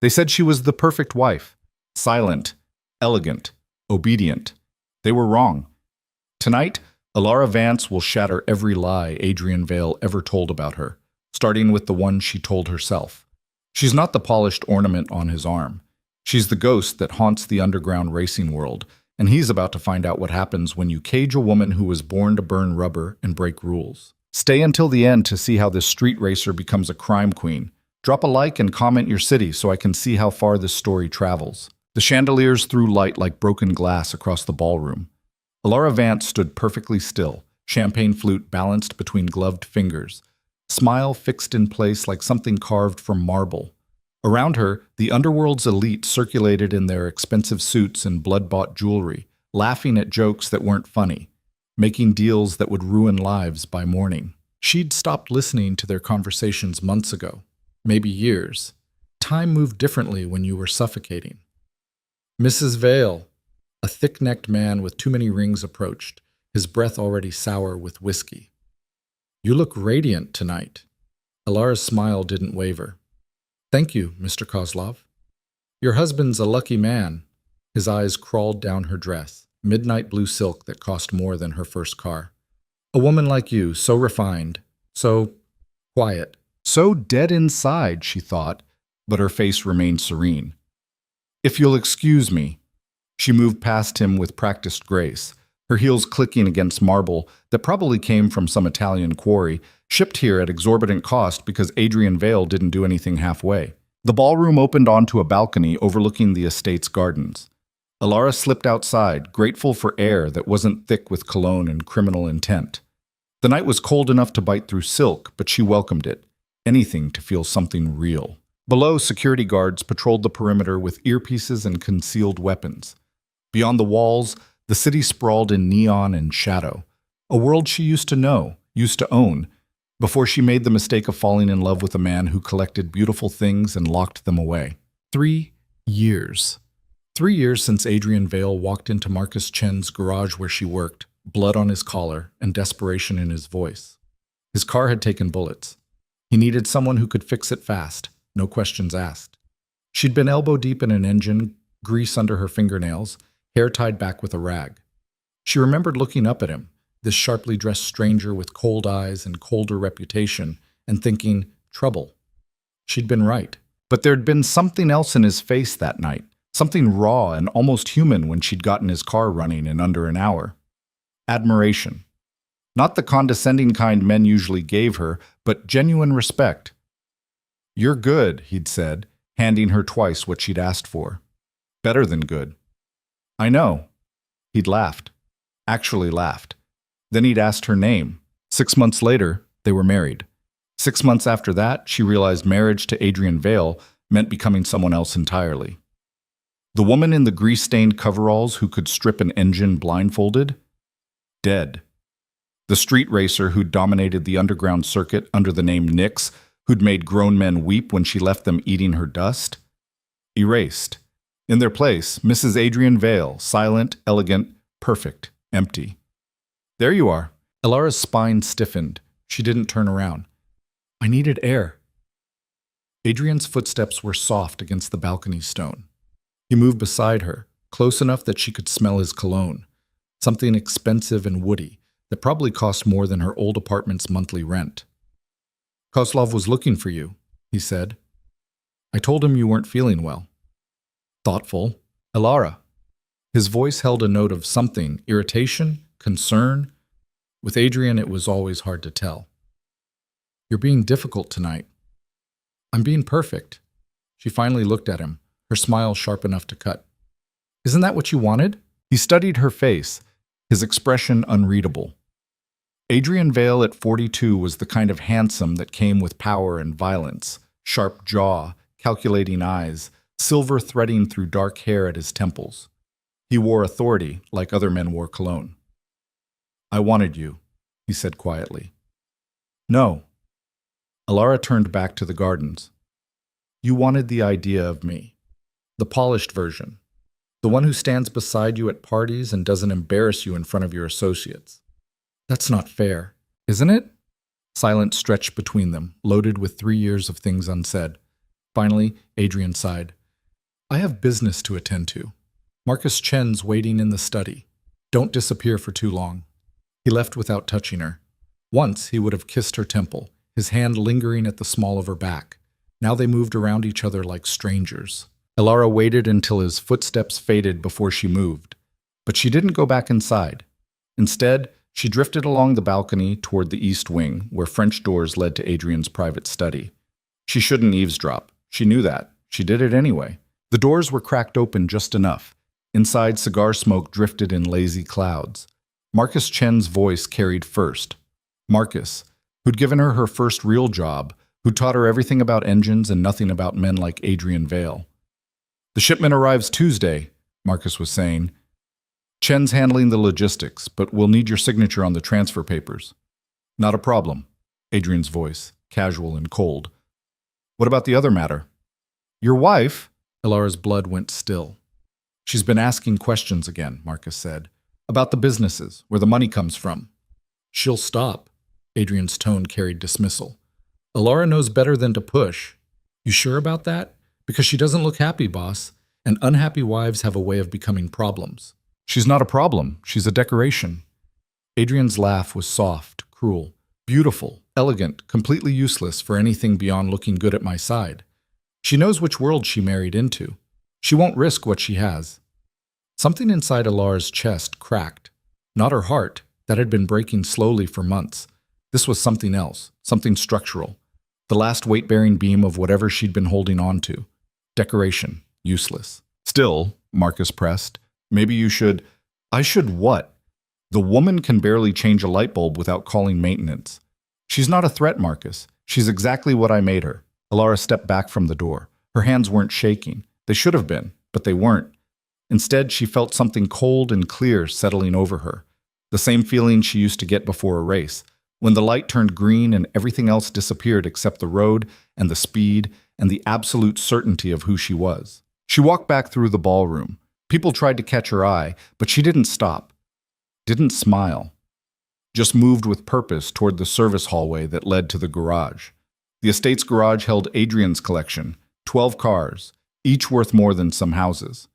They said she was the perfect wife. Silent, elegant, obedient. They were wrong. Tonight, Elara Vance will shatter every lie Adrian Vale ever told about her, starting with the one she told herself. She's not the polished ornament on his arm. She's the ghost that haunts the underground racing world, and he's about to find out what happens when you cage a woman who was born to burn rubber and break rules. Stay until the end to see how this street racer becomes a crime queen. Drop a like and comment your city so I can see how far this story travels. The chandeliers threw light like broken glass across the ballroom. Elara Vance stood perfectly still, champagne flute balanced between gloved fingers, smile fixed in place like something carved from marble. Around her, the underworld's elite circulated in their expensive suits and blood-bought jewelry, laughing at jokes that weren't funny, making deals that would ruin lives by morning. She'd stopped listening to their conversations months ago, maybe years. Time moved differently when you were suffocating. Mrs. Vale, a thick-necked man with too many rings approached, his breath already sour with whiskey. You look radiant tonight. Elara's smile didn't waver. Thank you, Mr. Kozlov. Your husband's a lucky man. His eyes crawled down her dress, midnight blue silk that cost more than her first car. A woman like you, so refined, so quiet, so dead inside, she thought, but her face remained serene. If you'll excuse me. She moved past him with practiced grace, her heels clicking against marble that probably came from some Italian quarry, shipped here at exorbitant cost because Adrian Vale didn't do anything halfway. The ballroom opened onto a balcony overlooking the estate's gardens. Elara slipped outside, grateful for air that wasn't thick with cologne and criminal intent. The night was cold enough to bite through silk, but she welcomed it. Anything to feel something real. Below, security guards patrolled the perimeter with earpieces and concealed weapons. Beyond the walls, the city sprawled in neon and shadow, a world she used to know, used to own, before she made the mistake of falling in love with a man who collected beautiful things and locked them away. 3 years. 3 years since Adrian Vale walked into Marcus Chen's garage where she worked, blood on his collar and desperation in his voice. His car had taken bullets. He needed someone who could fix it fast, no questions asked. She'd been elbow deep in an engine, grease under her fingernails, hair tied back with a rag. She remembered looking up at him, this sharply dressed stranger with cold eyes and colder reputation, and thinking, trouble. She'd been right. But there'd been something else in his face that night, something raw and almost human when she'd gotten his car running in under an hour. Admiration. Not the condescending kind men usually gave her, but genuine respect. You're good, he'd said, handing her twice what she'd asked for. Better than good. I know. He'd laughed. Actually laughed. Then he'd asked her name. 6 months later, they were married. 6 months after that, she realized marriage to Adrian Vale meant becoming someone else entirely. The woman in the grease-stained coveralls who could strip an engine blindfolded? Dead. The street racer who'd dominated the underground circuit under the name Nix, who'd made grown men weep when she left them eating her dust? Erased. In their place, Mrs. Adrian Vale, silent, elegant, perfect, empty. There you are. Elara's spine stiffened. She didn't turn around. I needed air. Adrian's footsteps were soft against the balcony stone. He moved beside her, close enough that she could smell his cologne, something expensive and woody that probably cost more than her old apartment's monthly rent. Kozlov was looking for you, he said. I told him you weren't feeling well. Thoughtful. Elara. His voice held a note of something, irritation, concern. With Adrian, it was always hard to tell. You're being difficult tonight. I'm being perfect. She finally looked at him, her smile sharp enough to cut. Isn't that what you wanted? He studied her face, his expression unreadable. Adrian Vale at 42 was the kind of handsome that came with power and violence, sharp jaw, calculating eyes, silver threading through dark hair at his temples. He wore authority like other men wore cologne. I wanted you, he said quietly. No. Elara turned back to the gardens. You wanted the idea of me. The polished version. The one who stands beside you at parties and doesn't embarrass you in front of your associates. That's not fair, isn't it? Silence stretched between them, loaded with 3 years of things unsaid. Finally, Adrian sighed. I have business to attend to. Marcus Chen's waiting in the study. Don't disappear for too long. He left without touching her. Once he would have kissed her temple, his hand lingering at the small of her back. Now they moved around each other like strangers. Elara waited until his footsteps faded before she moved. But she didn't go back inside. Instead, she drifted along the balcony toward the east wing, where French doors led to Adrian's private study. She shouldn't eavesdrop. She knew that. She did it anyway. The doors were cracked open just enough. Inside, cigar smoke drifted in lazy clouds. Marcus Chen's voice carried first. Marcus, who'd given her her first real job, who taught her everything about engines and nothing about men like Adrian Vale. The shipment arrives Tuesday, Marcus was saying. Chen's handling the logistics, but we'll need your signature on the transfer papers. Not a problem, Adrian's voice, casual and cold. What about the other matter? Your wife? Elara's blood went still. She's been asking questions again, Marcus said, about the businesses, where the money comes from. She'll stop. Adrian's tone carried dismissal. Elara knows better than to push. You sure about that? Because she doesn't look happy, boss, and unhappy wives have a way of becoming problems. She's not a problem. She's a decoration. Adrian's laugh was soft, cruel, beautiful, elegant, completely useless for anything beyond looking good at my side. She knows which world she married into. She won't risk what she has. Something inside Elara's chest cracked. Not her heart, that had been breaking slowly for months. This was something else, something structural. The last weight-bearing beam of whatever she'd been holding on to. Decoration, useless. Still, Marcus pressed, maybe you should... I should what? The woman can barely change a light bulb without calling maintenance. She's not a threat, Marcus. She's exactly what I made her. Elara stepped back from the door. Her hands weren't shaking. They should have been, but they weren't. Instead, she felt something cold and clear settling over her. The same feeling she used to get before a race, when the light turned green and everything else disappeared except the road and the speed and the absolute certainty of who she was. She walked back through the ballroom. People tried to catch her eye, but she didn't stop. Didn't smile. Just moved with purpose toward the service hallway that led to the garage. The estate's garage held Adrian's collection, 12 cars, each worth more than some houses.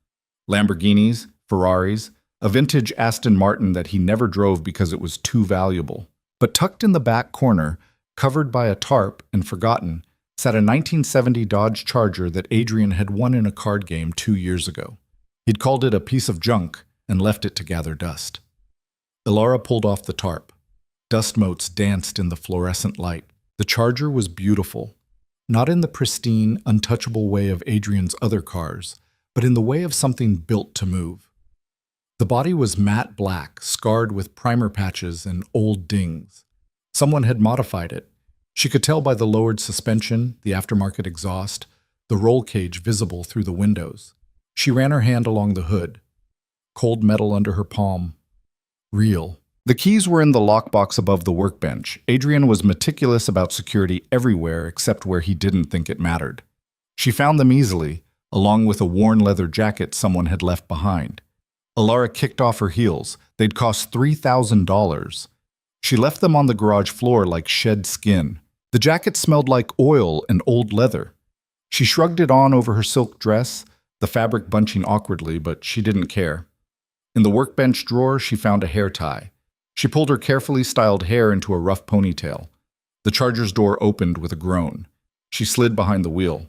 Lamborghinis, Ferraris, a vintage Aston Martin that he never drove because it was too valuable. But tucked in the back corner, covered by a tarp and forgotten, sat a 1970 Dodge Charger that Adrian had won in a card game 2 years ago. He'd called it a piece of junk and left it to gather dust. Elara pulled off the tarp. Dust motes danced in the fluorescent light. The Charger was beautiful, not in the pristine, untouchable way of Adrian's other cars, but in the way of something built to move. The body was matte black, scarred with primer patches and old dings. Someone had modified it. She could tell by the lowered suspension, the aftermarket exhaust, the roll cage visible through the windows. She ran her hand along the hood. Cold metal under her palm. Real. The keys were in the lockbox above the workbench. Adrian was meticulous about security everywhere except where he didn't think it mattered. She found them easily, along with a worn leather jacket someone had left behind. Elara kicked off her heels. They'd cost $3,000. She left them on the garage floor like shed skin. The jacket smelled like oil and old leather. She shrugged it on over her silk dress, the fabric bunching awkwardly, but she didn't care. In the workbench drawer, she found a hair tie. She pulled her carefully styled hair into a rough ponytail. The Charger's door opened with a groan. She slid behind the wheel.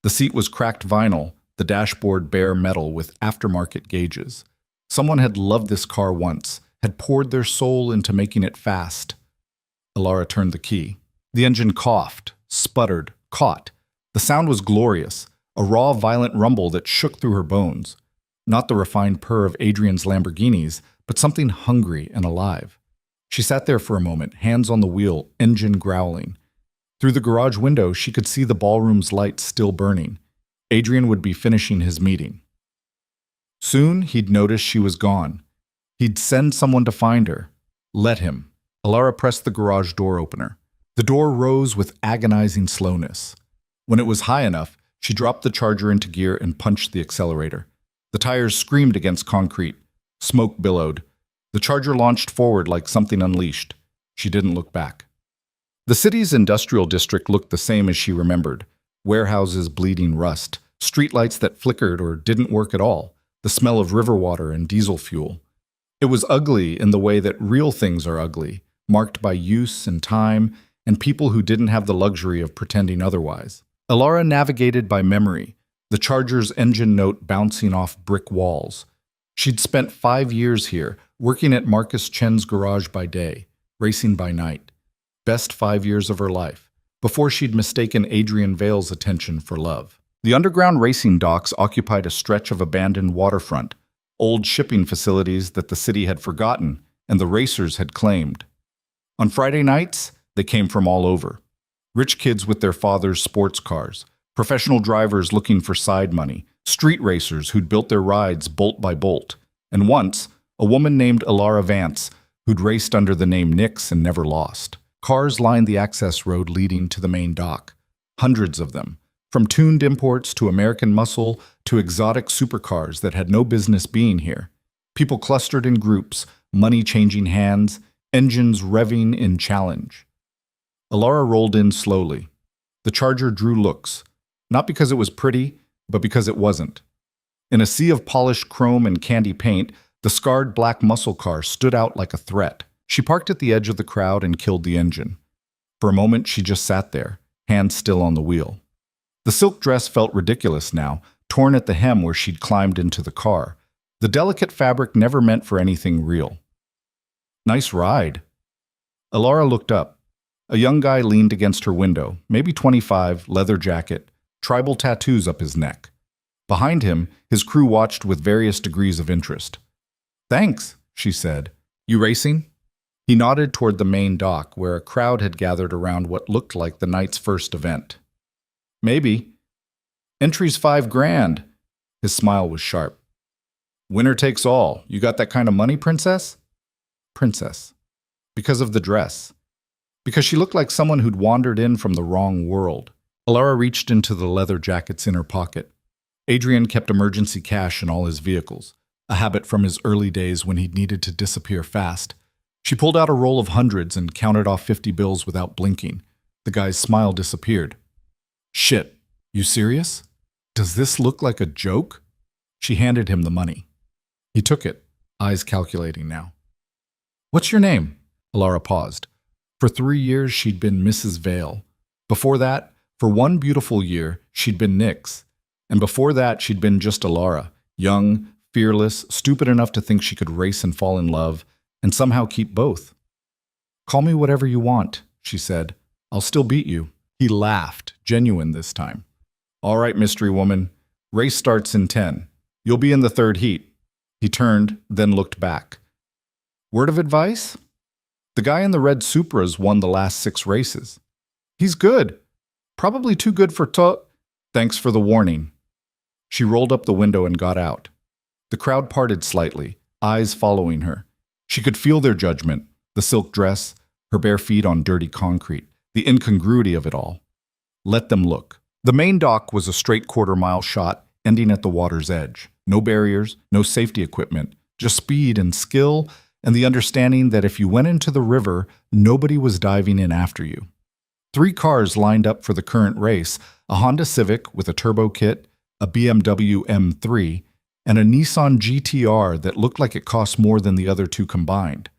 The seat was cracked vinyl, the dashboard bare metal with aftermarket gauges. Someone had loved this car once, had poured their soul into making it fast. Elara turned the key. The engine coughed, sputtered, caught. The sound was glorious, a raw, violent rumble that shook through her bones. Not the refined purr of Adrian's Lamborghinis, but something hungry and alive. She sat there for a moment, hands on the wheel, engine growling. Through the garage window, she could see the ballroom's lights still burning. Adrian would be finishing his meeting. Soon, he'd notice she was gone. He'd send someone to find her. Let him. Elara pressed the garage door opener. The door rose with agonizing slowness. When it was high enough, she dropped the Charger into gear and punched the accelerator. The tires screamed against concrete. Smoke billowed. The Charger launched forward like something unleashed. She didn't look back. The city's industrial district looked the same as she remembered. Warehouses bleeding rust, streetlights that flickered or didn't work at all, the smell of river water and diesel fuel. It was ugly in the way that real things are ugly, marked by use and time, and people who didn't have the luxury of pretending otherwise. Elara navigated by memory, the Charger's engine note bouncing off brick walls. She'd spent 5 years here, working at Marcus Chen's garage by day, racing by night. Best 5 years of her life, before she'd mistaken Adrian Vale's attention for love. The underground racing docks occupied a stretch of abandoned waterfront, old shipping facilities that the city had forgotten and the racers had claimed. On Friday nights, they came from all over. Rich kids with their father's sports cars, professional drivers looking for side money, street racers who'd built their rides bolt by bolt, and once, a woman named Elara Vance who'd raced under the name Nix and never lost. Cars lined the access road leading to the main dock, hundreds of them, from tuned imports to American muscle to exotic supercars that had no business being here. People clustered in groups, money changing hands, engines revving in challenge. Elara rolled in slowly. The Charger drew looks, not because it was pretty, but because it wasn't. In a sea of polished chrome and candy paint, the scarred black muscle car stood out like a threat. She parked at the edge of the crowd and killed the engine. For a moment, she just sat there, hands still on the wheel. The silk dress felt ridiculous now, torn at the hem where she'd climbed into the car. The delicate fabric never meant for anything real. Nice ride. Elara looked up. A young guy leaned against her window, maybe 25, leather jacket, tribal tattoos up his neck. Behind him, his crew watched with various degrees of interest. "Thanks," she said. "You racing?" He nodded toward the main dock, where a crowd had gathered around what looked like the night's first event. "Maybe. Entry's $5,000. His smile was sharp. "Winner takes all. You got that kind of money, princess?" Princess. Because of the dress. Because she looked like someone who'd wandered in from the wrong world. Elara reached into the leather jacket's inner pocket. Adrian kept emergency cash in all his vehicles, a habit from his early days when he'd needed to disappear fast. She pulled out a roll of hundreds and counted off 50 bills without blinking. The guy's smile disappeared. "Shit, you serious? Does this look like a joke?" She handed him the money. He took it, eyes calculating now. "What's your name?" Elara paused. For 3 years, she'd been Mrs. Vale. Before that, for 1 beautiful year, she'd been Nix. And before that, she'd been just Elara, young, fearless, stupid enough to think she could race and fall in love, and somehow keep both. "Call me whatever you want," she said. "I'll still beat you." He laughed, genuine this time. "All right, mystery woman. Race starts in 10. You'll be in the 3rd heat." He turned, then looked back. "Word of advice? The guy in the red Supra's won the last 6 races. He's good. Probably too good for Thanks for the warning." She rolled up the window and got out. The crowd parted slightly, eyes following her. She could feel their judgment, the silk dress, her bare feet on dirty concrete, the incongruity of it all. Let them look. The main dock was a straight quarter-mile shot, ending at the water's edge. No barriers, no safety equipment, just speed and skill, and the understanding that if you went into the river, nobody was diving in after you. 3 cars lined up for the current race, a Honda Civic with a turbo kit, a BMW M3, and a Nissan GTR that looked like it cost more than the other 2 combined.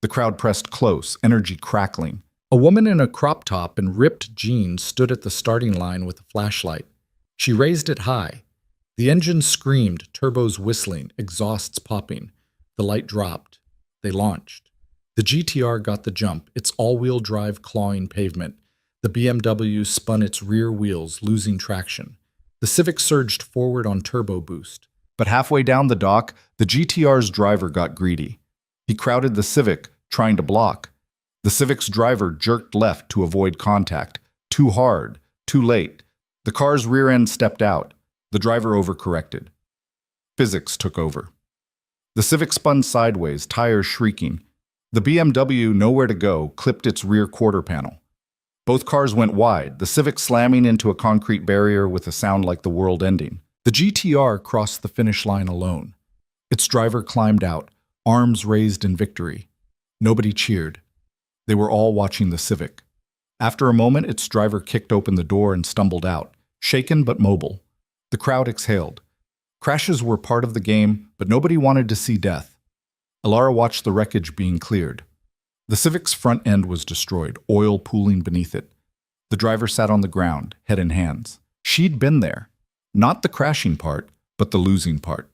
The crowd pressed close, energy crackling. A woman in a crop top and ripped jeans stood at the starting line with a flashlight. She raised it high. The engine screamed, turbos whistling, exhausts popping. The light dropped. They launched. The GTR got the jump, its all-wheel drive clawing pavement. The BMW spun its rear wheels, losing traction. The Civic surged forward on turbo boost. But halfway down the dock, the GTR's driver got greedy. He crowded the Civic, trying to block. The Civic's driver jerked left to avoid contact. Too hard, too late. The car's rear end stepped out. The driver overcorrected. Physics took over. The Civic spun sideways, tires shrieking. The BMW, nowhere to go, clipped its rear quarter panel. Both cars went wide, the Civic slamming into a concrete barrier with a sound like the world ending. The GTR crossed the finish line alone. Its driver climbed out, arms raised in victory. Nobody cheered. They were all watching the Civic. After a moment, its driver kicked open the door and stumbled out. shaken but mobile. The crowd exhaled. Crashes were part of the game, but nobody wanted to see death. Elara watched the wreckage being cleared. The Civic's front end was destroyed, oil pooling beneath it. The driver sat on the ground, head in hands. She'd been there. Not the crashing part, but the losing part.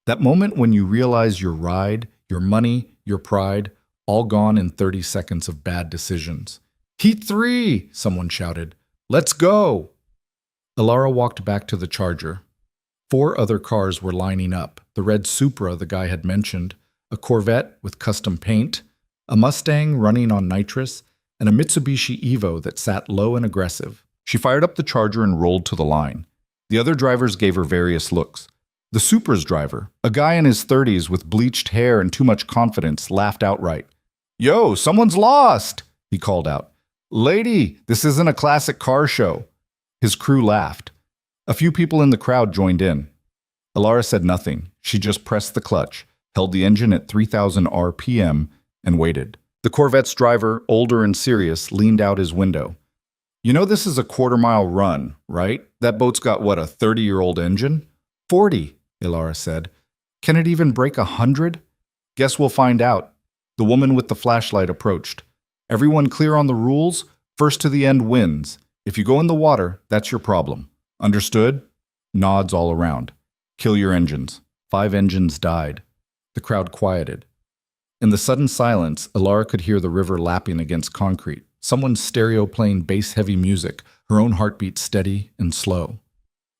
That moment when you realize your ride, your money, your pride, all gone in 30 seconds of bad decisions. "Heat 3!" someone shouted. "Let's go!" Elara walked back to the Charger. 4 other cars were lining up. The red Supra the guy had mentioned, a Corvette with custom paint, a Mustang running on nitrous, and a Mitsubishi Evo that sat low and aggressive. She fired up the Charger and rolled to the line. The other drivers gave her various looks. The Supra's driver, a guy in his 30s with bleached hair and too much confidence, laughed outright. "Yo, someone's lost!" he called out. "Lady, this isn't a classic car show." His crew laughed. A few people in the crowd joined in. Elara said nothing. She just pressed the clutch, held the engine at 3,000 RPM, and waited. The Corvette's driver, older and serious, leaned out his window. "You know this is a quarter-mile run, right? That boat's got, what, a 30-year-old engine?" 40, Elara said. "Can it even break 100? Guess we'll find out." The woman with the flashlight approached. "Everyone clear on the rules? First to the end wins. If you go in the water, that's your problem. Understood?" Nods all around. "Kill your engines." 5 engines died. The crowd quieted. In the sudden silence, Elara could hear the river lapping against concrete. Someone's stereo playing bass-heavy music, her own heartbeat steady and slow.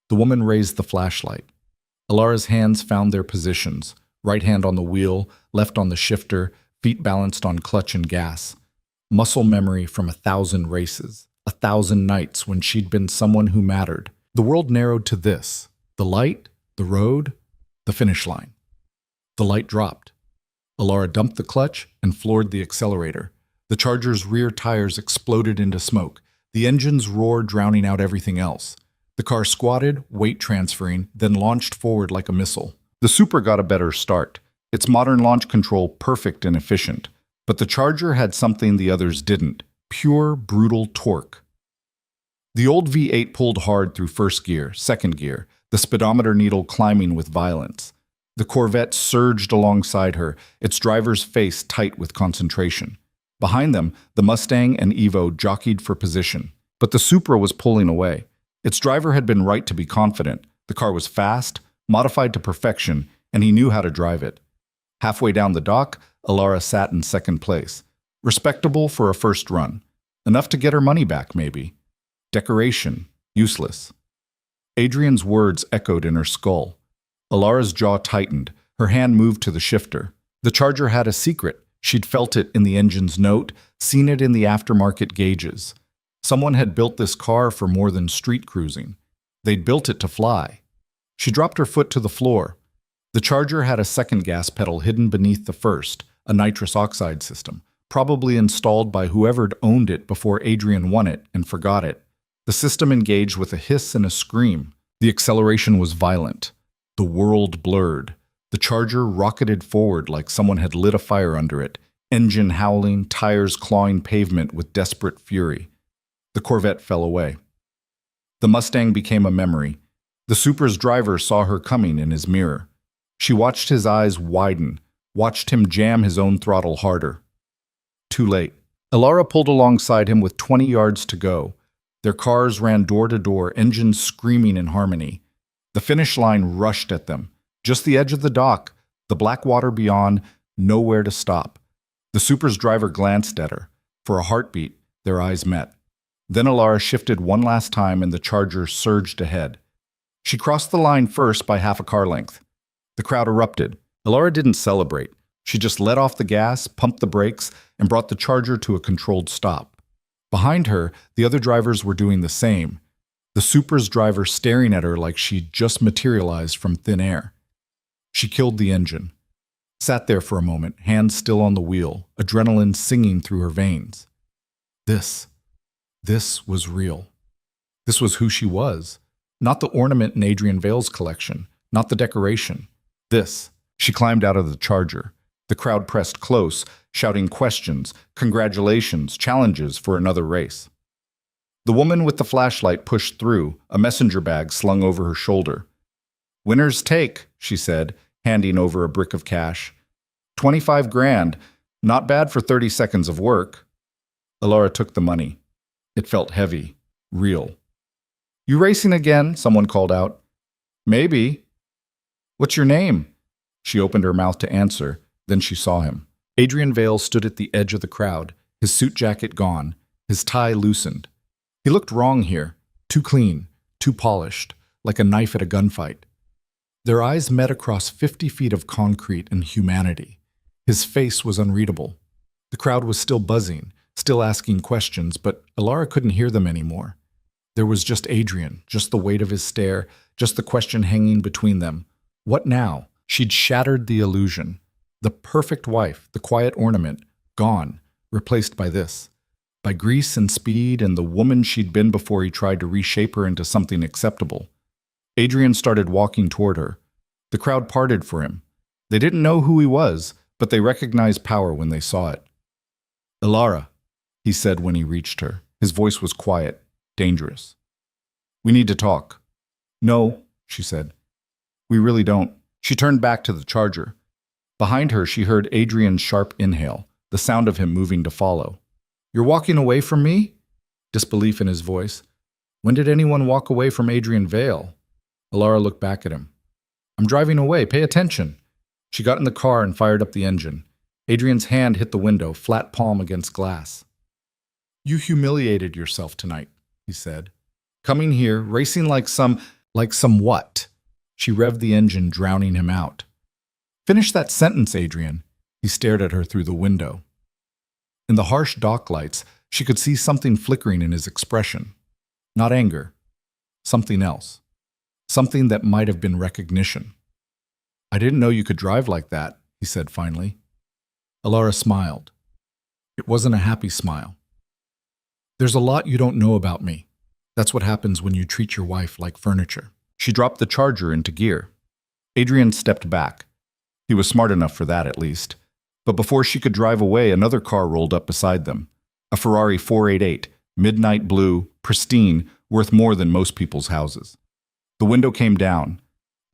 The woman raised the flashlight. Elara's hands found their positions, right hand on the wheel, left on the shifter, feet balanced on clutch and gas. Muscle memory from 1,000 races, 1,000 nights when she'd been someone who mattered. The world narrowed to this: the light, the road, the finish line. The light dropped. Elara dumped the clutch and floored the accelerator. The Charger's rear tires exploded into smoke. The engines roared, drowning out everything else. The car squatted, weight transferring, then launched forward like a missile. The Supra got a better start. Its modern launch control perfect and efficient. But the Charger had something the others didn't: pure, brutal torque. The old V8 pulled hard through first gear, second gear, the speedometer needle climbing with violence. The Corvette surged alongside her, its driver's face tight with concentration. Behind them, the Mustang and Evo jockeyed for position. But the Supra was pulling away. Its driver had been right to be confident. The car was fast, modified to perfection, and he knew how to drive it. Halfway down the dock, Elara sat in second place. Respectable for a first run. Enough to get her money back, maybe. Decoration. Useless. Adrian's words echoed in her skull. Elara's jaw tightened. Her hand moved to the shifter. The Charger had a secret. She'd felt it in the engine's note, seen it in the aftermarket gauges. Someone had built this car for more than street cruising. They'd built it to fly. She dropped her foot to the floor. The Charger had a second gas pedal hidden beneath the first, a nitrous oxide system, probably installed by whoever'd owned it before Adrian won it and forgot it. The system engaged with a hiss and a scream. The acceleration was violent. The world blurred. The Charger rocketed forward like someone had lit a fire under it, engine howling, tires clawing pavement with desperate fury. The Corvette fell away. The Mustang became a memory. The Supra's driver saw her coming in his mirror. She watched his eyes widen, watched him jam his own throttle harder. Too late. Elara pulled alongside him with 20 yards to go. Their cars ran door to door, engines screaming in harmony. The finish line rushed at them. Just the edge of the dock, the black water beyond, nowhere to stop. The Supra's driver glanced at her. For a heartbeat, their eyes met. Then Elara shifted one last time and the Charger surged ahead. She crossed the line first by half a car length. The crowd erupted. Elara didn't celebrate. She just let off the gas, pumped the brakes, and brought the Charger to a controlled stop. Behind her, the other drivers were doing the same. The Supra's driver staring at her like she'd just materialized from thin air. She killed the engine. Sat there for a moment, hands still on the wheel, adrenaline singing through her veins. This was real. This was who she was. Not the ornament in Adrian Vale's collection, not the decoration. This. She climbed out of the Charger. The crowd pressed close, shouting questions, congratulations, challenges for another race. The woman with the flashlight pushed through, a messenger bag slung over her shoulder. "Winner's take," she said, handing over a brick of cash. 25 grand. Not bad for 30 seconds of work. Elara took the money. It felt heavy, real. "You racing again?" someone called out. "Maybe." "What's your name?" She opened her mouth to answer, then she saw him. Adrian Vale stood at the edge of the crowd, his suit jacket gone, his tie loosened. He looked wrong here, too clean, too polished, like a knife at a gunfight. Their eyes met across 50 feet of concrete and humanity. His face was unreadable. The crowd was still buzzing, still asking questions, but Elara couldn't hear them anymore. There was just Adrian, just the weight of his stare, just the question hanging between them. What now? She'd shattered the illusion. The perfect wife, the quiet ornament, gone, replaced by this. By grease and speed and the woman she'd been before he tried to reshape her into something acceptable. Adrian started walking toward her. The crowd parted for him. They didn't know who he was, but they recognized power when they saw it. "Elara," he said when he reached her. His voice was quiet, dangerous. "We need to talk." "No," she said. "We really don't." She turned back to the charger. Behind her, she heard Adrian's sharp inhale, the sound of him moving to follow. "You're walking away from me?" Disbelief in his voice. When did anyone walk away from Adrian Vale? Elara looked back at him. "I'm driving away. Pay attention." She got in the car and fired up the engine. Adrian's hand hit the window, flat palm against glass. "You humiliated yourself tonight," he said. "Coming here, racing like some what?" She revved the engine, drowning him out. "Finish that sentence, Adrian." He stared at her through the window. In the harsh dock lights, she could see something flickering in his expression. Not anger. Something else. Something that might have been recognition. "I didn't know you could drive like that," he said finally. Elara smiled. It wasn't a happy smile. "There's a lot you don't know about me. That's what happens when you treat your wife like furniture." She dropped the charger into gear. Adrian stepped back. He was smart enough for that, at least. But before she could drive away, another car rolled up beside them. A Ferrari 488, midnight blue, pristine, worth more than most people's houses. The window came down.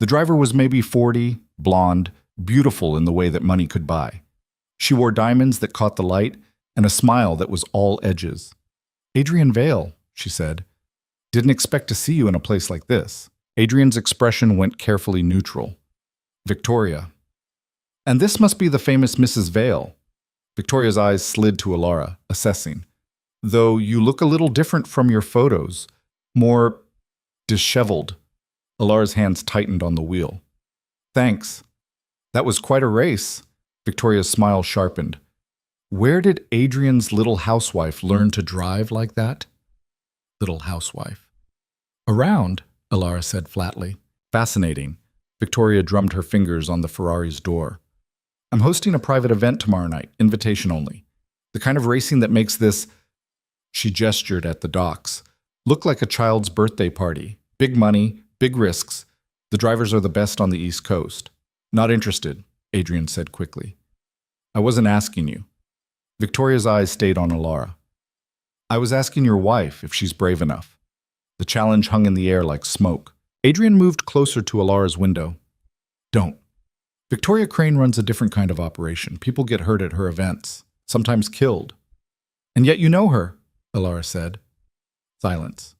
The driver was maybe 40, blonde, beautiful in the way that money could buy. She wore diamonds that caught the light and a smile that was all edges. "Adrian Vale," she said. "Didn't expect to see you in a place like this." Adrian's expression went carefully neutral. "Victoria." "And this must be the famous Mrs. Vale." Victoria's eyes slid to Elara, assessing. "Though you look a little different from your photos. More disheveled." Elara's hands tightened on the wheel. "Thanks. That was quite a race." Victoria's smile sharpened. "Where did Adrian's little housewife learn to drive like that?" Little housewife. "Around," Elara said flatly. "Fascinating." Victoria drummed her fingers on the Ferrari's door. "I'm hosting a private event tomorrow night, invitation only. The kind of racing that makes this," she gestured at the docks, "look like a child's birthday party. Big money, big risks. The drivers are the best on the East Coast." "Not interested," Adrian said quickly. "I wasn't asking you." Victoria's eyes stayed on Elara. "I was asking your wife if she's brave enough." The challenge hung in the air like smoke. Adrian moved closer to Elara's window. "Don't. Victoria Crane runs a different kind of operation. People get hurt at her events, sometimes killed." "And yet you know her," Elara said. Silence.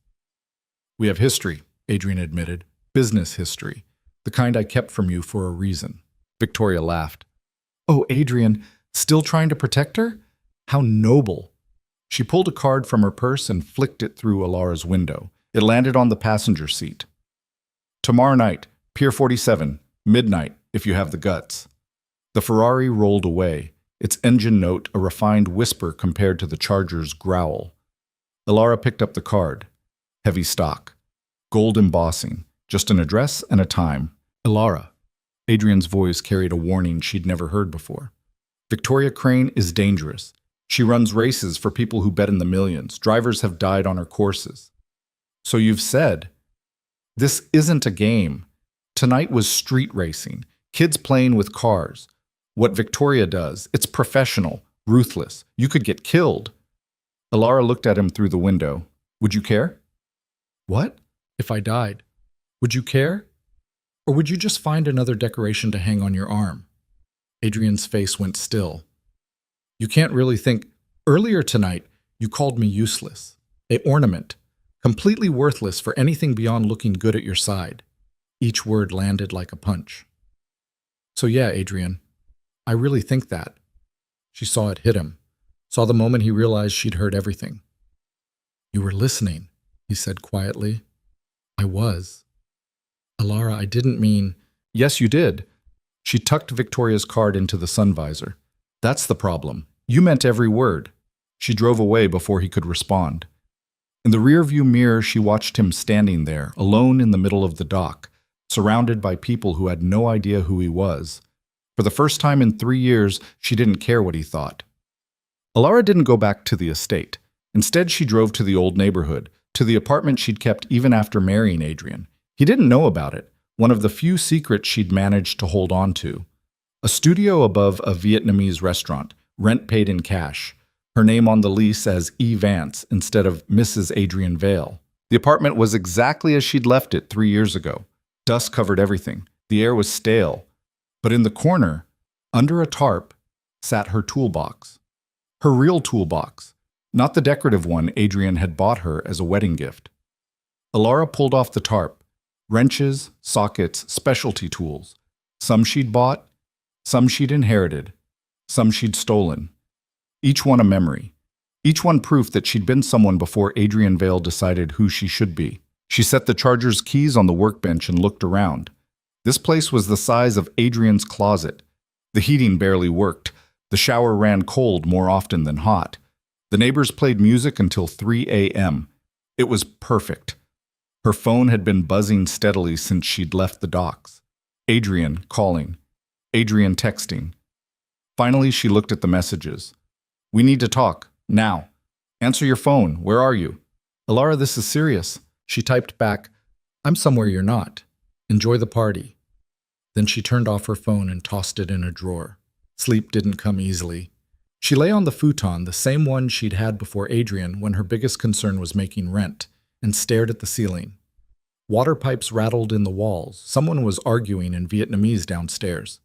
"We have history," Adrian admitted. "Business history. The kind I kept from you for a reason." Victoria laughed. "Oh, Adrian, still trying to protect her? How noble." She pulled a card from her purse and flicked it through Elara's window. It landed on the passenger seat. "Tomorrow night, Pier 47, midnight, if you have the guts." The Ferrari rolled away, its engine note a refined whisper compared to the Charger's growl. Elara picked up the card. Heavy stock. Gold embossing. Just an address and a time. "Elara." Adrian's voice carried a warning she'd never heard before. "Victoria Crane is dangerous. She runs races for people who bet in the millions. Drivers have died on her courses." "So you've said." "This isn't a game. Tonight was street racing. Kids playing with cars. What Victoria does, it's professional, ruthless. You could get killed." Elara looked at him through the window. Would you care? What? If I died? Would you care? Or would you just find another decoration to hang on your arm? Adrian's face went still. You can't really think. Earlier tonight, you called me useless. A ornament. Completely worthless for anything beyond looking good at your side. Each word landed like a punch. So yeah, Adrian, I really think that. She saw it hit him. Saw the moment he realized she'd heard everything. You were listening, he said quietly. I was. Elara, I didn't mean… Yes, you did. She tucked Victoria's card into the sun visor. That's the problem. You meant every word. She drove away before he could respond. In the rearview mirror, she watched him standing there, alone in the middle of the dock, surrounded by people who had no idea who he was. For the first time in 3 years, she didn't care what he thought. Elara didn't go back to the estate. Instead, she drove to the old neighborhood, to the apartment she'd kept even after marrying Adrian. He didn't know about it, one of the few secrets she'd managed to hold on to. A studio above a Vietnamese restaurant, rent paid in cash. Her name on the lease as E. Vance instead of Mrs. Adrian Vale. The apartment was exactly as she'd left it 3 years ago. Dust covered everything. The air was stale. But in the corner, under a tarp, sat her toolbox. Her real toolbox, not the decorative one Adrian had bought her as a wedding gift. Elara pulled off the tarp. Wrenches, sockets, specialty tools. Some she'd bought, some she'd inherited, some she'd stolen. Each one a memory. Each one proof that she'd been someone before Adrian Vale decided who she should be. She set the charger's keys on the workbench and looked around. This place was the size of Adrian's closet. The heating barely worked. The shower ran cold more often than hot. The neighbors played music until 3 a.m. It was perfect. Her phone had been buzzing steadily since she'd left the docks. Adrian calling. Adrian texting. Finally, she looked at the messages. We need to talk. Now. Answer your phone. Where are you? Elara, this is serious. She typed back, I'm somewhere you're not. Enjoy the party. Then she turned off her phone and tossed it in a drawer. Sleep didn't come easily. She lay on the futon, the same one she'd had before Adrian when her biggest concern was making rent, and stared at the ceiling. Water pipes rattled in the walls. Someone was arguing in Vietnamese downstairs.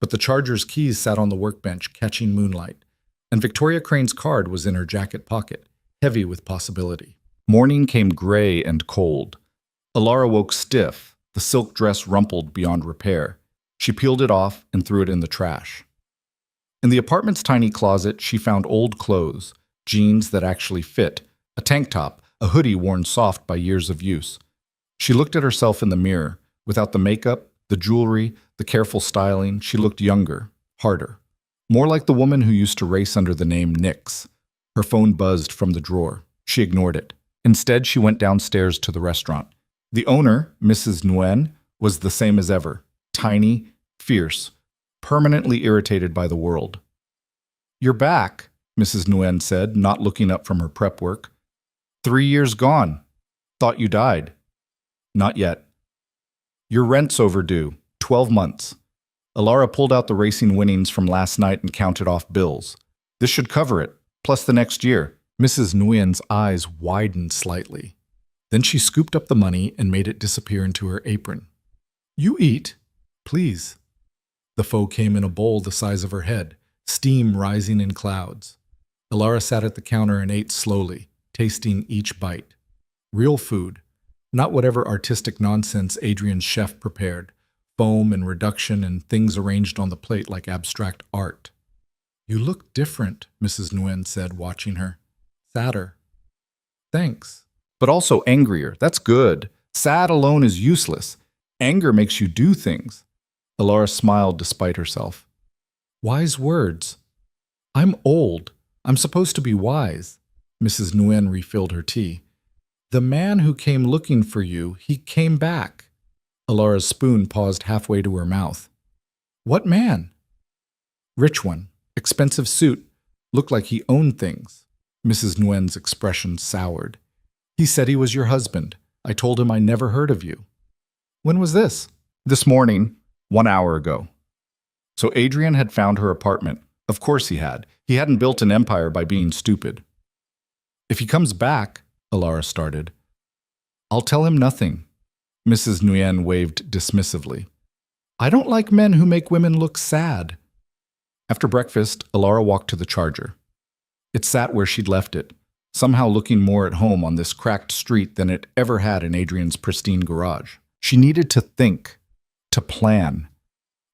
But the charger's keys sat on the workbench, catching moonlight, and Victoria Crane's card was in her jacket pocket, heavy with possibility. Morning came gray and cold. Elara woke stiff, the silk dress rumpled beyond repair. She peeled it off and threw it in the trash. In the apartment's tiny closet, she found old clothes, jeans that actually fit, a tank top, a hoodie worn soft by years of use. She looked at herself in the mirror. Without the makeup, the jewelry, the careful styling, she looked younger, harder. More like the woman who used to race under the name Nix. Her phone buzzed from the drawer. She ignored it. Instead, she went downstairs to the restaurant. The owner, Mrs. Nguyen, was the same as ever. Tiny, fierce, permanently irritated by the world. You're back, Mrs. Nguyen said, not looking up from her prep work. 3 years gone. Thought you died. Not yet. Your rent's overdue. 12 months. Elara pulled out the racing winnings from last night and counted off bills. This should cover it, plus the next year. Mrs. Nguyen's eyes widened slightly. Then she scooped up the money and made it disappear into her apron. You eat, please. The pho came in a bowl the size of her head, steam rising in clouds. Elara sat at the counter and ate slowly, tasting each bite. Real food, not whatever artistic nonsense Adrian's chef prepared, foam and reduction and things arranged on the plate like abstract art. You look different, Mrs. Nguyen said, watching her. Sadder. Thanks. But also angrier. That's good. Sad alone is useless. Anger makes you do things. Elara smiled despite herself. Wise words. I'm old. I'm supposed to be wise. Mrs. Nguyen refilled her tea. The man who came looking for you, he came back. Elara's spoon paused halfway to her mouth. What man? Rich one. Expensive suit. Looked like he owned things. Mrs. Nguyen's expression soured. He said he was your husband. I told him I never heard of you. When was this? This morning, 1 hour ago. So Adrian had found her apartment. Of course he had. He hadn't built an empire by being stupid. If he comes back, Elara started. I'll tell him nothing. Mrs. Nguyen waved dismissively. I don't like men who make women look sad. After breakfast, Elara walked to the charger. It sat where she'd left it, somehow looking more at home on this cracked street than it ever had in Adrian's pristine garage. She needed to think, to plan.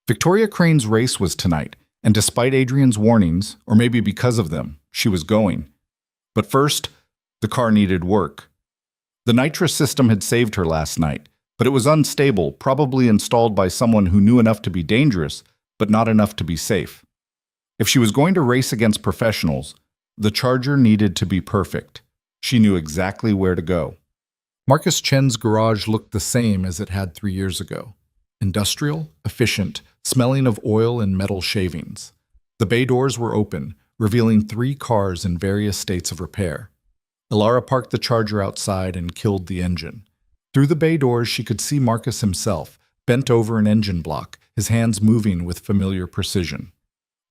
Victoria Crane's race was tonight, and despite Adrian's warnings, or maybe because of them, she was going. But first, the car needed work. The nitrous system had saved her last night, but it was unstable, probably installed by someone who knew enough to be dangerous, but not enough to be safe. If she was going to race against professionals, the charger needed to be perfect. She knew exactly where to go. Marcus Chen's garage looked the same as it had 3 years ago. Industrial, efficient, smelling of oil and metal shavings. The bay doors were open, revealing 3 cars in various states of repair. Elara parked the charger outside and killed the engine. Through the bay doors, she could see Marcus himself, bent over an engine block, his hands moving with familiar precision.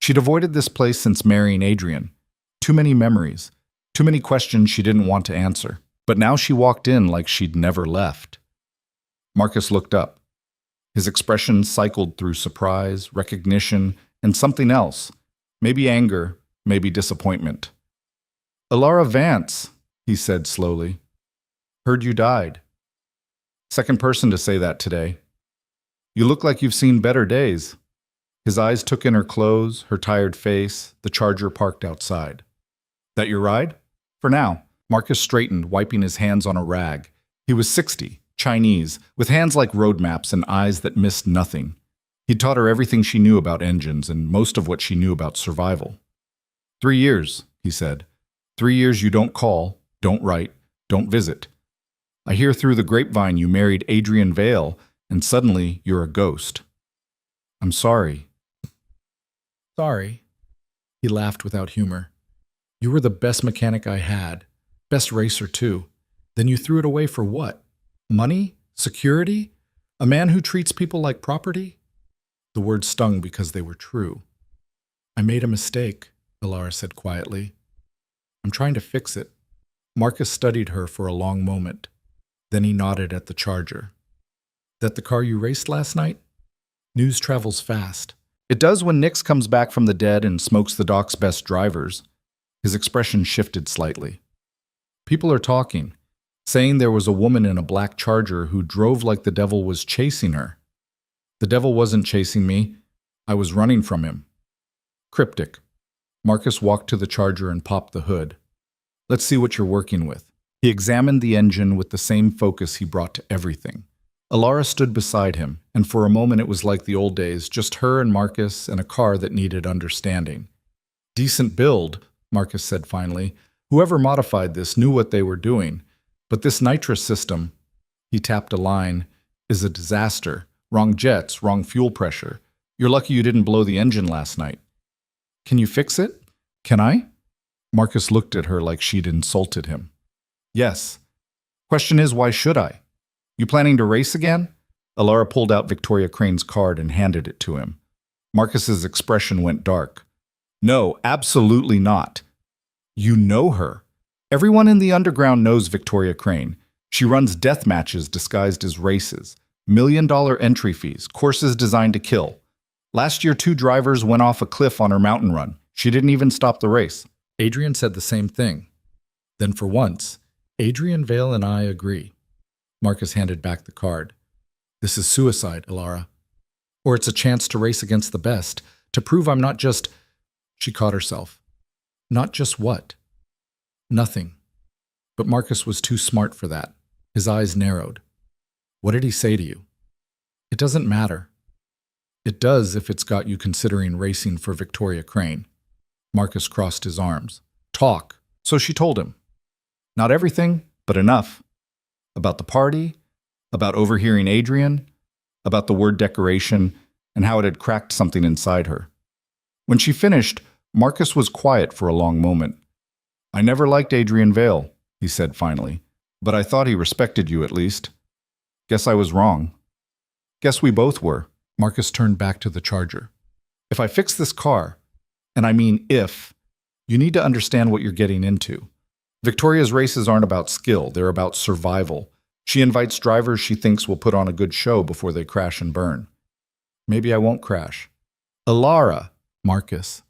She'd avoided this place since marrying Adrian. Too many memories, too many questions she didn't want to answer. But now she walked in like she'd never left. Marcus looked up. His expression cycled through surprise, recognition, and something else. Maybe anger, maybe disappointment. Elara Vance, he said slowly. Heard you died. Second person to say that today. You look like you've seen better days. His eyes took in her clothes, her tired face, the charger parked outside. That your ride? For now. Marcus straightened, wiping his hands on a rag. He was 60, Chinese, with hands like road maps and eyes that missed nothing. He'd taught her everything she knew about engines and most of what she knew about survival. 3 years, he said. 3 years you don't call, don't write, don't visit. I hear through the grapevine you married Adrian Vale, and suddenly you're a ghost. I'm sorry. Sorry. He laughed without humor. You were the best mechanic I had. Best racer, too. Then you threw it away for what? Money? Security? A man who treats people like property? The words stung because they were true. I made a mistake, Elara said quietly. I'm trying to fix it. Marcus studied her for a long moment. Then he nodded at the charger. That the car you raced last night? News travels fast. It does when Nix comes back from the dead and smokes the dock's best drivers. His expression shifted slightly. People are talking, saying there was a woman in a black charger who drove like the devil was chasing her. The devil wasn't chasing me. I was running from him. Cryptic. Marcus walked to the charger and popped the hood. Let's see what you're working with. He examined the engine with the same focus he brought to everything. Elara stood beside him, and for a moment it was like the old days, just her and Marcus and a car that needed understanding. Decent build, Marcus said finally. Whoever modified this knew what they were doing. But this nitrous system, he tapped a line, is a disaster. Wrong jets, wrong fuel pressure. You're lucky you didn't blow the engine last night. Can you fix it? Can I? Marcus looked at her like she'd insulted him. Yes. Question is, why should I? You planning to race again? Elara pulled out Victoria Crane's card and handed it to him. Marcus's expression went dark. No, absolutely not. You know her. Everyone in the underground knows Victoria Crane. She runs death matches disguised as races, $1 million entry fees, courses designed to kill. Last year, 2 drivers went off a cliff on her mountain run. She didn't even stop the race. Adrian said the same thing. Then for once, Adrian Vale and I agree. Marcus handed back the card. This is suicide, Elara. Or it's a chance to race against the best, to prove I'm not just... She caught herself. Not just what? Nothing. But Marcus was too smart for that. His eyes narrowed. What did he say to you? It doesn't matter. It does if it's got you considering racing for Victoria Crane. Marcus crossed his arms. Talk. So she told him. Not everything, but enough. About the party, about overhearing Adrian, about the word decoration, and how it had cracked something inside her. When she finished, Marcus was quiet for a long moment. I never liked Adrian Vale, he said finally, but I thought he respected you at least. Guess I was wrong. Guess we both were. Marcus turned back to the charger. If I fix this car, and I mean if, you need to understand what you're getting into. Victoria's races aren't about skill, they're about survival. She invites drivers she thinks will put on a good show before they crash and burn. Maybe I won't crash. Elara, Marcus.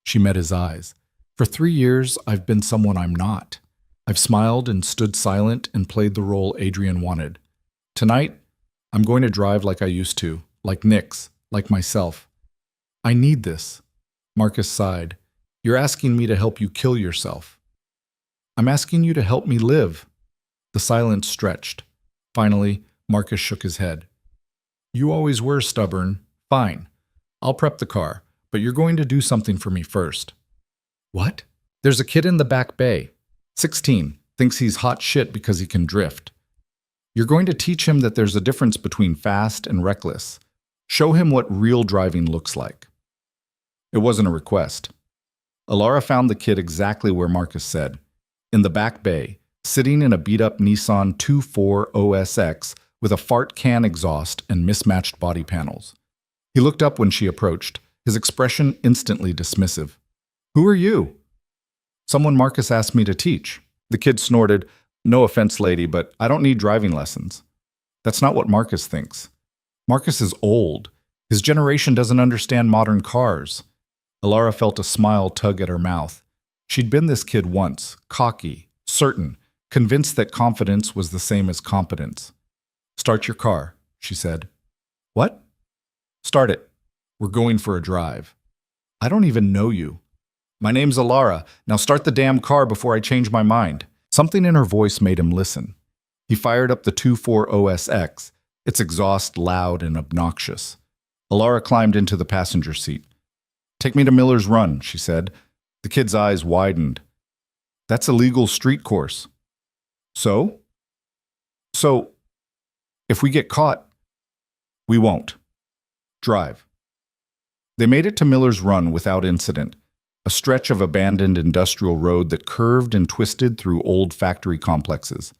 She met his eyes. For 3 years, I've been someone I'm not. I've smiled and stood silent and played the role Adrian wanted. Tonight, I'm going to drive like I used to, like Nix, like myself. I need this. Marcus sighed. You're asking me to help you kill yourself. I'm asking you to help me live. The silence stretched. Finally, Marcus shook his head. You always were stubborn. Fine. I'll prep the car, but you're going to do something for me first. What? There's a kid in the back bay. 16. Thinks he's hot shit because he can drift. You're going to teach him that there's a difference between fast and reckless. Show him what real driving looks like. It wasn't a request. Elara found the kid exactly where Marcus said, in the back bay, sitting in a beat-up Nissan 24 OSX with a fart can exhaust and mismatched body panels. He looked up when she approached, his expression instantly dismissive. Who are you? Someone Marcus asked me to teach. The kid snorted, No offense, lady, but I don't need driving lessons. That's not what Marcus thinks. Marcus is old. His generation doesn't understand modern cars. Elara felt a smile tug at her mouth. She'd been this kid once, cocky, certain, convinced that confidence was the same as competence. Start your car, she said. What? Start it. We're going for a drive. I don't even know you. My name's Elara. Now start the damn car before I change my mind. Something in her voice made him listen. He fired up the 24 OSX, its exhaust loud and obnoxious. Elara climbed into the passenger seat. Take me to Miller's Run, she said. The kid's eyes widened. That's a legal street course. So? So, if we get caught, we won't. Drive. They made it to Miller's Run without incident, a stretch of abandoned industrial road that curved and twisted through old factory complexes.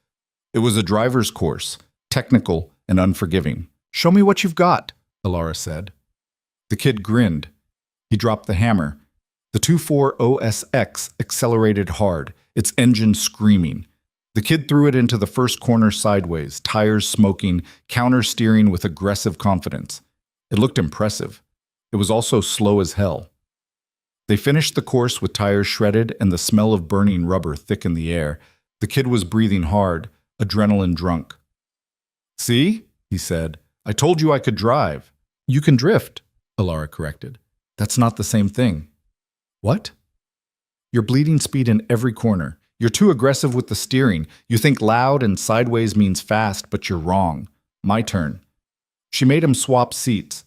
It was a driver's course, technical and unforgiving. Show me what you've got, Elara said. The kid grinned. He dropped the hammer. The 24 OSX accelerated hard, its engine screaming. The kid threw it into the first corner sideways, tires smoking, counter-steering with aggressive confidence. It looked impressive. It was also slow as hell. They finished the course with tires shredded and the smell of burning rubber thick in the air. The kid was breathing hard, adrenaline drunk. See, he said, I told you I could drive. You can drift, Elara corrected. That's not the same thing. What? You're bleeding speed in every corner. You're too aggressive with the steering. You think loud and sideways means fast, but you're wrong. My turn. She made him swap seats.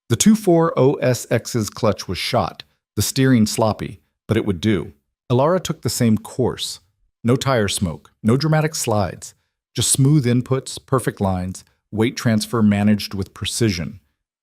The 24 OSX's clutch was shot, the steering sloppy, but it would do. Elara took the same course. No tire smoke, no dramatic slides, just smooth inputs, perfect lines, weight transfer managed with precision.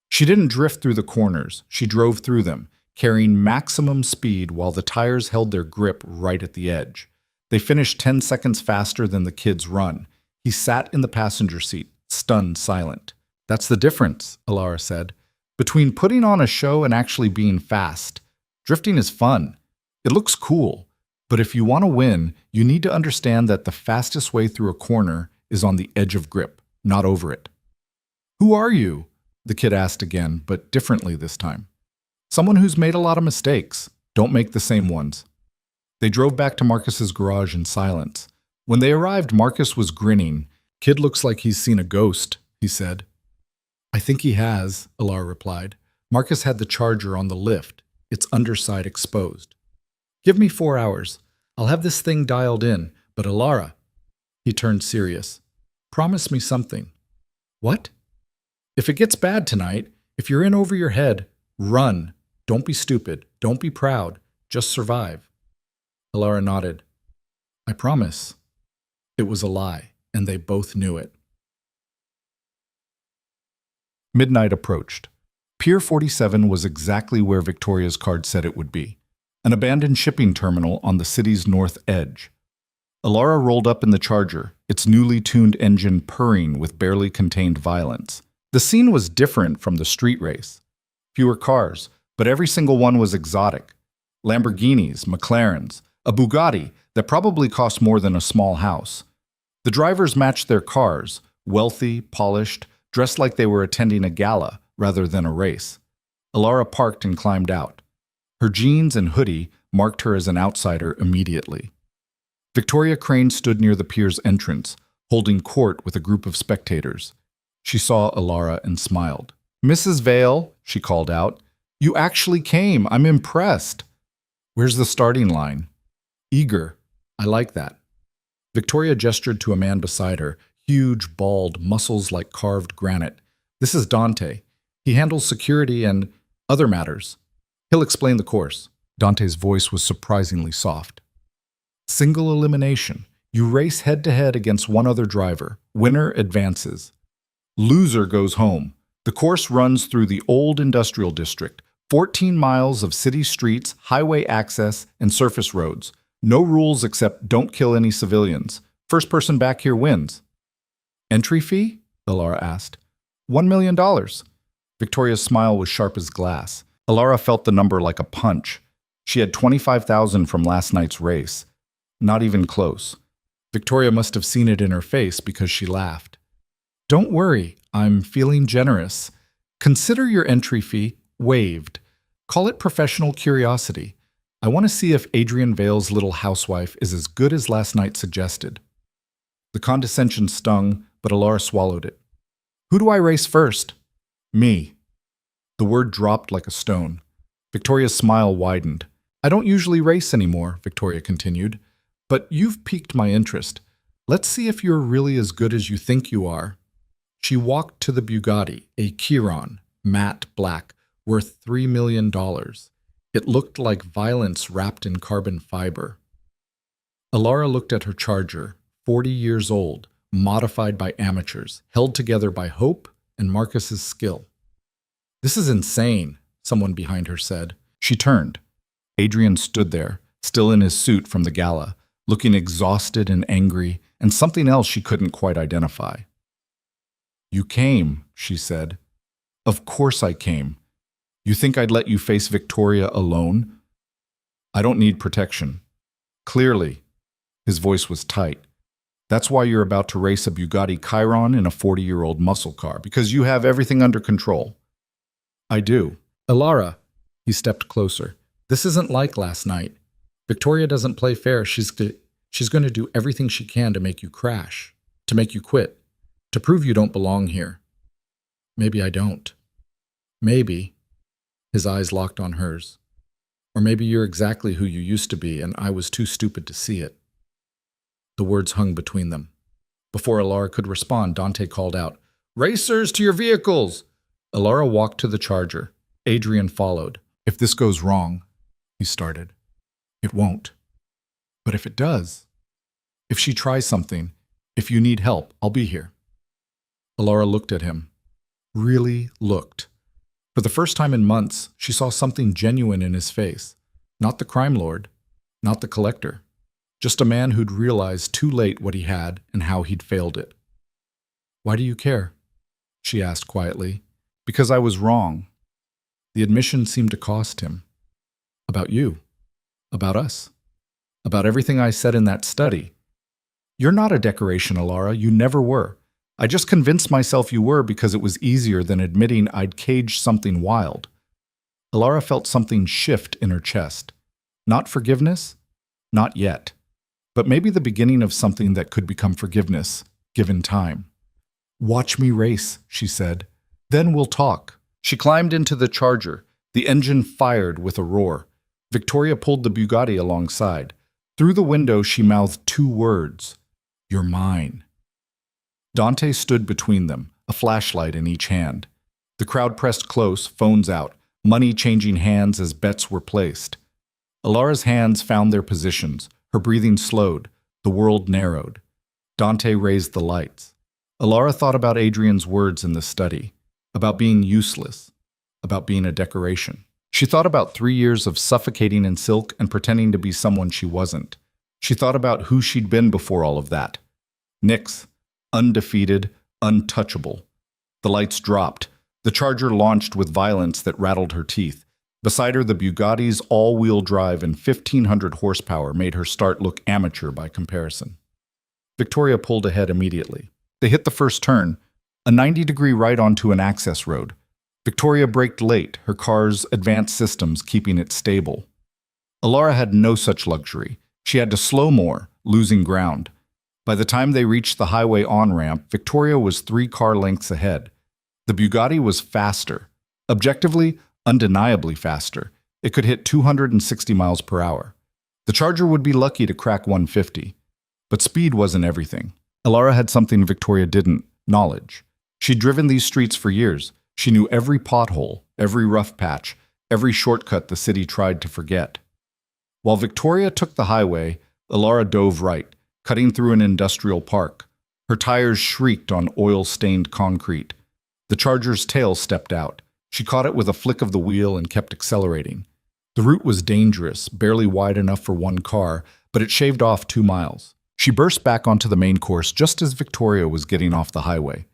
She didn't drift through the corners, she drove through them, carrying maximum speed while the tires held their grip right at the edge. They finished 10 seconds faster than the kid's run. He sat in the passenger seat, stunned silent. That's the difference, Elara said, between putting on a show and actually being fast. Drifting is fun. It looks cool. But if you want to win, you need to understand that the fastest way through a corner is on the edge of grip, not over it. Who are you? The kid asked again, but differently this time. Someone who's made a lot of mistakes. Don't make the same ones. They drove back to Marcus's garage in silence. When they arrived, Marcus was grinning. Kid looks like he's seen a ghost, he said. I think he has, Elara replied. Marcus had the charger on the lift, its underside exposed. Give me 4 hours. I'll have this thing dialed in, but Elara, he turned serious. Promise me something. What? If it gets bad tonight, if you're in over your head, run. Don't be stupid. Don't be proud. Just survive. Elara nodded. I promise. It was a lie, and they both knew it. Midnight approached. Pier 47 was exactly where Victoria's card said it would be, an abandoned shipping terminal on the city's north edge. Elara rolled up in the Charger, its newly tuned engine purring with barely contained violence. The scene was different from the street race. Fewer cars, but every single one was exotic. Lamborghinis, McLarens, a Bugatti that probably cost more than a small house. The drivers matched their cars, wealthy, polished, dressed like they were attending a gala rather than a race. Elara parked and climbed out. Her jeans and hoodie marked her as an outsider immediately. Victoria Crane stood near the pier's entrance, holding court with a group of spectators. She saw Elara and smiled. "Mrs. Vale," she called out, "you actually came. I'm impressed." "Where's the starting line?" "Eager. I like that." Victoria gestured to a man beside her, huge, bald, muscles like carved granite. "This is Dante. He handles security and other matters. He'll explain the course." Dante's voice was surprisingly soft. "Single elimination. You race head-to-head against one other driver. Winner advances. Loser goes home. The course runs through the old industrial district, 14 miles of city streets, highway access, and surface roads. No rules except don't kill any civilians. First person back here wins." "Entry fee?" Elara asked. $1 million. Victoria's smile was sharp as glass. Elara felt the number like a punch. She had 25,000 from last night's race. Not even close. Victoria must have seen it in her face because she laughed. "Don't worry, I'm feeling generous. Consider your entry fee waived. Call it professional curiosity. I want to see if Adrian Vale's little housewife is as good as last night suggested." The condescension stung, but Elara swallowed it. "Who do I race first?" "Me." The word dropped like a stone. Victoria's smile widened. "I don't usually race anymore," Victoria continued, "but you've piqued my interest. Let's see if you're really as good as you think you are." She walked to the Bugatti, a Chiron, matte black, worth $3 million. It looked like violence wrapped in carbon fiber. Elara looked at her Charger, 40 years old, modified by amateurs, held together by hope and Marcus's skill. "This is insane," someone behind her said. She turned. Adrian stood there, still in his suit from the gala, looking exhausted and angry, and something else she couldn't quite identify. "You came," she said. "Of course I came. You think I'd let you face Victoria alone? I don't need protection." "Clearly." His voice was tight. "That's why you're about to race a Bugatti Chiron in a 40-year-old muscle car, because you have everything under control." "I do." "Elara," he stepped closer, "this isn't like last night. Victoria doesn't play fair. She's going to do everything she can to make you crash, to make you quit, to prove you don't belong here." "Maybe I don't. Maybe." His eyes locked on hers. "Or maybe you're exactly who you used to be, and I was too stupid to see it." The words hung between them. Before Elara could respond, Dante called out, "Racers, to your vehicles!" Elara walked to the Charger. Adrian followed. "If this goes wrong," he started. "It won't. But if it does, if she tries something, if you need help, I'll be here." Elara looked at him. Really looked. For the first time in months, she saw something genuine in his face. Not the crime lord, not the collector. Just a man who'd realized too late what he had and how he'd failed it. "Why do you care?" she asked quietly. "Because I was wrong." The admission seemed to cost him. "About you. About us. About everything I said in that study. You're not a decoration, Elara. You never were. I just convinced myself you were because it was easier than admitting I'd caged something wild." Elara felt something shift in her chest. Not forgiveness? Not yet. But maybe the beginning of something that could become forgiveness, given time. "Watch me race," she said. "Then we'll talk." She climbed into the Charger. The engine fired with a roar. Victoria pulled the Bugatti alongside. Through the window, she mouthed 2 words. "You're mine." Dante stood between them, a flashlight in each hand. The crowd pressed close, phones out, money changing hands as bets were placed. Elara's hands found their positions. Her breathing slowed. The world narrowed. Dante raised the lights. Elara thought about Adrian's words in the study, about being useless, about being a decoration. She thought about 3 years of suffocating in silk and pretending to be someone she wasn't. She thought about who she'd been before all of that. Nyx, undefeated, untouchable. The lights dropped. The Charger launched with violence that rattled her teeth. Beside her, the Bugatti's all-wheel drive and 1,500 horsepower made her start look amateur by comparison. Victoria pulled ahead immediately. They hit the first turn, a 90-degree right onto an access road. Victoria braked late, her car's advanced systems keeping it stable. Elara had no such luxury. She had to slow more, losing ground. By the time they reached the highway on-ramp, Victoria was 3 car lengths ahead. The Bugatti was faster. Objectively, undeniably faster. It could hit 260 miles per hour. The Charger would be lucky to crack 150. But speed wasn't everything. Elara had something Victoria didn't: knowledge. She'd driven these streets for years. She knew every pothole, every rough patch, every shortcut the city tried to forget. While Victoria took the highway, Elara dove right, cutting through an industrial park. Her tires shrieked on oil-stained concrete. The Charger's tail stepped out. She caught it with a flick of the wheel and kept accelerating. The route was dangerous, barely wide enough for one car, but it shaved off 2 miles. She burst back onto the main course just as Victoria was getting off the highway.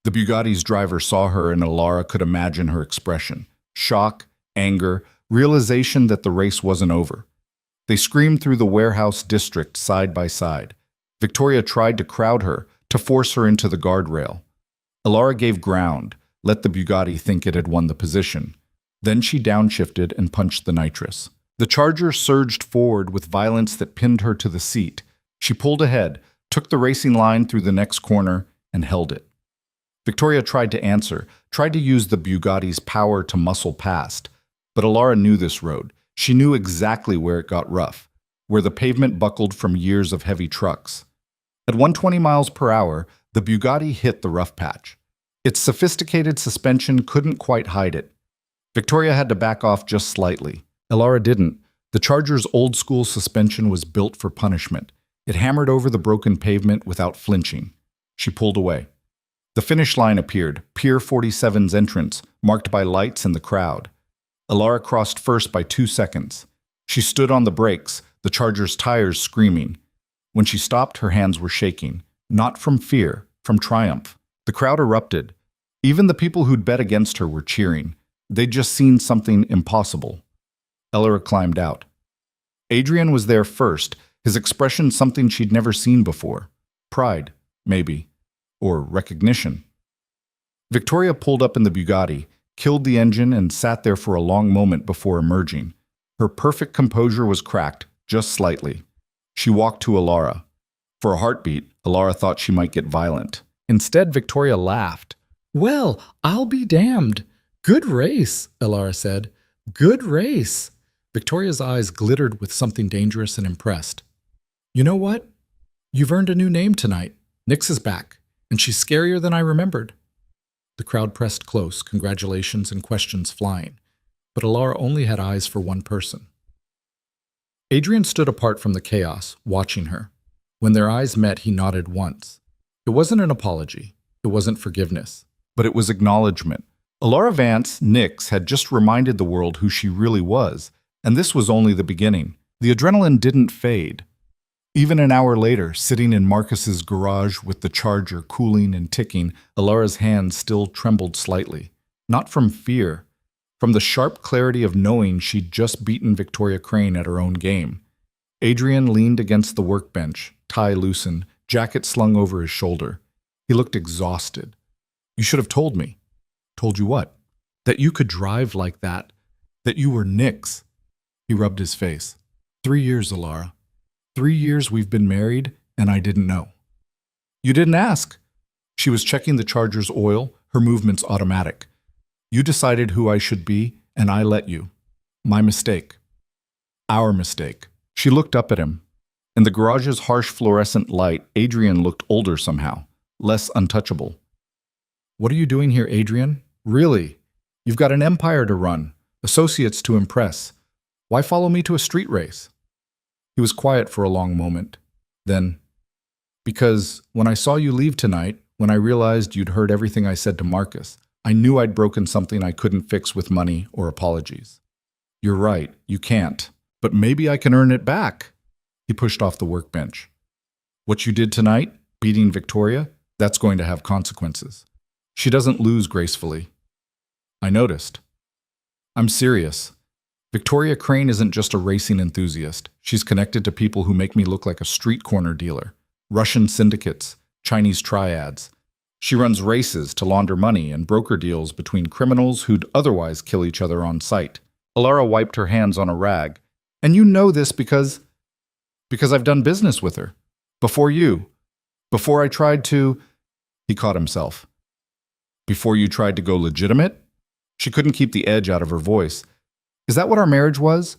The Bugatti's driver saw her and Elara could imagine her expression: shock, anger, realization that the race wasn't over. They screamed through the warehouse district side by side. Victoria tried to crowd her, to force her into the guardrail. Elara gave ground, let the Bugatti think it had won the position. Then she downshifted and punched the nitrous. The Charger surged forward with violence that pinned her to the seat. She pulled ahead, took the racing line through the next corner, and held it. Victoria tried to answer, tried to use the Bugatti's power to muscle past. But Elara knew this road. She knew exactly where it got rough, where the pavement buckled from years of heavy trucks. At 120 miles per hour, the Bugatti hit the rough patch. Its sophisticated suspension couldn't quite hide it. Victoria had to back off just slightly. Elara didn't. The Charger's old-school suspension was built for punishment. It hammered over the broken pavement without flinching. She pulled away. The finish line appeared, Pier 47's entrance, marked by lights and the crowd. Elara crossed first by 2 seconds. She stood on the brakes, the Charger's tires screaming. When she stopped, her hands were shaking. Not from fear, from triumph. The crowd erupted. Even the people who'd bet against her were cheering. They'd just seen something impossible. Elara climbed out. Adrian was there first, his expression something she'd never seen before. Pride, maybe. Or recognition. Victoria pulled up in the Bugatti, killed the engine, and sat there for a long moment before emerging. Her perfect composure was cracked, just slightly. She walked to Elara. For a heartbeat, Elara thought she might get violent. Instead, Victoria laughed. "Well, I'll be damned. Good race," Elara said. "Good race." Victoria's eyes glittered with something dangerous and impressed. "You know what? You've earned a new name tonight. Nix is back, and she's scarier than I remembered." The crowd pressed close, congratulations and questions flying. But Elara only had eyes for one person. Adrian stood apart from the chaos, watching her. When their eyes met, he nodded once. It wasn't an apology. It wasn't forgiveness. But it was acknowledgement. Elara Vance, Nix, had just reminded the world who she really was, and this was only the beginning. The adrenaline didn't fade. Even an hour later, sitting in Marcus's garage with the Charger cooling and ticking, Elara's hands still trembled slightly. Not from fear, from the sharp clarity of knowing she'd just beaten Victoria Crane at her own game. Adrian leaned against the workbench, tie loosened, jacket slung over his shoulder. He looked exhausted. "You should have told me." "Told you what?" "That you could drive like that. That you were Nix." He rubbed his face. 3 years, Elara. 3 years we've been married, and I didn't know." "You didn't ask." She was checking the Charger's oil, her movements automatic. "You decided who I should be, and I let you. My mistake. Our mistake." She looked up at him. In the garage's harsh fluorescent light, Adrian looked older somehow, less untouchable. "What are you doing here, Adrian? Really? You've got an empire to run, associates to impress. Why follow me to a street race?" He was quiet for a long moment. Then, "Because when I saw you leave tonight, when I realized you'd heard everything I said to Marcus, I knew I'd broken something I couldn't fix with money or apologies." "You're right, you can't. But maybe I can earn it back." He pushed off the workbench. "What you did tonight, beating Victoria, that's going to have consequences. She doesn't lose gracefully." "I noticed." "I'm serious. Victoria Crane isn't just a racing enthusiast. She's connected to people who make me look like a street corner dealer. Russian syndicates, Chinese triads. She runs races to launder money and broker deals between criminals who'd otherwise kill each other on sight. Elara wiped her hands on a rag. And you know this because I've done business with her. Before you. Before I tried to... He caught himself. Before you tried to go legitimate? She couldn't keep the edge out of her voice. Is that what our marriage was?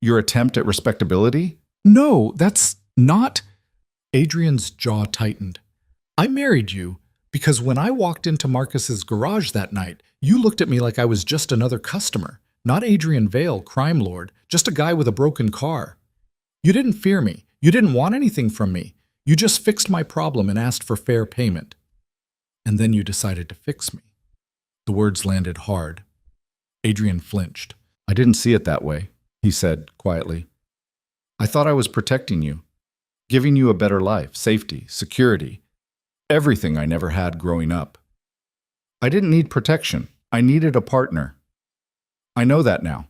Your attempt at respectability? No, that's not... Adrian's jaw tightened. I married you because when I walked into Marcus's garage that night, you looked at me like I was just another customer, not Adrian Vale, crime lord, just a guy with a broken car. You didn't fear me. You didn't want anything from me. You just fixed my problem and asked for fair payment. And then you decided to fix me. The words landed hard. Adrian flinched. I didn't see it that way, he said quietly. I thought I was protecting you, giving you a better life, safety, security, everything I never had growing up. I didn't need protection. I needed a partner. I know that now.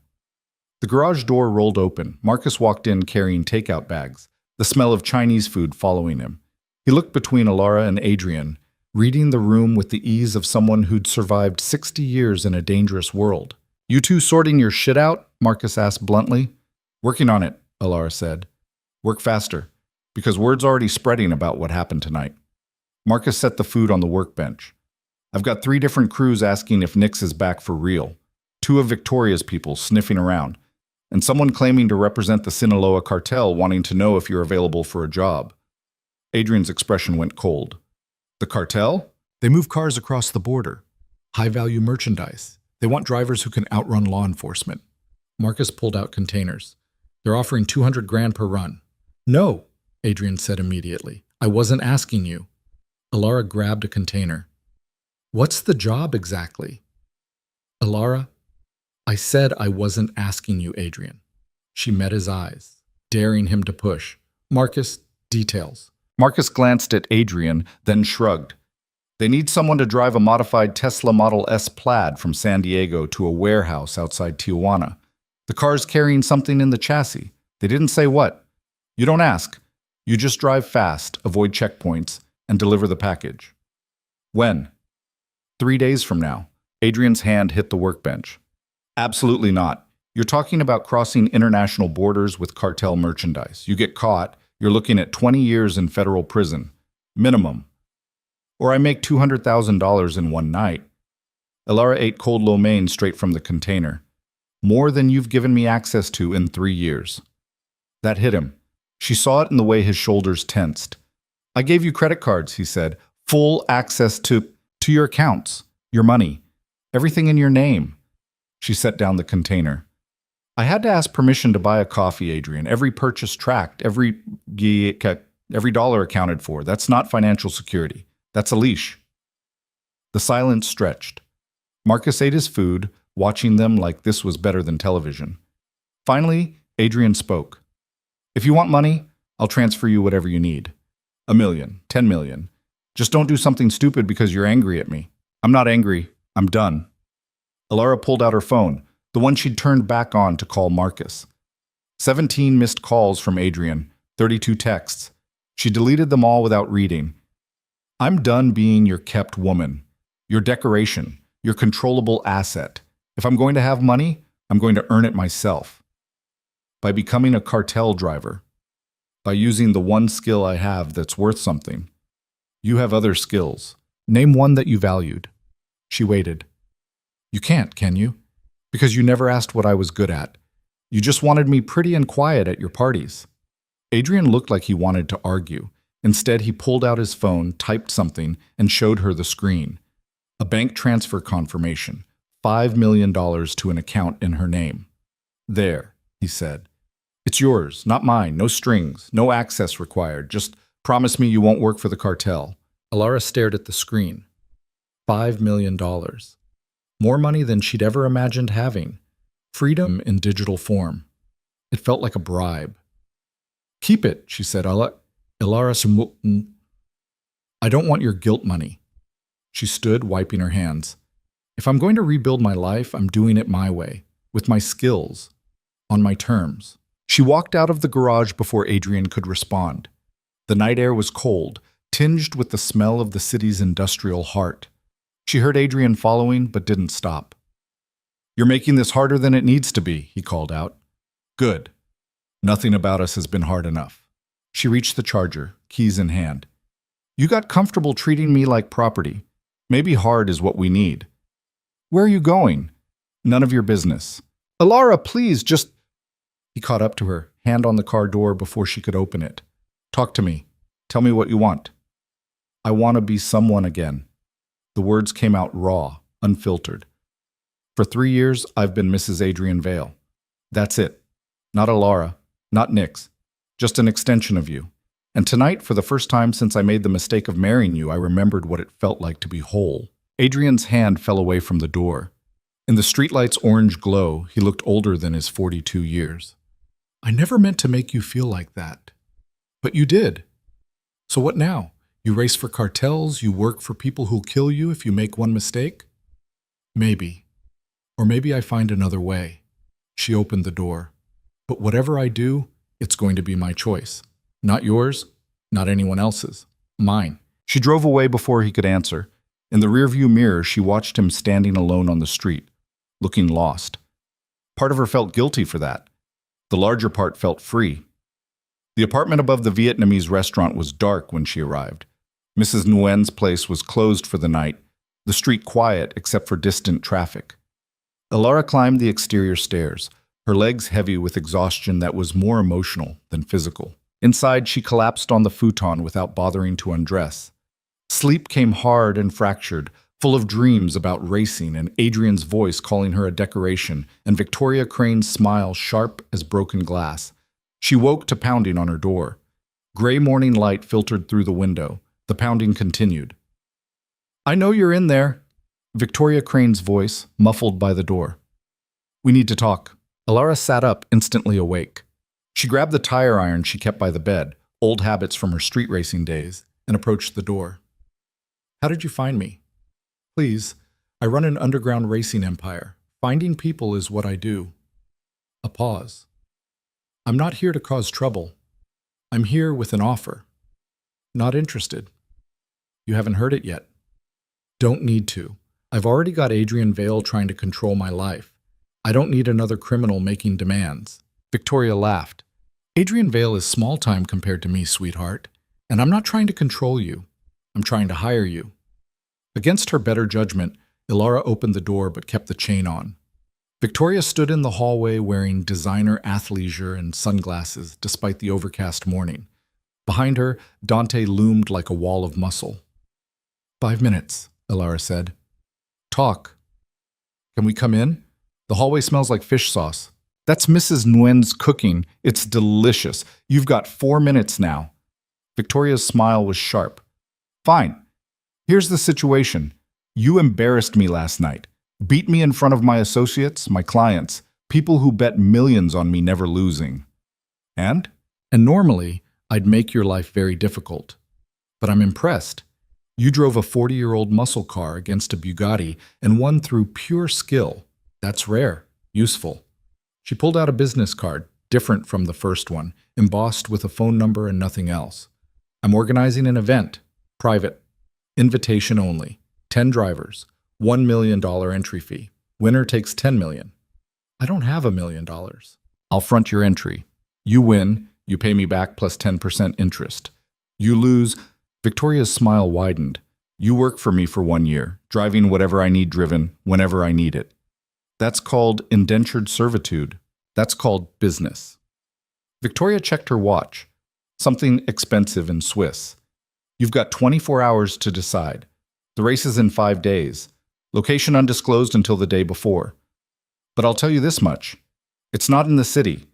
The garage door rolled open. Marcus walked in carrying takeout bags, the smell of Chinese food following him. He looked between Elara and Adrian, reading the room with the ease of someone who'd survived 60 years in a dangerous world. You two sorting your shit out? Marcus asked bluntly. Working on it, Elara said. Work faster, because word's already spreading about what happened tonight. Marcus set the food on the workbench. I've got 3 different crews asking if Nix is back for real. 2 of Victoria's people sniffing around, and someone claiming to represent the Sinaloa cartel wanting to know if you're available for a job. Adrian's expression went cold. The cartel? They move cars across the border. High-value merchandise. They want drivers who can outrun law enforcement. Marcus pulled out containers. They're offering $200,000 per run. No, Adrian said immediately. I wasn't asking you. Elara grabbed a container. What's the job exactly? Elara, I said I wasn't asking you, Adrian. She met his eyes, daring him to push. Marcus, details. Marcus glanced at Adrian, then shrugged. They need someone to drive a modified Tesla Model S Plaid from San Diego to a warehouse outside Tijuana. The car's carrying something in the chassis. They didn't say what. You don't ask. You just drive fast, avoid checkpoints, and deliver the package. When? 3 days from now. Adrian's hand hit the workbench. Absolutely not. You're talking about crossing international borders with cartel merchandise. You get caught, you're looking at 20 years in federal prison. Minimum. Or I make $200,000 in one night. Elara ate cold lo mein straight from the container. More than you've given me access to in 3 years. That hit him. She saw it in the way his shoulders tensed. I gave you credit cards, he said. Full access to your accounts, your money, everything in your name. She set down the container. I had to ask permission to buy a coffee, Adrian. Every purchase tracked, every dollar accounted for. That's not financial security. That's a leash. The silence stretched. Marcus ate his food, watching them like this was better than television. Finally, Adrian spoke. If you want money, I'll transfer you whatever you need. $1 million, $10 million. Just don't do something stupid because you're angry at me. I'm not angry. I'm done. Elara pulled out her phone, the one she'd turned back on to call Marcus. 17 missed calls from Adrian, 32 texts. She deleted them all without reading. I'm done being your kept woman, your decoration, your controllable asset. If I'm going to have money, I'm going to earn it myself. By becoming a cartel driver. By using the one skill I have that's worth something. You have other skills. Name one that you valued. She waited. You can't, can you? Because you never asked what I was good at. You just wanted me pretty and quiet at your parties. Adrian looked like he wanted to argue. Instead, he pulled out his phone, typed something, and showed her the screen. A bank transfer confirmation. $5 million to an account in her name. There, he said. It's yours, not mine. No strings, no access required. Just promise me you won't work for the cartel. Elara stared at the screen. $5 million. More money than she'd ever imagined having. Freedom in digital form. It felt like a bribe. Keep it, she said. Elara, I don't want your guilt money. She stood, wiping her hands. If I'm going to rebuild my life, I'm doing it my way, with my skills. On my terms. She walked out of the garage before Adrian could respond. The night air was cold, tinged with the smell of the city's industrial heart. She heard Adrian following, but didn't stop. "You're making this harder than it needs to be," he called out. "Good. Nothing about us has been hard enough." She reached the charger, keys in hand. "You got comfortable treating me like property. Maybe hard is what we need." "Where are you going?" "None of your business." "Elara, please, just—" He caught up to her, hand on the car door before she could open it. "Talk to me. Tell me what you want." "I want to be someone again." The words came out raw, unfiltered. "For 3 years, I've been Mrs. Adrian Vale. That's it. Not Elara, not Nix. Just an extension of you. And tonight, for the first time since I made the mistake of marrying you, I remembered what it felt like to be whole." Adrian's hand fell away from the door. In the streetlight's orange glow, he looked older than his 42 years. "I never meant to make you feel like that. But you did. So what now? You race for cartels, you work for people who'll kill you if you make one mistake?" "Maybe. Or maybe I find another way." She opened the door. "But whatever I do, it's going to be my choice. Not yours, not anyone else's. Mine." She drove away before he could answer. In the rearview mirror, she watched him standing alone on the street, looking lost. Part of her felt guilty for that. The larger part felt free. The apartment above the Vietnamese restaurant was dark when she arrived. Mrs. Nguyen's place was closed for the night, the street quiet except for distant traffic. Elara climbed the exterior stairs, her legs heavy with exhaustion that was more emotional than physical. Inside, she collapsed on the futon without bothering to undress. Sleep came hard and fractured, full of dreams about racing and Adrian's voice calling her a decoration and Victoria Crane's smile sharp as broken glass. She woke to pounding on her door. Gray morning light filtered through the window. The pounding continued. "I know you're in there." Victoria Crane's voice, muffled by the door. "We need to talk." Elara sat up, instantly awake. She grabbed the tire iron she kept by the bed, old habits from her street racing days, and approached the door. "How did you find me?" "Please, I run an underground racing empire. Finding people is what I do." A pause. "I'm not here to cause trouble. I'm here with an offer." "Not interested." "You haven't heard it yet." "Don't need to. I've already got Adrian Vale trying to control my life. I don't need another criminal making demands." Victoria laughed. "Adrian Vale is small time compared to me, sweetheart. And I'm not trying to control you. I'm trying to hire you." Against her better judgment, Elara opened the door but kept the chain on. Victoria stood in the hallway wearing designer athleisure and sunglasses despite the overcast morning. Behind her, Dante loomed like a wall of muscle. "5 minutes," Elara said. "Talk." "Can we come in? The hallway smells like fish sauce." "That's Mrs. Nguyen's cooking. It's delicious. You've got 4 minutes now." Victoria's smile was sharp. "Fine. Here's the situation. You embarrassed me last night. Beat me in front of my associates, my clients, people who bet millions on me never losing. And normally, I'd make your life very difficult. But I'm impressed. You drove a 40-year-old muscle car against a Bugatti and won through pure skill. That's rare, useful." She pulled out a business card, different from the first one, embossed with a phone number and nothing else. "I'm organizing an event. Private. Invitation only. 10 drivers. $1 million entry fee. Winner takes $10 million. "I don't have $1 million. "I'll front your entry. You win, you pay me back plus 10% interest. You lose—" Victoria's smile widened. "You work for me for 1 year, driving whatever I need driven, whenever I need it. That's called indentured servitude. That's called business." Victoria checked her watch. Something expensive and Swiss. "You've got 24 hours to decide. The race is in 5 days. Location undisclosed until the day before. But I'll tell you this much. It's not in the city.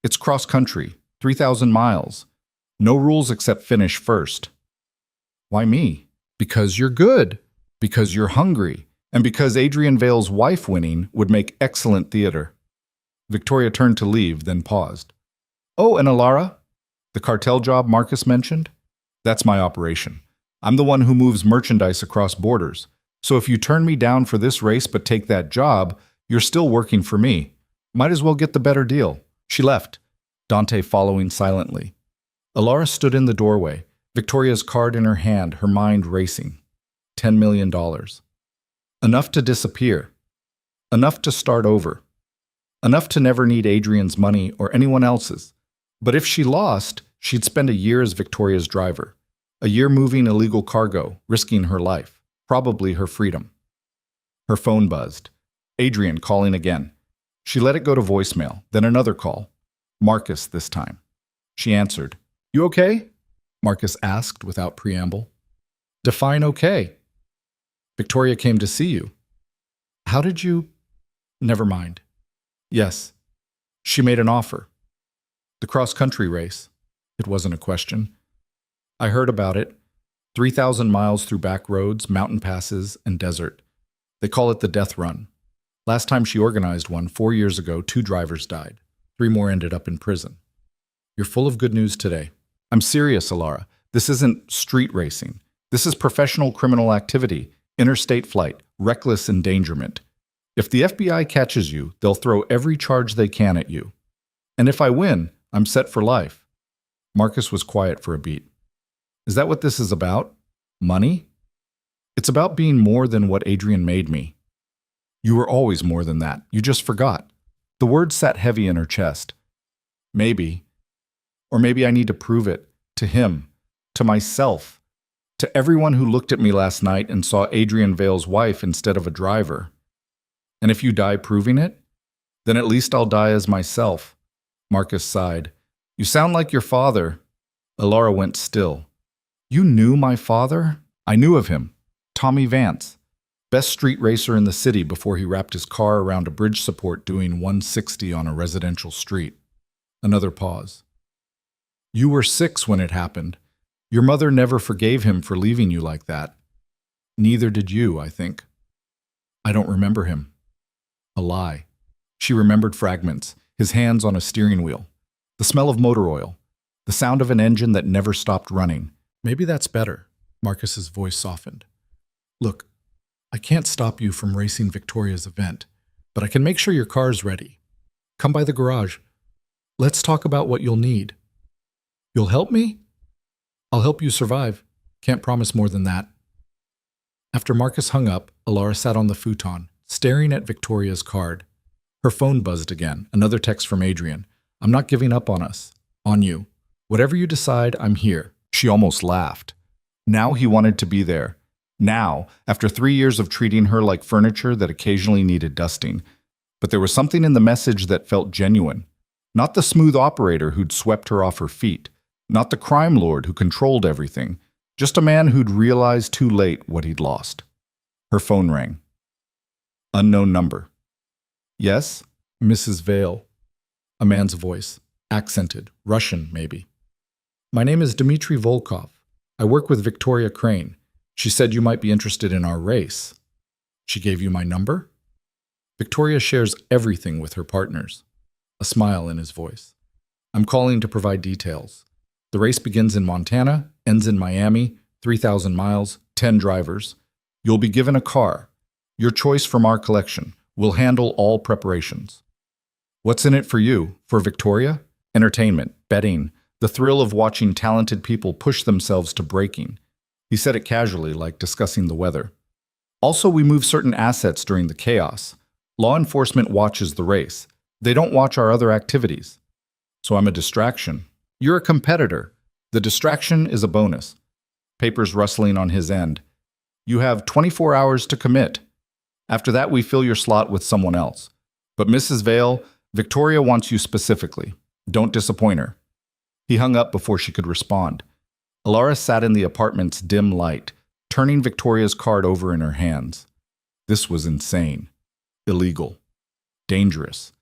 It's cross-country, 3,000 miles. No rules except finish first." "Why me?" "Because you're good. Because you're hungry. And because Adrian Vale's wife winning would make excellent theater." Victoria turned to leave, then paused. "Oh, and Elara? The cartel job Marcus mentioned? That's my operation. I'm the one who moves merchandise across borders. So if you turn me down for this race but take that job, you're still working for me. Might as well get the better deal. She left, Dante following silently. Elara stood in the doorway, Victoria's card in her hand, her mind racing. $10 million. Enough to disappear. Enough to start over. Enough to never need Adrian's money or anyone else's. But if she lost, she'd spend a year as Victoria's driver. A year moving illegal cargo, risking her life, probably her freedom. Her phone buzzed. Adrian calling again. She let it go to voicemail, then another call. Marcus this time. She answered. "You okay?" Marcus asked without preamble. "Define okay." "Victoria came to see you." "How did you—" "Never mind." "Yes. She made an offer." "The cross-country race." It wasn't a question. "I heard about it. 3,000 miles through back roads, mountain passes, and desert. They call it the Death Run. Last time she organized one, 4 years ago, 2 drivers died. 3 more ended up in prison. You're full of good news today." "I'm serious, Elara. This isn't street racing. This is professional criminal activity, interstate flight, reckless endangerment. If the FBI catches you, they'll throw every charge they can at you. And if I win, I'm set for life." Marcus was quiet for a beat. "Is that what this is about? Money?" "It's about being more than what Adrian made me." "You were always more than that. You just forgot." The words sat heavy in her chest. "Maybe. Or maybe I need to prove it. To him. To myself. To everyone who looked at me last night and saw Adrian Vale's wife instead of a driver. And if you die proving it, then at least I'll die as myself." Marcus sighed. "You sound like your father." Elara went still. "You knew my father?" "I knew of him. Tommy Vance. Best street racer in the city before he wrapped his car around a bridge support doing 160 on a residential street." Another pause. "You were 6 when it happened. Your mother never forgave him for leaving you like that. Neither did you, I think." "I don't remember him." A lie. She remembered fragments, his hands on a steering wheel, the smell of motor oil, the sound of an engine that never stopped running. "Maybe that's better." Marcus's voice softened. "Look, I can't stop you from racing Victoria's event, but I can make sure your car's ready. Come by the garage. Let's talk about what you'll need." "You'll help me?" "I'll help you survive. Can't promise more than that." After Marcus hung up, Elara sat on the futon, staring at Victoria's card. Her phone buzzed again, another text from Adrian. "I'm not giving up on us. On you. Whatever you decide, I'm here." She almost laughed. Now he wanted to be there. Now, after 3 years of treating her like furniture that occasionally needed dusting. But there was something in the message that felt genuine. Not the smooth operator who'd swept her off her feet. Not the crime lord who controlled everything. Just a man who'd realized too late what he'd lost. Her phone rang. Unknown number. "Yes, Mrs. Vale." A man's voice. Accented. Russian, maybe. "My name is Dmitry Volkov. I work with Victoria Crane. She said you might be interested in our race." "She gave you my number?" "Victoria shares everything with her partners." A smile in his voice. "I'm calling to provide details. The race begins in Montana, ends in Miami, 3,000 miles, 10 drivers. You'll be given a car. Your choice from our collection. We'll handle all preparations." "What's in it for you? For Victoria?" "Entertainment, betting, the thrill of watching talented people push themselves to breaking." He said it casually, like discussing the weather. "Also, we move certain assets during the chaos. Law enforcement watches the race. They don't watch our other activities. So I'm a distraction. You're a competitor. The distraction is a bonus." Papers rustling on his end. "You have 24 hours to commit. After that, we fill your slot with someone else. But Mrs. Vale, Victoria wants you specifically. Don't disappoint her." He hung up before she could respond. Elara sat in the apartment's dim light, turning Victoria's card over in her hands. This was insane. Illegal. Dangerous.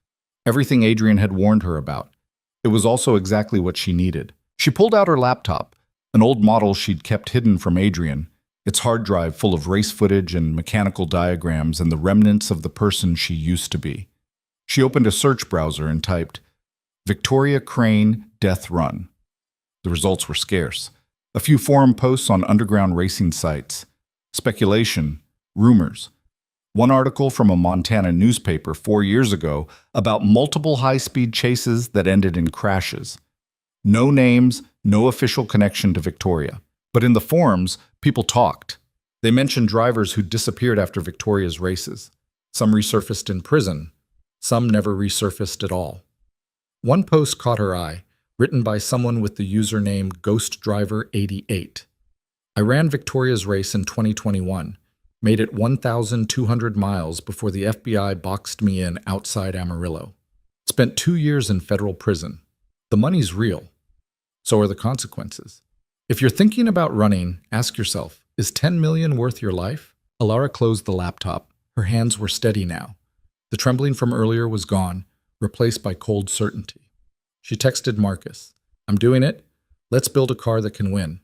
Everything Adrian had warned her about. It was also exactly what she needed. She pulled out her laptop, an old model she'd kept hidden from Adrian, its hard drive full of race footage and mechanical diagrams and the remnants of the person she used to be. She opened a search browser and typed, "Victoria Crane Death Run." The results were scarce. A few forum posts on underground racing sites. Speculation. Rumors. One article from a Montana newspaper 4 years ago about multiple high-speed chases that ended in crashes. No names, no official connection to Victoria. But in the forums, people talked. They mentioned drivers who disappeared after Victoria's races. Some resurfaced in prison. Some never resurfaced at all. One post caught her eye, written by someone with the username GhostDriver88. I ran Victoria's race in 2021, made it 1,200 miles before the FBI boxed me in outside Amarillo. Spent 2 years in federal prison. The money's real. So are the consequences. If you're thinking about running, ask yourself, is 10 million worth your life? Elara closed the laptop. Her hands were steady now. The trembling from earlier was gone, replaced by cold certainty. She texted Marcus, I'm doing it. Let's build a car that can win.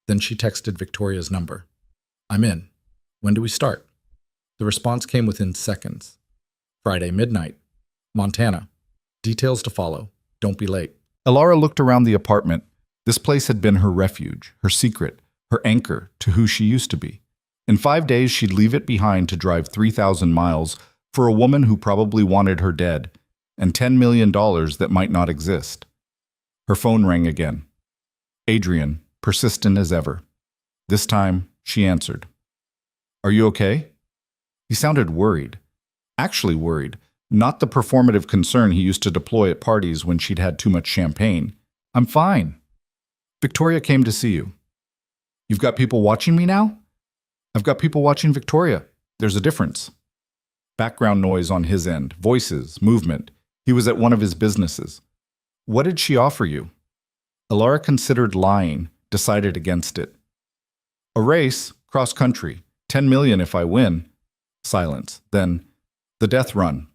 Then she texted Victoria's number. I'm in. When do we start? The response came within seconds. Friday midnight. Montana. Details to follow. Don't be late. Elara looked around the apartment. This place had been her refuge, her secret, her anchor to who she used to be. In 5 days, she'd leave it behind to drive 3,000 miles for a woman who probably wanted her dead, and $10 million that might not exist. Her phone rang again. Adrian, persistent as ever. This time, she answered. Are you okay? He sounded worried. Actually worried, not the performative concern he used to deploy at parties when she'd had too much champagne. I'm fine. Victoria came to see you. You've got people watching me now? I've got people watching Victoria. There's a difference. Background noise on his end, voices, movement. He was at one of his businesses. What did she offer you? Elara considered lying, decided against it. A race, cross country, 10 million if I win. Silence. Then, the death run.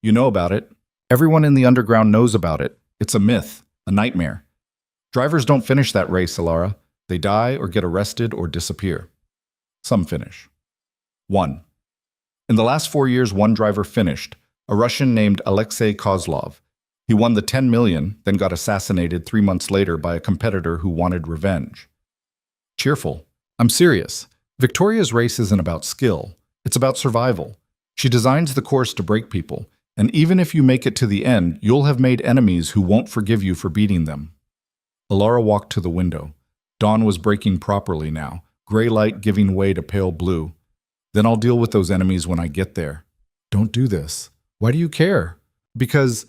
You know about it. Everyone in the underground knows about it. It's a myth, a nightmare. Drivers don't finish that race, Elara. They die or get arrested or disappear. Some finish. 1. In the last 4 years, one driver finished, a Russian named Alexei Kozlov. He won the 10 million, then got assassinated 3 months later by a competitor who wanted revenge. Cheerful. I'm serious. Victoria's race isn't about skill. It's about survival. She designs the course to break people, and even if you make it to the end, you'll have made enemies who won't forgive you for beating them. Elara walked to the window. Dawn was breaking properly now, gray light giving way to pale blue. Then I'll deal with those enemies when I get there. Don't do this. Why do you care? Because...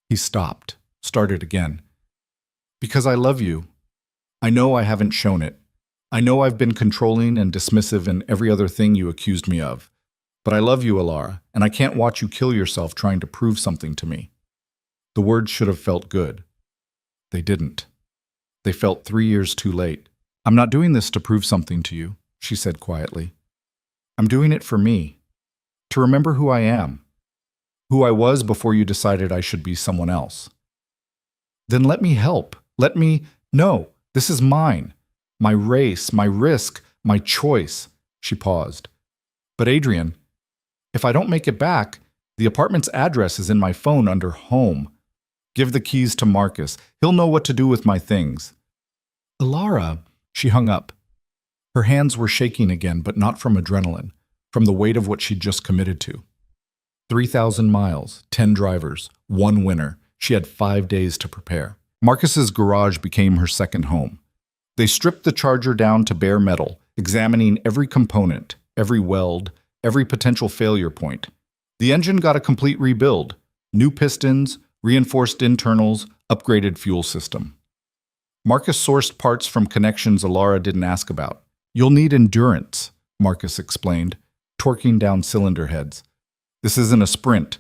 He stopped, started again. Because I love you. I know I haven't shown it. I know I've been controlling and dismissive in every other thing you accused me of. But I love you, Elara, and I can't watch you kill yourself trying to prove something to me. The words should have felt good. They didn't. They felt 3 years too late. I'm not doing this to prove something to you, she said quietly. I'm doing it for me. To remember who I am. Who I was before you decided I should be someone else. Then let me help. No, this is mine. My race, my risk, my choice. She paused. But Adrian, if I don't make it back, the apartment's address is in my phone under home. Give the keys to Marcus. He'll know what to do with my things. Elara, she hung up. Her hands were shaking again, but not from adrenaline, from the weight of what she'd just committed to. 3,000 miles, 10 drivers, 1 winner. She had 5 days to prepare. Marcus's garage became her second home. They stripped the Charger down to bare metal, examining every component, every weld, every potential failure point. The engine got a complete rebuild. New pistons, reinforced internals, upgraded fuel system. Marcus sourced parts from connections Elara didn't ask about. You'll need endurance, Marcus explained, torquing down cylinder heads. This isn't a sprint.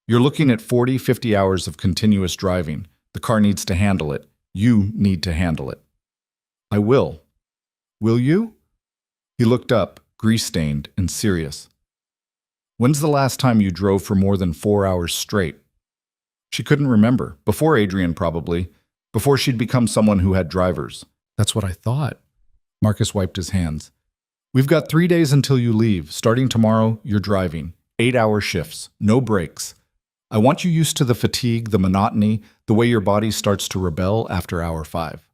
You're looking at 40, 50 hours of continuous driving. The car needs to handle it. You need to handle it. I will. Will you? He looked up, grease-stained and serious. When's the last time you drove for more than 4 hours straight? She couldn't remember. Before Adrian, probably. Before she'd become someone who had drivers. That's what I thought. Marcus wiped his hands. We've got 3 days until you leave. Starting tomorrow, you're driving. 8-hour shifts, no breaks. I want you used to the fatigue, the monotony, the way your body starts to rebel after hour 5.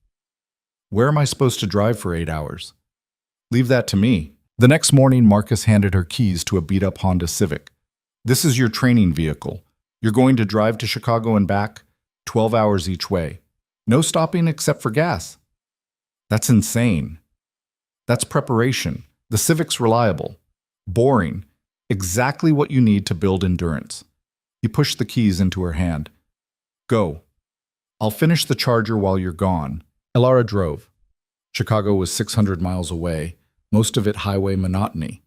Where am I supposed to drive for 8 hours? Leave that to me. The next morning, Marcus handed her keys to a beat-up Honda Civic. This is your training vehicle. You're going to drive to Chicago and back, 12 hours each way. No stopping except for gas. That's insane. That's preparation. The Civic's reliable. Boring. Exactly what you need to build endurance. He pushed the keys into her hand. Go. I'll finish the charger while you're gone. Elara drove. Chicago was 600 miles away, most of it highway monotony.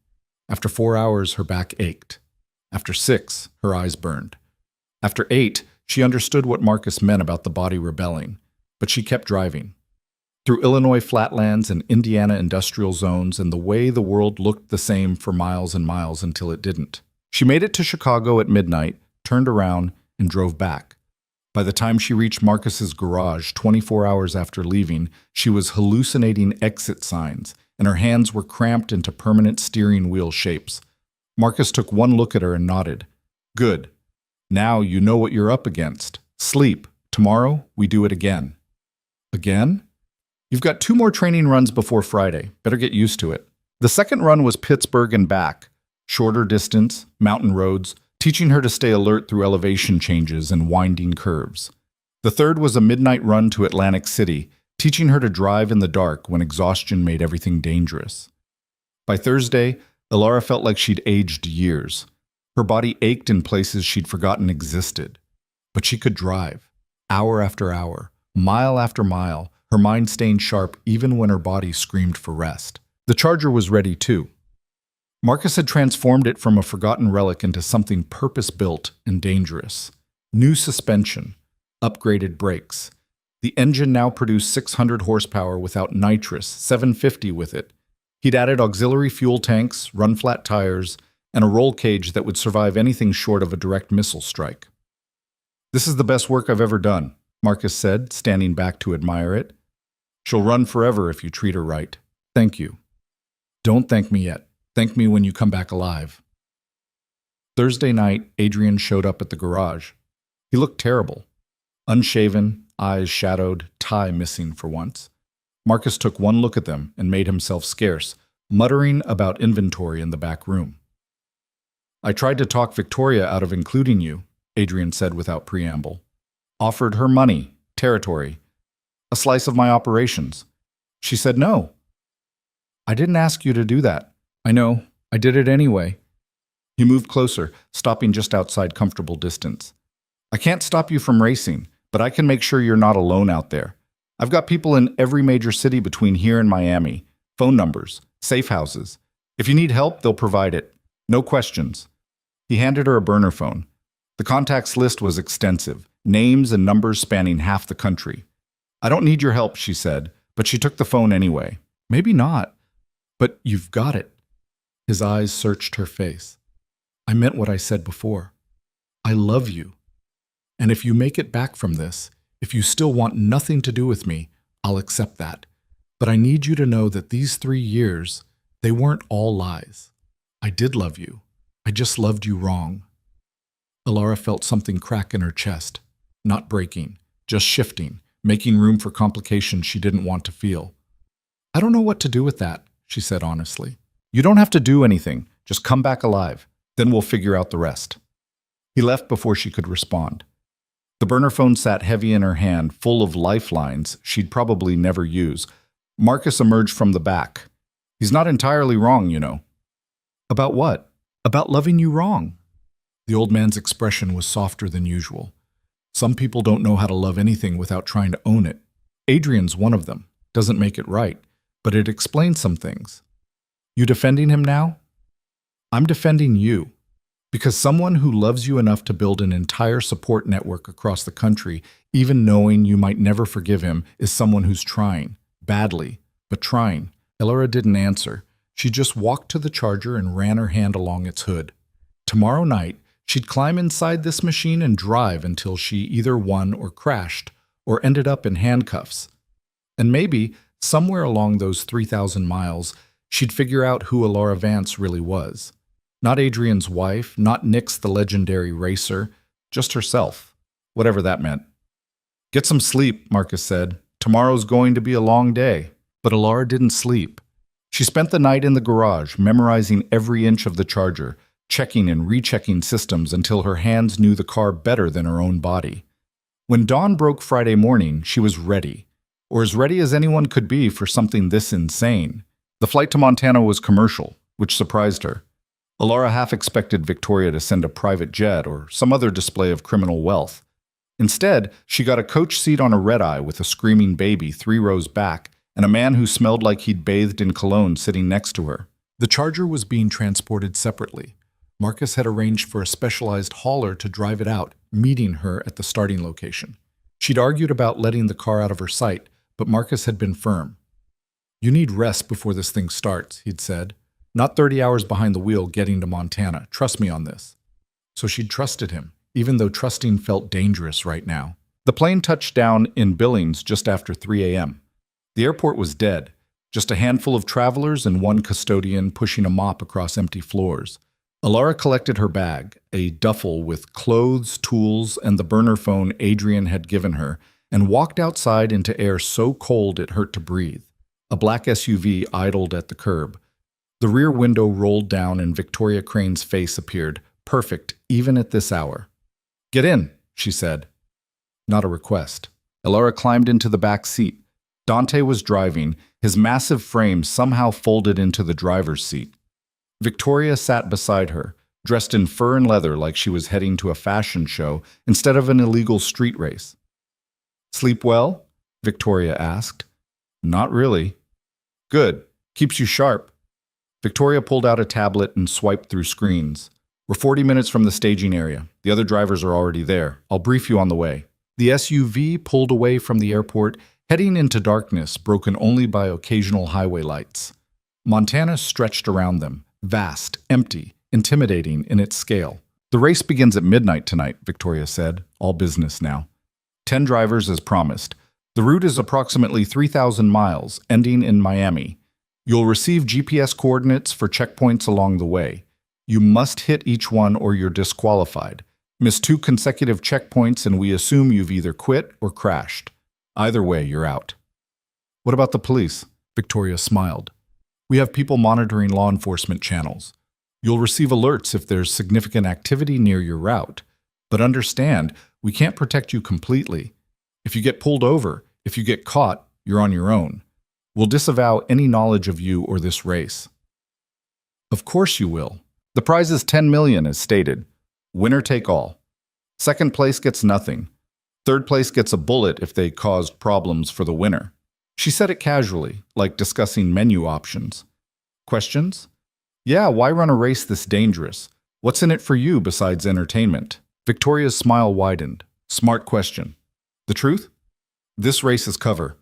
After 4 hours, her back ached. After 6, her eyes burned. After 8, she understood what Marcus meant about the body rebelling, but she kept driving. Through Illinois flatlands and Indiana industrial zones, and the way the world looked the same for miles and miles until it didn't. She made it to Chicago at midnight, turned around, and drove back. By the time she reached Marcus's garage 24 hours after leaving, she was hallucinating exit signs, and her hands were cramped into permanent steering wheel shapes. Marcus took one look at her and nodded. Good. Now you know what you're up against. Sleep. Tomorrow, we do it again. Again? You've got 2 more training runs before Friday. Better get used to it. The second run was Pittsburgh and back. Shorter distance, mountain roads, teaching her to stay alert through elevation changes and winding curves. The third was a midnight run to Atlantic City, teaching her to drive in the dark when exhaustion made everything dangerous. By Thursday, Elara felt like she'd aged years. Her body ached in places she'd forgotten existed. But she could drive, hour after hour, mile after mile, her mind staying sharp even when her body screamed for rest. The charger was ready too. Marcus had transformed it from a forgotten relic into something purpose-built and dangerous. New suspension, upgraded brakes. The engine now produced 600 horsepower without nitrous, 750 with it. He'd added auxiliary fuel tanks, run-flat tires, and a roll cage that would survive anything short of a direct missile strike. This is the best work I've ever done, Marcus said, standing back to admire it. She'll run forever if you treat her right. Thank you. Don't thank me yet. Thank me when you come back alive. Thursday night, Adrian showed up at the garage. He looked terrible. Unshaven, eyes shadowed, tie missing for once. Marcus took one look at them and made himself scarce, muttering about inventory in the back room. I tried to talk Victoria out of including you, Adrian said without preamble. Offered her money, territory, a slice of my operations. She said no. I didn't ask you to do that. I know. I did it anyway. He moved closer, stopping just outside comfortable distance. I can't stop you from racing, but I can make sure you're not alone out there. I've got people in every major city between here and Miami. Phone numbers, safe houses. If you need help, they'll provide it. No questions. He handed her a burner phone. The contacts list was extensive, names and numbers spanning half the country. I don't need your help, she said, but she took the phone anyway. Maybe not, but you've got it. His eyes searched her face. I meant what I said before. I love you. And if you make it back from this, if you still want nothing to do with me, I'll accept that. But I need you to know that these 3 years, they weren't all lies. I did love you. I just loved you wrong. Elara felt something crack in her chest, not breaking, just shifting, making room for complications she didn't want to feel. I don't know what to do with that, she said honestly. You don't have to do anything. Just come back alive. Then we'll figure out the rest. He left before she could respond. The burner phone sat heavy in her hand, full of lifelines she'd probably never use. Marcus emerged from the back. He's not entirely wrong, you know. About what? About loving you wrong. The old man's expression was softer than usual. Some people don't know how to love anything without trying to own it. Adrian's one of them. Doesn't make it right, but it explains some things. You defending him now? I'm defending you. Because someone who loves you enough to build an entire support network across the country, even knowing you might never forgive him, is someone who's trying. Badly, but trying. Elara didn't answer. She just walked to the charger and ran her hand along its hood. Tomorrow night, she'd climb inside this machine and drive until she either won or crashed, or ended up in handcuffs. And maybe, somewhere along those 3,000 miles, she'd figure out who Elara Vance really was. Not Adrian's wife, not Nick's the legendary racer, just herself, whatever that meant. Get some sleep, Marcus said. Tomorrow's going to be a long day. But Elara didn't sleep. She spent the night in the garage, memorizing every inch of the Charger, checking and rechecking systems until her hands knew the car better than her own body. When dawn broke Friday morning, she was ready, or as ready as anyone could be for something this insane. The flight to Montana was commercial, which surprised her. Elara half expected Victoria to send a private jet or some other display of criminal wealth. Instead, she got a coach seat on a red-eye with a screaming baby 3 rows back and a man who smelled like he'd bathed in cologne sitting next to her. The Charger was being transported separately. Marcus had arranged for a specialized hauler to drive it out, meeting her at the starting location. She'd argued about letting the car out of her sight, but Marcus had been firm. "You need rest before this thing starts," he'd said. "Not 30 hours behind the wheel getting to Montana. Trust me on this." So she'd trusted him, even though trusting felt dangerous right now. The plane touched down in Billings just after 3 a.m. The airport was dead, just a handful of travelers and one custodian pushing a mop across empty floors. Elara collected her bag, a duffel with clothes, tools, and the burner phone Adrian had given her, and walked outside into air so cold it hurt to breathe. A black SUV idled at the curb. The rear window rolled down and Victoria Crane's face appeared, perfect even at this hour. "Get in," she said. Not a request. Elara climbed into the back seat. Dante was driving, his massive frame somehow folded into the driver's seat. Victoria sat beside her, dressed in fur and leather like she was heading to a fashion show instead of an illegal street race. "Sleep well?" Victoria asked. "Not really." "Good. Keeps you sharp." Victoria pulled out a tablet and swiped through screens. "We're 40 minutes from the staging area. The other drivers are already there. I'll brief you on the way." The SUV pulled away from the airport, heading into darkness broken only by occasional highway lights. Montana stretched around them, vast, empty, intimidating in its scale. "The race begins at midnight tonight," Victoria said, all business now. 10 drivers as promised. The route is approximately 3,000 miles, ending in Miami. You'll receive GPS coordinates for checkpoints along the way. You must hit each one or you're disqualified. Miss 2 consecutive checkpoints and we assume you've either quit or crashed. Either way, you're out. "What about the police?" Victoria smiled. "We have people monitoring law enforcement channels. You'll receive alerts if there's significant activity near your route. But understand, we can't protect you completely. If you get pulled over, if you get caught, you're on your own. We'll disavow any knowledge of you or this race." "Of course you will. The prize is 10 million as stated. Winner take all. Second place gets nothing. Third place gets a bullet if they caused problems for the winner." She said it casually, like discussing menu options. "Questions?" "Yeah, why run a race this dangerous? What's in it for you besides entertainment?" Victoria's smile widened. "Smart question. The truth? This race is cover.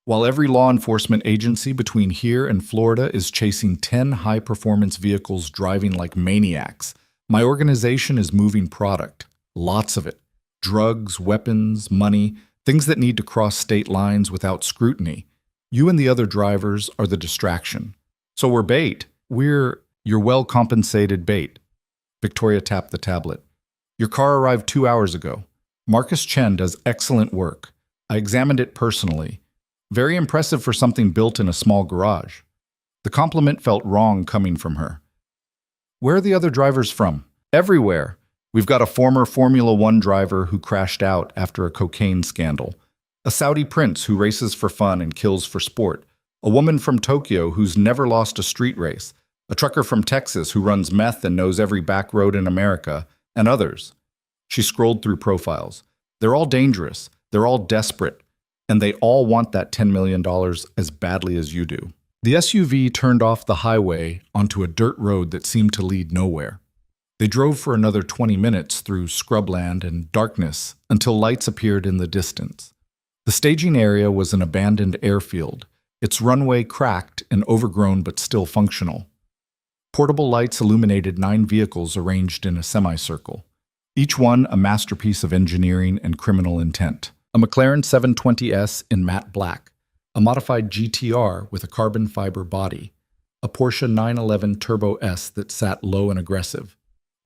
While every law enforcement agency between here and Florida is chasing 10 high-performance vehicles driving like maniacs, my organization is moving product. Lots of it. Drugs, weapons, money, things that need to cross state lines without scrutiny. You and the other drivers are the distraction. So we're bait. We're your well-compensated bait." Victoria tapped the tablet. "Your car arrived 2 hours ago. Marcus Chen does excellent work. I examined it personally. Very impressive for something built in a small garage." The compliment felt wrong coming from her. "Where are the other drivers from?" "Everywhere. We've got a former Formula One driver who crashed out after a cocaine scandal, a Saudi prince who races for fun and kills for sport, a woman from Tokyo who's never lost a street race, a trucker from Texas who runs meth and knows every back road in America, and others." She scrolled through profiles. "They're all dangerous, they're all desperate, and they all want that $10 million as badly as you do." The SUV turned off the highway onto a dirt road that seemed to lead nowhere. They drove for another 20 minutes through scrubland and darkness until lights appeared in the distance. The staging area was an abandoned airfield, its runway cracked and overgrown but still functional. Portable lights illuminated 9 vehicles arranged in a semicircle, each one a masterpiece of engineering and criminal intent. A McLaren 720S in matte black, a modified GTR with a carbon fiber body, a Porsche 911 Turbo S that sat low and aggressive,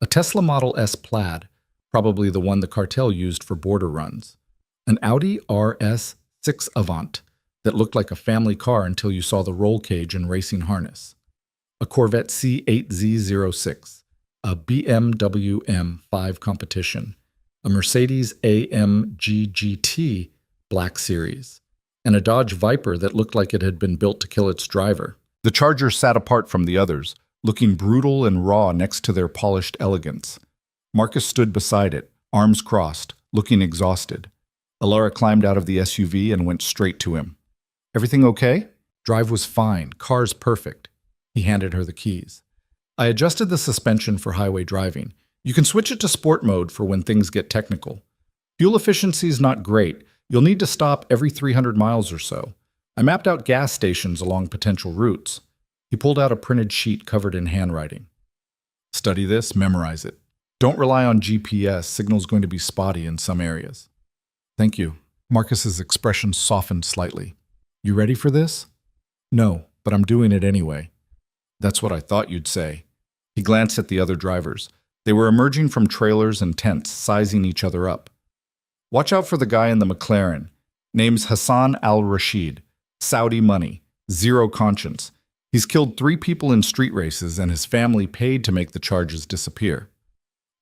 a Tesla Model S Plaid, probably the one the cartel used for border runs, an Audi RS6 Avant, that looked like a family car until you saw the roll cage and racing harness. A Corvette C8Z06, a BMW M5 competition, a Mercedes AMG GT Black Series, and a Dodge Viper that looked like it had been built to kill its driver. The Charger sat apart from the others, looking brutal and raw next to their polished elegance. Marcus stood beside it, arms crossed, looking exhausted. Elara climbed out of the SUV and went straight to him. "Everything okay?" Drive was fine, car's perfect. He handed her the keys. "I adjusted the suspension for highway driving. You can switch it to sport mode for when things get technical. Fuel efficiency's not great. You'll need to stop every 300 miles or so. I mapped out gas stations along potential routes." He pulled out a printed sheet covered in handwriting. "Study this, memorize it. Don't rely on GPS, signal's going to be spotty in some areas." "Thank you." Marcus's expression softened slightly. "You ready for this?" "No, but I'm doing it anyway." "That's what I thought you'd say." He glanced at the other drivers. They were emerging from trailers and tents, sizing each other up. "Watch out for the guy in the McLaren. Name's Hassan al-Rashid. Saudi money. Zero conscience. He's killed 3 people in street races and his family paid to make the charges disappear."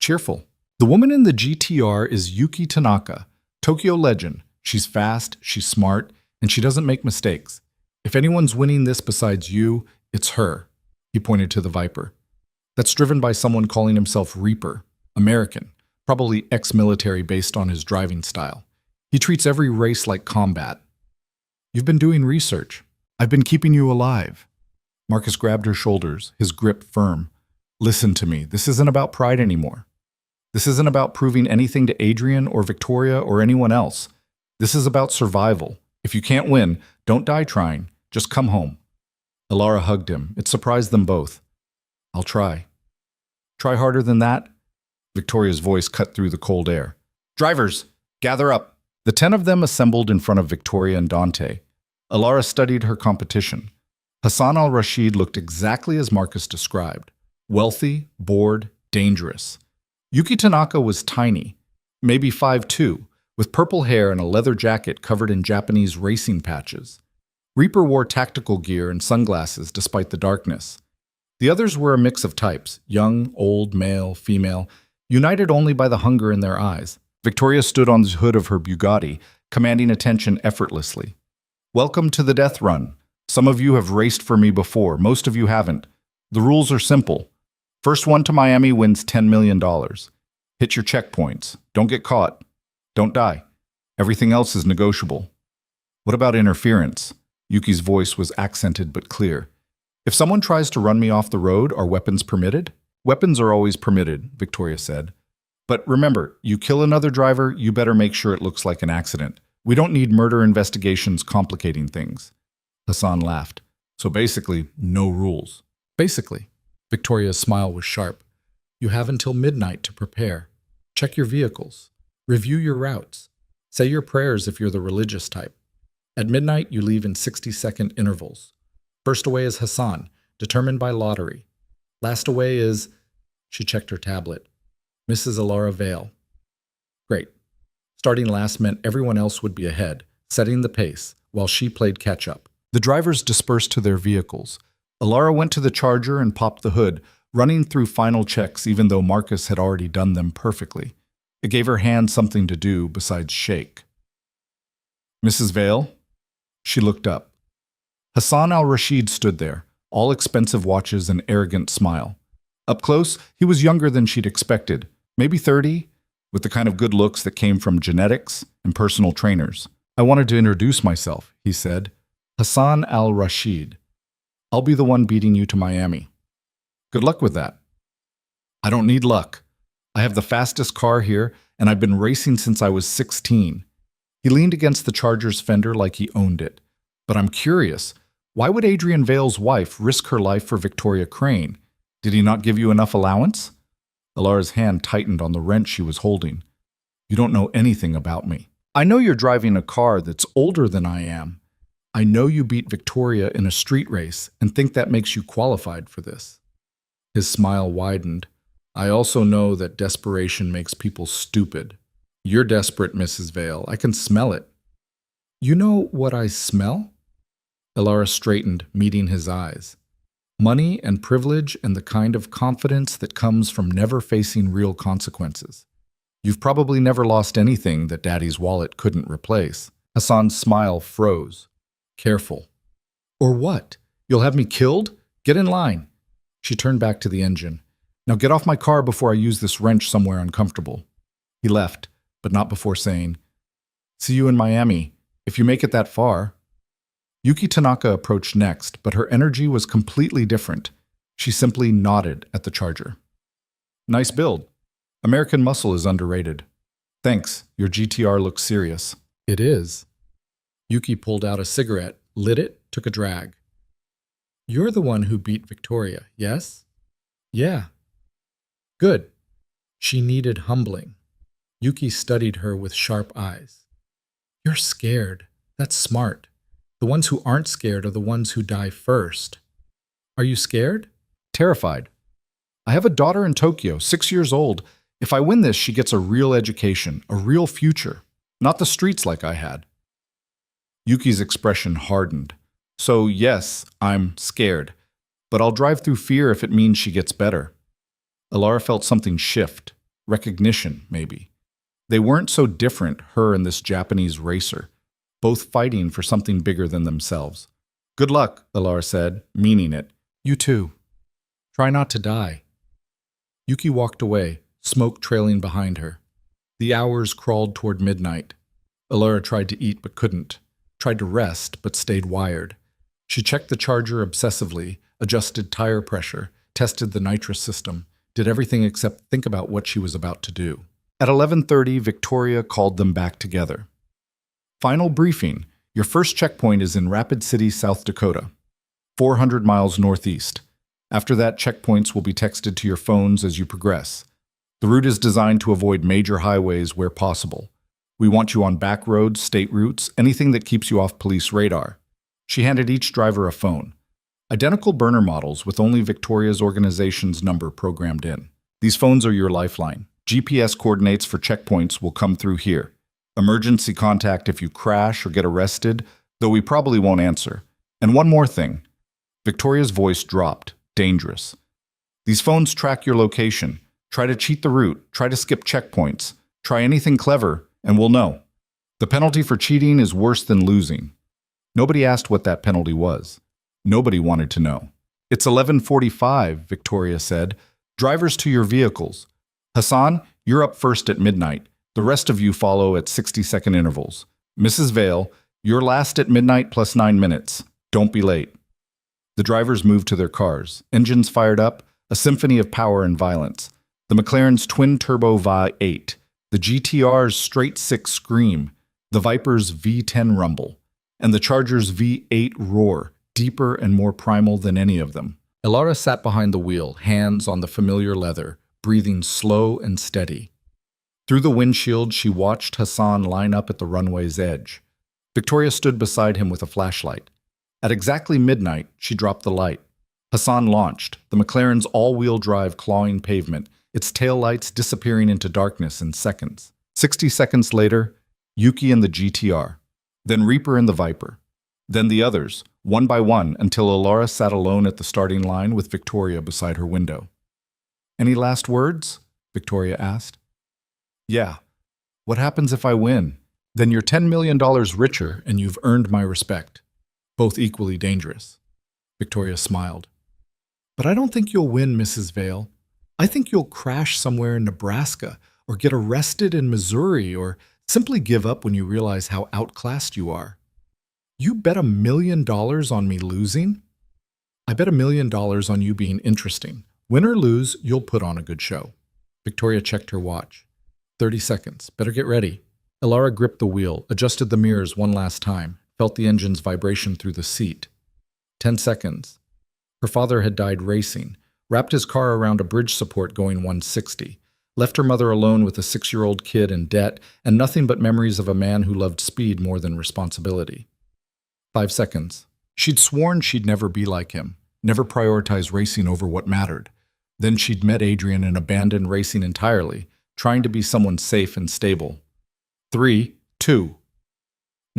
"Cheerful." "The woman in the GTR is Yuki Tanaka, Tokyo legend. She's fast, she's smart, and she doesn't make mistakes. If anyone's winning this besides you, it's her." He pointed to the Viper. "That's driven by someone calling himself Reaper, American, probably ex-military based on his driving style. He treats every race like combat." "You've been doing research. I've been keeping you alive." Marcus grabbed her shoulders, his grip firm. "Listen to me. This isn't about pride anymore. This isn't about proving anything to Adrian or Victoria or anyone else. This is about survival. If you can't win, don't die trying. Just come home." Elara hugged him. It surprised them both. "I'll try." "Try harder than that?" Victoria's voice cut through the cold air. "Drivers, gather up." The 10 of them assembled in front of Victoria and Dante. Elara studied her competition. Hassan al-Rashid looked exactly as Marcus described. Wealthy, bored, dangerous. Yuki Tanaka was tiny, maybe 5'2", with purple hair and a leather jacket covered in Japanese racing patches. Reaper wore tactical gear and sunglasses despite the darkness. The others were a mix of types, young, old, male, female, united only by the hunger in their eyes. Victoria stood on the hood of her Bugatti, commanding attention effortlessly. "Welcome to the death run. Some of you have raced for me before, most of you haven't. The rules are simple. First one to Miami wins $10 million. Hit your checkpoints. Don't get caught. Don't die. Everything else is negotiable." "What about interference?" Yuki's voice was accented but clear. "If someone tries to run me off the road, are weapons permitted?" "Weapons are always permitted," Victoria said. "But remember, you kill another driver, you better make sure it looks like an accident. We don't need murder investigations complicating things." Hassan laughed. "So basically, no rules." "Basically." Victoria's smile was sharp. "You have until midnight to prepare. Check your vehicles. Review your routes. Say your prayers if you're the religious type. At midnight, you leave in 60-second intervals. First away is Hassan, determined by lottery. Last away is..." She checked her tablet. "Mrs. Elara Vale." Great. Starting last meant everyone else would be ahead, setting the pace, while she played catch-up. The drivers dispersed to their vehicles. Elara went to the Charger and popped the hood, running through final checks even though Marcus had already done them perfectly. It gave her hand something to do besides shake. "Mrs. Vale?" She looked up. Hassan al-Rashid stood there, all expensive watches and arrogant smile. Up close, he was younger than she'd expected, maybe 30, with the kind of good looks that came from genetics and personal trainers. "I wanted to introduce myself," he said. "Hassan al-Rashid. I'll be the one beating you to Miami." "Good luck with that." "I don't need luck. I have the fastest car here, and I've been racing since I was 16. He leaned against the Charger's fender like he owned it. "But I'm curious, why would Adrian Vale's wife risk her life for Victoria Crane? Did he not give you enough allowance?" Elara's hand tightened on the wrench she was holding. "You don't know anything about me. I know you're driving a car that's older than I am. I know you beat Victoria in a street race and think that makes you qualified for this." His smile widened. "I also know that desperation makes people stupid. You're desperate, Mrs. Vale. I can smell it." You know what I smell? Elara straightened, meeting his eyes. Money and privilege and the kind of confidence that comes from never facing real consequences. You've probably never lost anything that Daddy's wallet couldn't replace. Hassan's smile froze. Careful. Or what? You'll have me killed? Get in line. She turned back to the engine. Now get off my car before I use this wrench somewhere uncomfortable. He left, but not before saying, See you in Miami, if you make it that far. Yuki Tanaka approached next, but her energy was completely different. She simply nodded at the Charger. Nice build. American muscle is underrated. Thanks, your GTR looks serious. It is. Yuki pulled out a cigarette, lit it, took a drag. You're the one who beat Victoria, yes? Yeah. Good. She needed humbling. Yuki studied her with sharp eyes. You're scared. That's smart. The ones who aren't scared are the ones who die first. Are you scared? Terrified. I have a daughter in Tokyo, 6 years old. If I win this, she gets a real education, a real future, not the streets like I had. Yuki's expression hardened. So yes, I'm scared, but I'll drive through fear if it means she gets better. Elara felt something shift, recognition, maybe. They weren't so different, her and this Japanese racer, both fighting for something bigger than themselves. Good luck, Elara said, meaning it. You too. Try not to die. Yuki walked away, smoke trailing behind her. The hours crawled toward midnight. Elara tried to eat but couldn't, tried to rest but stayed wired. She checked the Charger obsessively, adjusted tire pressure, tested the nitrous system, did everything except think about what she was about to do. At 11:30, Victoria called them back together. Final briefing. Your first checkpoint is in Rapid City, South Dakota, 400 miles northeast. After that, checkpoints will be texted to your phones as you progress. The route is designed to avoid major highways where possible. We want you on back roads, state routes, anything that keeps you off police radar. She handed each driver a phone. Identical burner models with only Victoria's organization's number programmed in. These phones are your lifeline. GPS coordinates for checkpoints will come through here. Emergency contact if you crash or get arrested, though we probably won't answer. And one more thing. Victoria's voice dropped. Dangerous. These phones track your location. Try to cheat the route. Try to skip checkpoints. Try anything clever, and we'll know. The penalty for cheating is worse than losing. Nobody asked what that penalty was. Nobody wanted to know. It's 11:45, Victoria said. Drivers to your vehicles. Hassan, you're up first at midnight. The rest of you follow at 60-second intervals. Mrs. Vale, you're last at midnight plus 9 minutes. Don't be late. The drivers moved to their cars. Engines fired up, a symphony of power and violence. The McLaren's twin-turbo V8, the GTR's straight-six scream, the Viper's V10 rumble, and the Charger's V8 roar, deeper and more primal than any of them. Elara sat behind the wheel, hands on the familiar leather, breathing slow and steady. Through the windshield, she watched Hassan line up at the runway's edge. Victoria stood beside him with a flashlight. At exactly midnight, she dropped the light. Hassan launched, the McLaren's all-wheel drive clawing pavement, its taillights disappearing into darkness in seconds. 60 seconds later, Yuki and the GTR, then Reaper and the Viper, then the others, one by one, until Elara sat alone at the starting line with Victoria beside her window. Any last words? Victoria asked. Yeah. What happens if I win? Then you're $10 million richer and you've earned my respect. Both equally dangerous. Victoria smiled. But I don't think you'll win, Mrs. Vale. I think you'll crash somewhere in Nebraska or get arrested in Missouri or simply give up when you realize how outclassed you are. You bet $1 million on me losing? I bet $1 million on you being interesting. Win or lose, you'll put on a good show. Victoria checked her watch. 30 seconds. Better get ready. Elara gripped the wheel, adjusted the mirrors one last time, felt the engine's vibration through the seat. 10 seconds. Her father had died racing, wrapped his car around a bridge support going 160, left her mother alone with a 6-year-old kid in debt and nothing but memories of a man who loved speed more than responsibility. 5 seconds. She'd sworn she'd never be like him, never prioritize racing over what mattered. Then she'd met Adrian and abandoned racing entirely, trying to be someone safe and stable. 3, 2.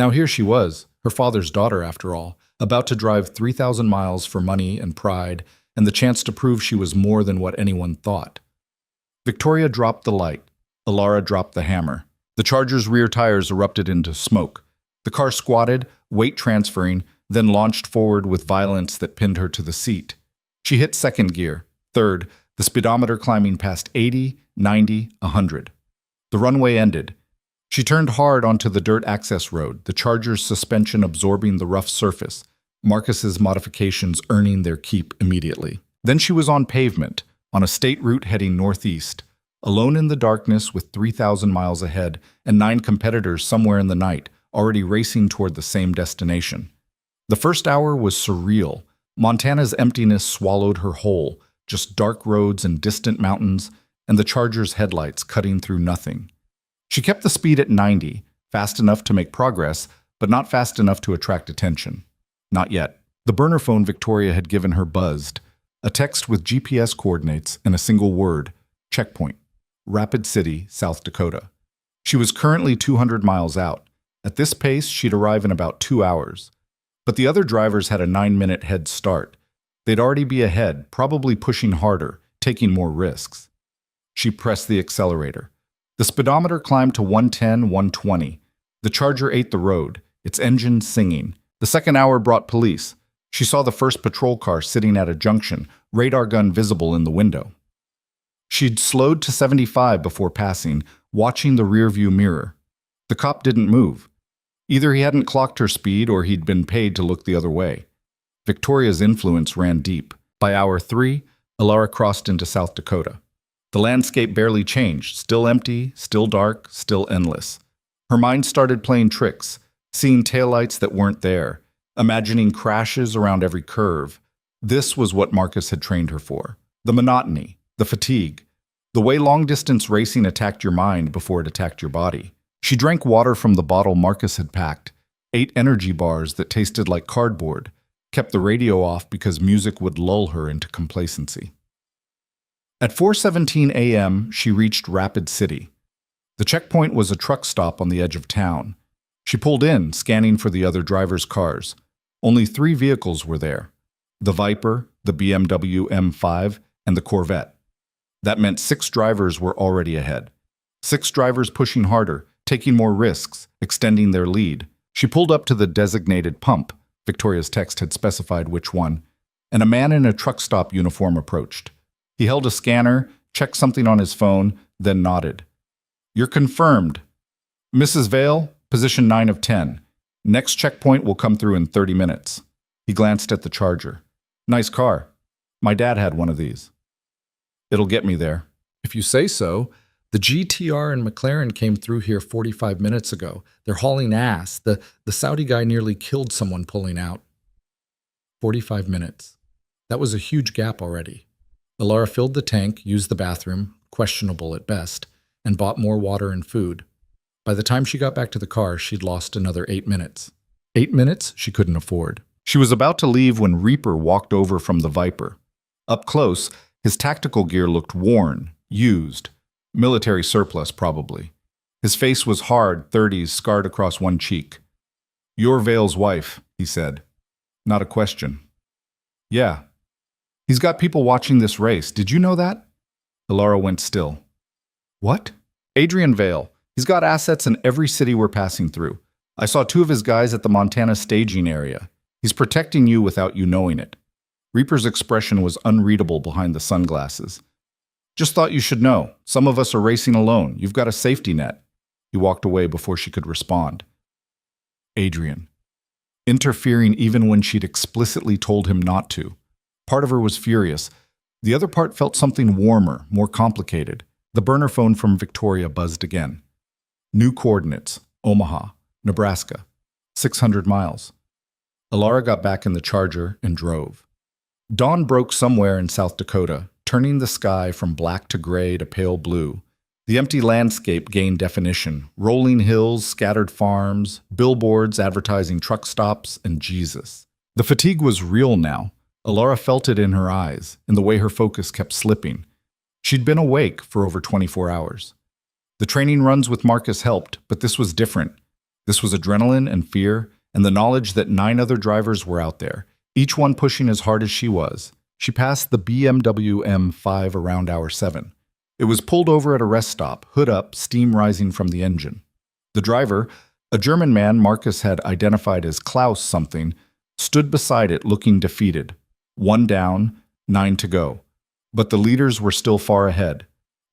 Now here she was, her father's daughter after all, about to drive 3,000 miles for money and pride and the chance to prove she was more than what anyone thought. Victoria dropped the light. Elara dropped the hammer. The Charger's rear tires erupted into smoke. The car squatted, weight transferring, then launched forward with violence that pinned her to the seat. She hit second gear, third, the speedometer climbing past 80, 90, 100. The runway ended. She turned hard onto the dirt access road, the Charger's suspension absorbing the rough surface, Marcus's modifications earning their keep immediately. Then she was on pavement, on a state route heading northeast, alone in the darkness with 3,000 miles ahead and 9 competitors somewhere in the night, already racing toward the same destination. The first hour was surreal. Montana's emptiness swallowed her whole, just dark roads and distant mountains, and the Charger's headlights cutting through nothing. She kept the speed at 90, fast enough to make progress, but not fast enough to attract attention. Not yet. The burner phone Victoria had given her buzzed. A text with GPS coordinates and a single word, checkpoint, Rapid City, South Dakota. She was currently 200 miles out. At this pace, she'd arrive in about 2 hours. But the other drivers had a 9-minute head start. They'd already be ahead, probably pushing harder, taking more risks. She pressed the accelerator. The speedometer climbed to 110, 120. The Charger ate the road, its engine singing. The second hour brought police. She saw the first patrol car sitting at a junction, radar gun visible in the window. She'd slowed to 75 before passing, watching the rearview mirror. The cop didn't move. Either he hadn't clocked her speed or he'd been paid to look the other way. Victoria's influence ran deep. By hour 3, Elara crossed into South Dakota. The landscape barely changed, still empty, still dark, still endless. Her mind started playing tricks, seeing taillights that weren't there, imagining crashes around every curve. This was what Marcus had trained her for. The monotony, the fatigue, the way long-distance racing attacked your mind before it attacked your body. She drank water from the bottle Marcus had packed, ate energy bars that tasted like cardboard, kept the radio off because music would lull her into complacency. At 4:17 a.m., she reached Rapid City. The checkpoint was a truck stop on the edge of town. She pulled in, scanning for the other drivers' cars. Only 3 vehicles were there: the Viper, the BMW M5, and the Corvette. That meant 6 drivers were already ahead. 6 drivers pushing harder, taking more risks, extending their lead. She pulled up to the designated pump. Victoria's text had specified which one, and a man in a truck stop uniform approached. He held a scanner, checked something on his phone, then nodded. "You're confirmed. Mrs. Vale, position 9 of 10. Next checkpoint will come through in 30 minutes. He glanced at the Charger. "Nice car. My dad had one of these." "It'll get me there." "If you say so. The GTR and McLaren came through here 45 minutes ago. They're hauling ass. The Saudi guy nearly killed someone pulling out." 45 minutes. That was a huge gap already. Elara filled the tank, used the bathroom, questionable at best, and bought more water and food. By the time she got back to the car, she'd lost another 8 minutes. 8 minutes she couldn't afford. She was about to leave when Reaper walked over from the Viper. Up close, his tactical gear looked worn, used. Military surplus, probably. His face was hard, 30s, scarred across one cheek. "You're Vale's wife," he said. Not a question. "Yeah. He's got people watching this race. Did you know that?" Elara went still. "What?" "Adrian Vale. He's got assets in every city we're passing through. I saw 2 of his guys at the Montana staging area. He's protecting you without you knowing it." Reaper's expression was unreadable behind the sunglasses. "Just thought you should know. Some of us are racing alone. You've got a safety net." He walked away before she could respond. Adrian. Interfering even when she'd explicitly told him not to. Part of her was furious. The other part felt something warmer, more complicated. The burner phone from Victoria buzzed again. New coordinates: Omaha, Nebraska, 600 miles. Elara got back in the Charger and drove. Dawn broke somewhere in South Dakota, turning the sky from black to gray to pale blue. The empty landscape gained definition: rolling hills, scattered farms, billboards advertising truck stops, and Jesus. The fatigue was real now. Elara felt it in her eyes, in the way her focus kept slipping. She'd been awake for over 24 hours. The training runs with Marcus helped, but this was different. This was adrenaline and fear, and the knowledge that 9 other drivers were out there, each one pushing as hard as she was. She passed the BMW M5 around hour 7. It was pulled over at a rest stop, hood up, steam rising from the engine. The driver, a German man Marcus had identified as Klaus something, stood beside it looking defeated. 1 down, 9 to go. But the leaders were still far ahead.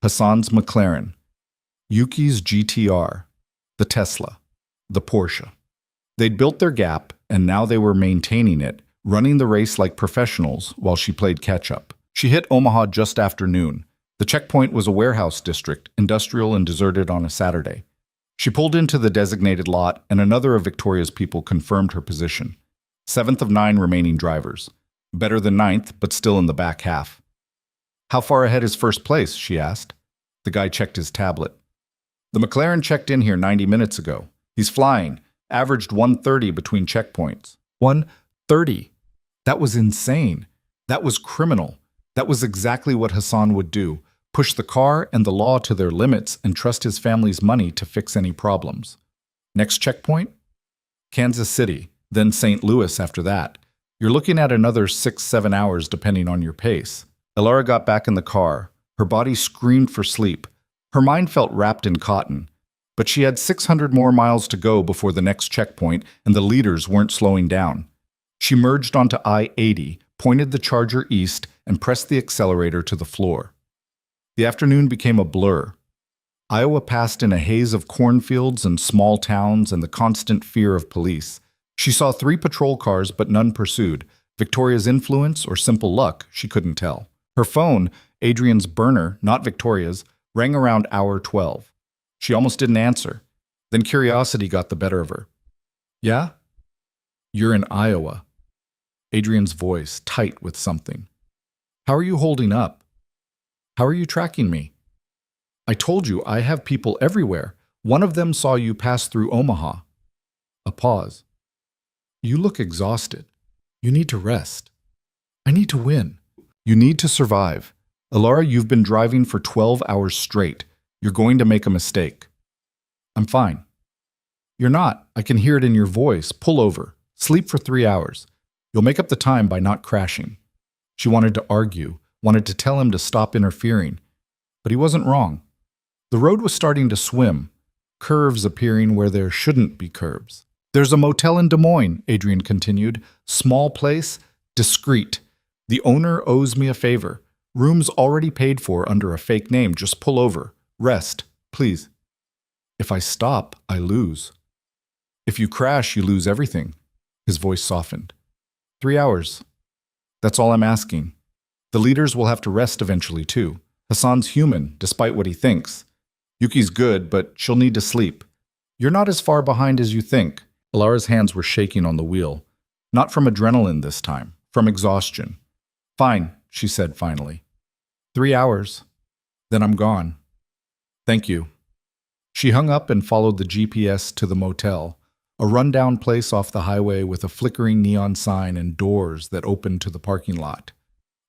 Hassan's McLaren, Yuki's GTR, the Tesla, the Porsche. They'd built their gap, and now they were maintaining it, running the race like professionals while she played catch-up. She hit Omaha just after noon. The checkpoint was a warehouse district, industrial and deserted on a Saturday. She pulled into the designated lot, and another of Victoria's people confirmed her position. 7th of 9 remaining drivers. Better than 9th, but still in the back half. "How far ahead is first place?" she asked. The guy checked his tablet. "The McLaren checked in here 90 minutes ago. He's flying, averaged 130 between checkpoints." 130? That was insane. That was criminal. That was exactly what Hassan would do. Push the car and the law to their limits and trust his family's money to fix any problems. Next checkpoint? Kansas City, then St. Louis after that. You're looking at another 6-7 hours depending on your pace. Elara got back in the car. Her body screamed for sleep. Her mind felt wrapped in cotton. But she had 600 more miles to go before the next checkpoint, and the leaders weren't slowing down. She merged onto I-80, pointed the Charger east, and pressed the accelerator to the floor. The afternoon became a blur. Iowa passed in a haze of cornfields and small towns and the constant fear of police. She saw 3 patrol cars, but none pursued. Victoria's influence or simple luck, she couldn't tell. Her phone, Adrian's burner, not Victoria's, rang around hour 12. She almost didn't answer. Then curiosity got the better of her. "Yeah? You're in Iowa." Adrian's voice, tight with something. "How are you holding up? How are you tracking me? I told you I have people everywhere. One of them saw you pass through Omaha." A pause. "You look exhausted. You need to rest." "I need to win." "You need to survive. Elara, you've been driving for 12 hours straight. You're going to make a mistake." "I'm fine." "You're not. I can hear it in your voice. Pull over. Sleep for 3 hours. You'll make up the time by not crashing." She wanted to argue, wanted to tell him to stop interfering. But he wasn't wrong. The road was starting to swim, curves appearing where there shouldn't be curves. "There's a motel in Des Moines," Adrian continued. "Small place, discreet. The owner owes me a favor. Rooms already paid for under a fake name. Just pull over. Rest, please." "If I stop, I lose." "If you crash, you lose everything." His voice softened. 3 hours. That's all I'm asking. The leaders will have to rest eventually, too. Hassan's human, despite what he thinks. Yuki's good, but she'll need to sleep. You're not as far behind as you think. Elara's hands were shaking on the wheel. Not from adrenaline this time, from exhaustion. "Fine," she said finally. 3 hours. Then I'm gone. "Thank you." She hung up and followed the GPS to the motel, a rundown place off the highway with a flickering neon sign and doors that opened to the parking lot.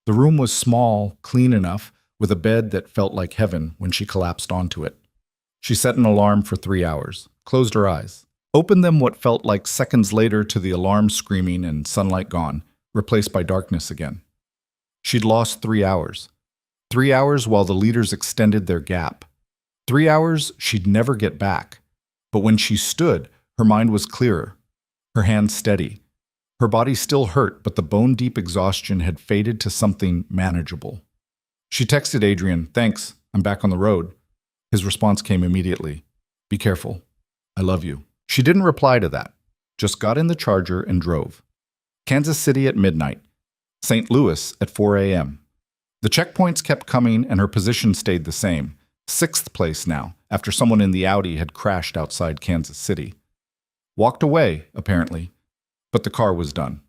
The room was small, clean enough, with a bed that felt like heaven when she collapsed onto it. She set an alarm for 3 hours, closed her eyes, opened them what felt like seconds later to the alarm screaming and sunlight gone, replaced by darkness again. She'd lost 3 hours. 3 hours while the leaders extended their gap. 3 hours she'd never get back. But when she stood, her mind was clearer, her hands steady. Her body still hurt, but the bone-deep exhaustion had faded to something manageable. She texted Adrian, "Thanks, I'm back on the road." His response came immediately. "Be careful. I love you." She didn't reply to that, just got in the Charger and drove. Kansas City at midnight. St. Louis at 4 a.m. The checkpoints kept coming and her position stayed the same. 6th place now, after someone in the Audi had crashed outside Kansas City. Walked away, apparently, but the car was done.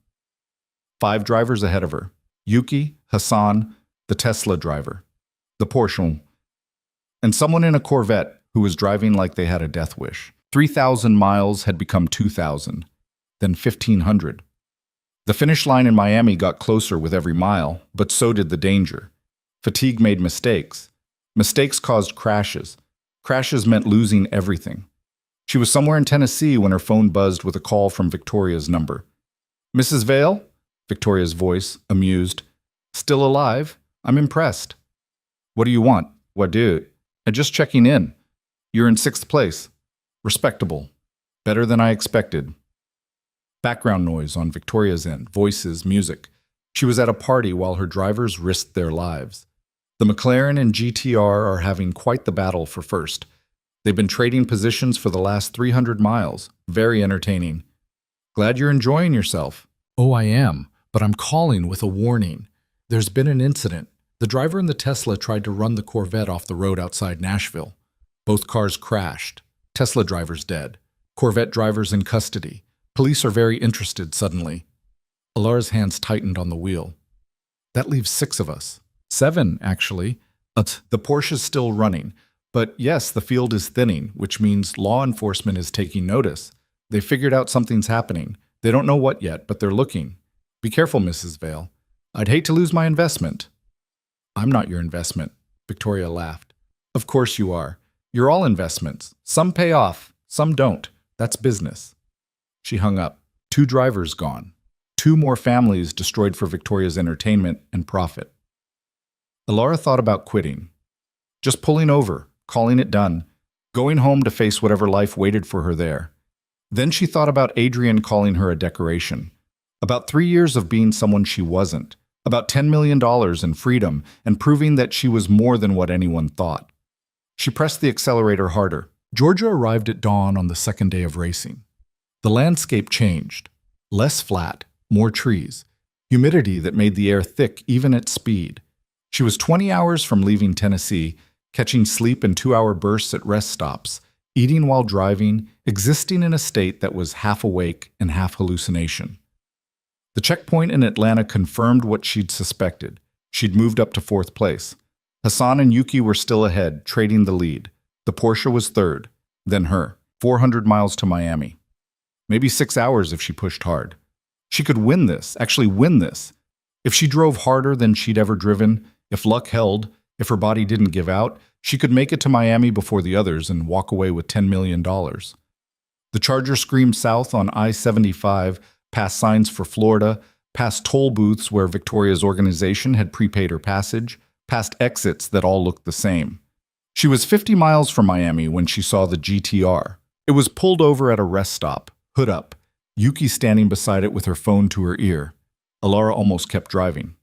5 drivers ahead of her. Yuki, Hassan, the Tesla driver, the Porsche, and someone in a Corvette who was driving like they had a death wish. 3,000 miles had become 2,000, then 1,500. The finish line in Miami got closer with every mile, but so did the danger. Fatigue made mistakes. Mistakes caused crashes. Crashes meant losing everything. She was somewhere in Tennessee when her phone buzzed with a call from Victoria's number. "Mrs. Vale?" Victoria's voice, amused. "Still alive? I'm impressed." "What do you want?" "What do?" "I'm just checking in. You're in 6th place. Respectable. Better than I expected." Background noise on Victoria's end, voices, music. She was at a party while her drivers risked their lives. The McLaren and GTR are having quite the battle for first. They've been trading positions for the last 300 miles. Very entertaining. "Glad you're enjoying yourself." "Oh, I am, but I'm calling with a warning. There's been an incident. The driver in the Tesla tried to run the Corvette off the road outside Nashville. Both cars crashed. Tesla driver's dead. Corvette driver's in custody. Police are very interested suddenly." Elara's hands tightened on the wheel. "That leaves 6 of us. 7, actually. The Porsche's still running. But yes, the field is thinning, which means law enforcement is taking notice. They figured out something's happening. They don't know what yet, but they're looking. Be careful, Mrs. Vale. I'd hate to lose my investment." "I'm not your investment," Victoria laughed. "Of course you are. You're all investments. Some pay off, some don't. That's business." She hung up. 2 drivers gone. 2 more families destroyed for Victoria's entertainment and profit. Elara thought about quitting. Just pulling over, calling it done, going home to face whatever life waited for her there. Then she thought about Adrian calling her a decoration, about 3 years of being someone she wasn't, about $10 million in freedom and proving that she was more than what anyone thought. She pressed the accelerator harder. Georgia arrived at dawn on the 2nd day of racing. The landscape changed. Less flat, more trees, humidity that made the air thick even at speed. She was 20 hours from leaving Tennessee, catching sleep in 2-hour bursts at rest stops, eating while driving, existing in a state that was half awake and half hallucination. The checkpoint in Atlanta confirmed what she'd suspected. She'd moved up to 4th place. Hassan and Yuki were still ahead, trading the lead. The Porsche was 3rd, then her, 400 miles to Miami. Maybe 6 hours if she pushed hard. She could win this, actually win this. If she drove harder than she'd ever driven, if luck held, if her body didn't give out, she could make it to Miami before the others and walk away with $10 million. The Charger screamed south on I-75, past signs for Florida, past toll booths where Victoria's organization had prepaid her passage, past exits that all looked the same. She was 50 miles from Miami when she saw the GTR. It was pulled over at a rest stop, hood up, Yuki standing beside it with her phone to her ear. Elara almost kept driving.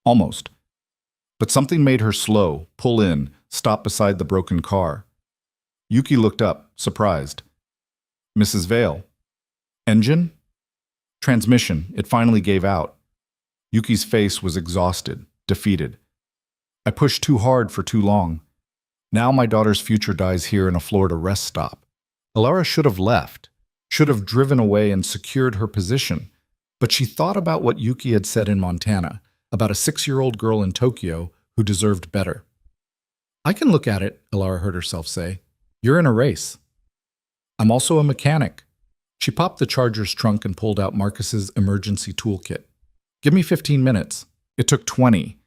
Almost. But something made her slow, pull in, stop beside the broken car. Yuki looked up, surprised. "Mrs. Vale." "Engine?" "Transmission. It finally gave out." Yuki's face was exhausted, defeated. "I pushed too hard for too long. Now my daughter's future dies here in a Florida rest stop." Elara should have left, should have driven away and secured her position. But she thought about what Yuki had said in Montana, about a 6-year-old girl in Tokyo who deserved better. "I can look at it," Elara heard herself say. "You're in a race." "I'm also a mechanic." She popped the Charger's trunk and pulled out Marcus's emergency toolkit. "Give me 15 minutes. It took 20.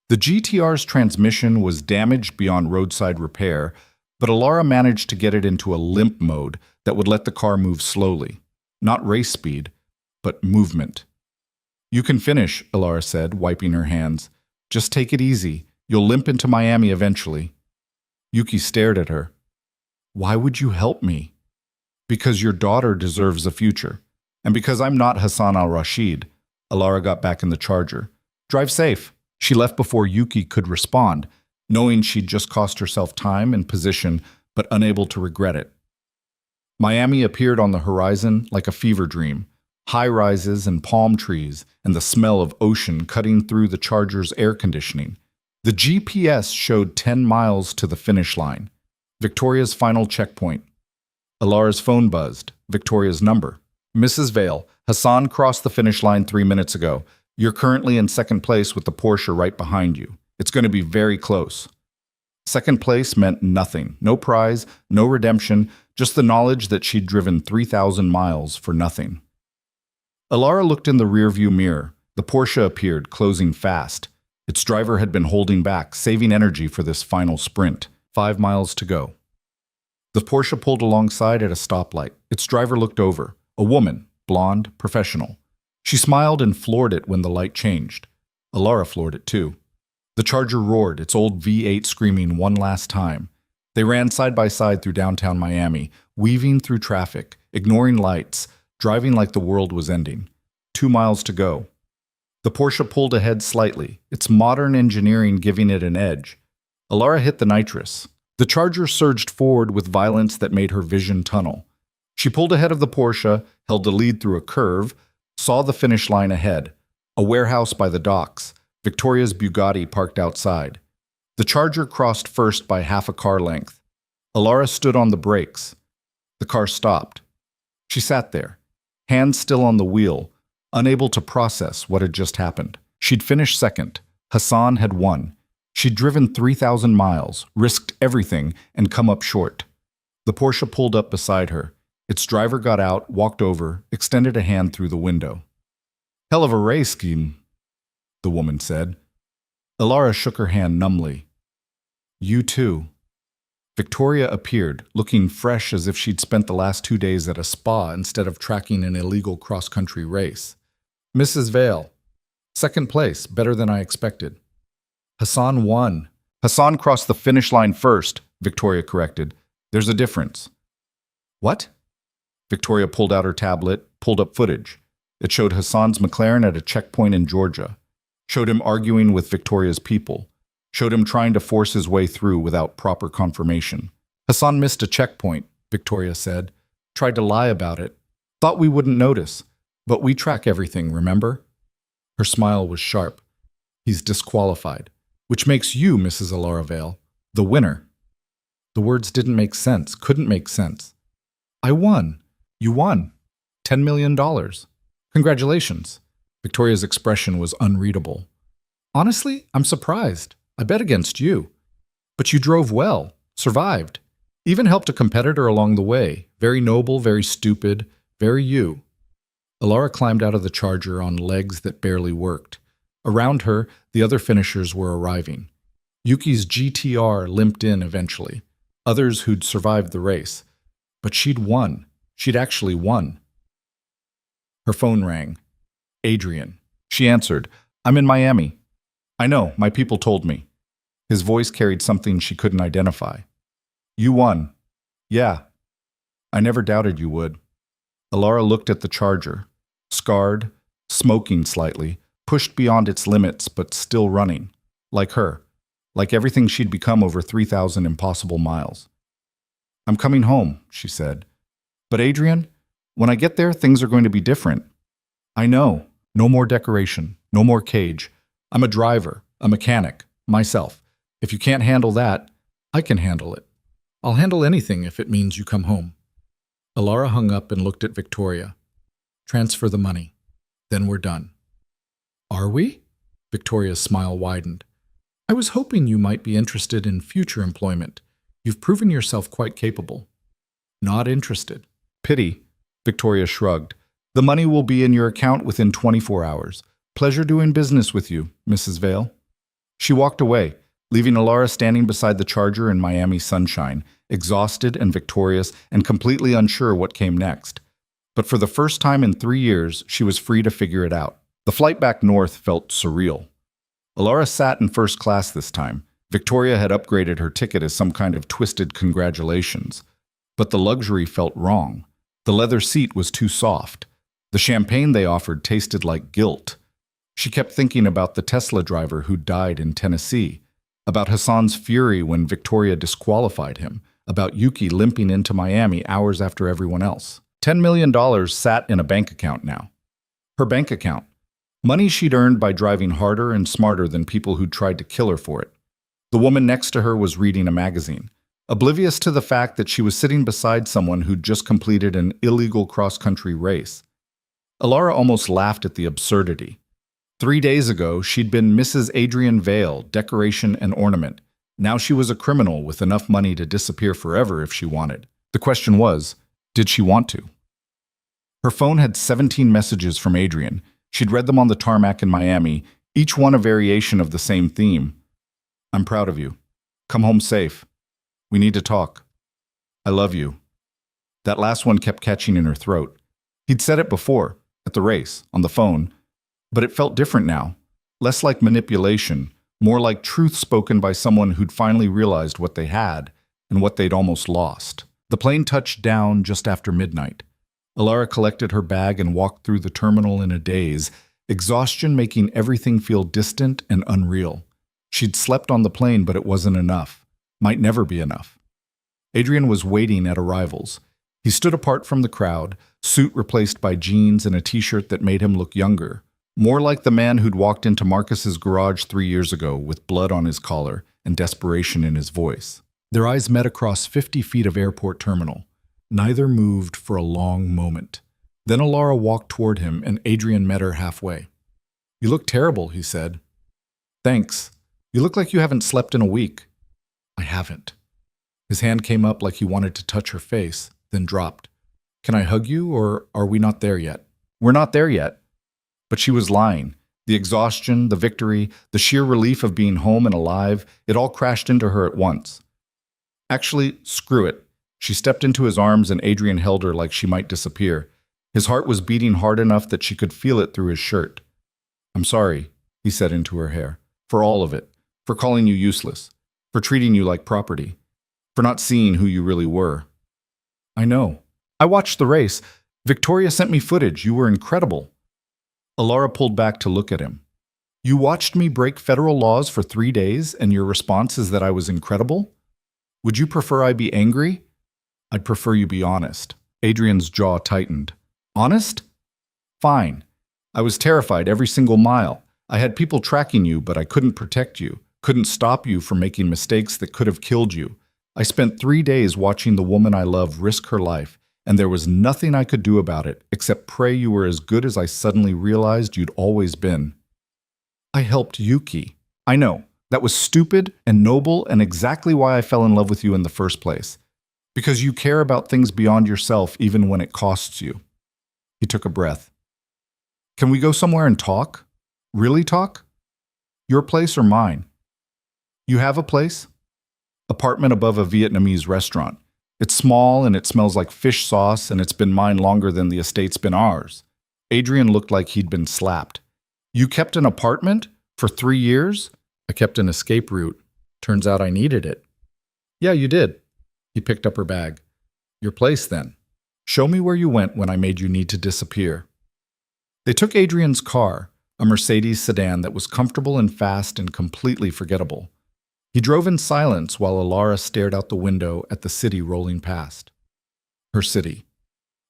The GTR's transmission was damaged beyond roadside repair, but Elara managed to get it into a limp mode that would let the car move slowly. Not race speed, but movement. "You can finish," Elara said, wiping her hands. "Just take it easy. You'll limp into Miami eventually." Yuki stared at her. "Why would you help me?" "Because your daughter deserves a future. And because I'm not Hassan al-Rashid." Elara got back in the Charger. "Drive safe." She left before Yuki could respond, knowing she'd just cost herself time and position, but unable to regret it. Miami appeared on the horizon like a fever dream. High-rises and palm trees, and the smell of ocean cutting through the Charger's air conditioning. The GPS showed 10 miles to the finish line. Victoria's final checkpoint. Elara's phone buzzed. Victoria's number. "Mrs. Vale, Hassan crossed the finish line 3 minutes ago. You're currently in 2nd place with the Porsche right behind you. It's going to be very close." 2nd place meant nothing. No prize, no redemption, just the knowledge that she'd driven 3,000 miles for nothing. Elara looked in the rearview mirror. The Porsche appeared, closing fast. Its driver had been holding back, saving energy for this final sprint. 5 miles to go. The Porsche pulled alongside at a stoplight. Its driver looked over. A woman, blonde, professional. She smiled and floored it when the light changed. Elara floored it too. The Charger roared, its old V8 screaming one last time. They ran side by side through downtown Miami, weaving through traffic, ignoring lights, driving like the world was ending. 2 miles to go. The Porsche pulled ahead slightly, its modern engineering giving it an edge. Elara hit the nitrous. The Charger surged forward with violence that made her vision tunnel. She pulled ahead of the Porsche, held the lead through a curve, saw the finish line ahead, a warehouse by the docks, Victoria's Bugatti parked outside. The Charger crossed first by half a car length. Elara stood on the brakes. The car stopped. She sat there, hands still on the wheel, unable to process what had just happened. She'd finished second. Hassan had won. She'd driven 3,000 miles, risked everything, and come up short. The Porsche pulled up beside her. Its driver got out, walked over, extended a hand through the window. "Hell of a race scheme," the woman said. Elara shook her hand numbly. "You too." Victoria appeared, looking fresh as if she'd spent the last 2 days at a spa instead of tracking an illegal cross-country race. "Mrs. Vale. Second place, better than I expected." "Hassan won." "Hassan crossed the finish line first," Victoria corrected. "There's a difference." "What?" Victoria pulled out her tablet, pulled up footage. It showed Hassan's McLaren at a checkpoint in Georgia. Showed him arguing with Victoria's people. Showed him trying to force his way through without proper confirmation. "Hassan missed a checkpoint," Victoria said. "Tried to lie about it. Thought we wouldn't notice. But we track everything, remember?" Her smile was sharp. "He's disqualified. Which makes you, Mrs. Elara Vale, the winner." The words didn't make sense, couldn't make sense. "I won." "You won. $10 million. Congratulations." Victoria's expression was unreadable. "Honestly, I'm surprised. I bet against you. But you drove well, survived. Even helped a competitor along the way. Very noble, very stupid, very you." Elara climbed out of the Charger on legs that barely worked. Around her, the other finishers were arriving. Yuki's GTR limped in eventually. Others who'd survived the race. But she'd won. She'd actually won. Her phone rang. Adrian. She answered, "I'm in Miami." "I know, my people told me." His voice carried something she couldn't identify. "You won." "Yeah. I never doubted you would." Elara looked at the Charger. Scarred, smoking slightly, pushed beyond its limits but still running. Like her. Like everything she'd become over 3,000 impossible miles. "I'm coming home," she said. "But Adrian, when I get there, things are going to be different." "I know. No more decoration. No more cage. I'm a driver, a mechanic, myself. If you can't handle that, I can handle it. I'll handle anything if it means you come home." Elara hung up and looked at Victoria. "Transfer the money. Then we're done." "Are we?" Victoria's smile widened. "I was hoping you might be interested in future employment. You've proven yourself quite capable." "Not interested." "Pity." Victoria shrugged. "The money will be in your account within 24 hours. Pleasure doing business with you, Mrs. Vale." She walked away, leaving Elara standing beside the Charger in Miami sunshine, exhausted and victorious and completely unsure what came next. But for the first time in 3 years, she was free to figure it out. The flight back north felt surreal. Elara sat in first class this time. Victoria had upgraded her ticket as some kind of twisted congratulations. But the luxury felt wrong. The leather seat was too soft. The champagne they offered tasted like guilt. She kept thinking about the Tesla driver who died in Tennessee, about Hassan's fury when Victoria disqualified him, about Yuki limping into Miami hours after everyone else. $10 million sat in a bank account now. Her bank account. Money she'd earned by driving harder and smarter than people who'd tried to kill her for it. The woman next to her was reading a magazine, oblivious to the fact that she was sitting beside someone who'd just completed an illegal cross-country race. Elara almost laughed at the absurdity. 3 days ago, she'd been Mrs. Adrian Vale, decoration and ornament. Now she was a criminal with enough money to disappear forever if she wanted. The question was, did she want to? Her phone had 17 messages from Adrian. She'd read them on the tarmac in Miami, each one a variation of the same theme. "I'm proud of you. Come home safe. We need to talk." I love you. That last one kept catching in her throat. He'd said it before, at the race, on the phone, but it felt different now. Less like manipulation, more like truth spoken by someone who'd finally realized what they had and what they'd almost lost. The plane touched down just after midnight. Elara collected her bag and walked through the terminal in a daze, exhaustion making everything feel distant and unreal. She'd slept on the plane, but it wasn't enough. Might never be enough. Adrian was waiting at arrivals. He stood apart from the crowd, suit replaced by jeans and a t-shirt that made him look younger, more like the man who'd walked into Marcus's garage 3 years ago with blood on his collar and desperation in his voice. Their eyes met across 50 feet of airport terminal. Neither moved for a long moment. Then Elara walked toward him and Adrian met her halfway. "You look terrible," he said. "Thanks. You look like you haven't slept in a week." "I haven't." His hand came up like he wanted to touch her face, then dropped. "Can I hug you, or are we not there yet?" "We're not there yet." But she was lying. The exhaustion, the victory, the sheer relief of being home and alive, it all crashed into her at once. Actually, screw it. She stepped into his arms and Adrian held her like she might disappear. His heart was beating hard enough that she could feel it through his shirt. "I'm sorry," he said into her hair, "for all of it, for calling you useless, for treating you like property, for not seeing who you really were." "I know. I watched the race. Victoria sent me footage. You were incredible." Elara pulled back to look at him. "You watched me break federal laws for 3 days, and your response is that I was incredible? Would you prefer I be angry?" "I'd prefer you be honest." Adrian's jaw tightened. "Honest? Fine. I was terrified every single mile. I had people tracking you, but I couldn't protect you, couldn't stop you from making mistakes that could have killed you. I spent 3 days watching the woman I love risk her life, and there was nothing I could do about it except pray you were as good as I suddenly realized you'd always been." "I helped Yuki." "I know. That was stupid and noble and exactly why I fell in love with you in the first place. Because you care about things beyond yourself even when it costs you." He took a breath. "Can we go somewhere and talk? Really talk? Your place or mine? You have a place?" "Apartment above a Vietnamese restaurant. It's small and it smells like fish sauce and it's been mine longer than the estate's been ours." Adrian looked like he'd been slapped. "You kept an apartment? For 3 years?" "I kept an escape route. Turns out I needed it." "Yeah, you did." He picked up her bag. "Your place, then. Show me where you went when I made you need to disappear." They took Adrian's car, a Mercedes sedan that was comfortable and fast and completely forgettable. He drove in silence while Elara stared out the window at the city rolling past. Her city.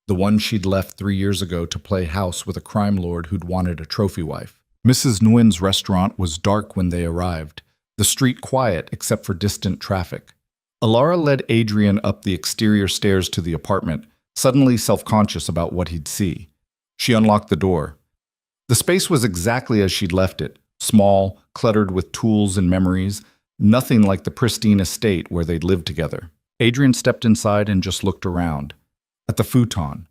The one she'd left 3 years ago to play house with a crime lord who'd wanted a trophy wife. Mrs. Nguyen's restaurant was dark when they arrived, the street quiet except for distant traffic. Elara led Adrian up the exterior stairs to the apartment, suddenly self-conscious about what he'd see. She unlocked the door. The space was exactly as she'd left it, small, cluttered with tools and memories, nothing like the pristine estate where they'd lived together. Adrian stepped inside and just looked around. At the futon,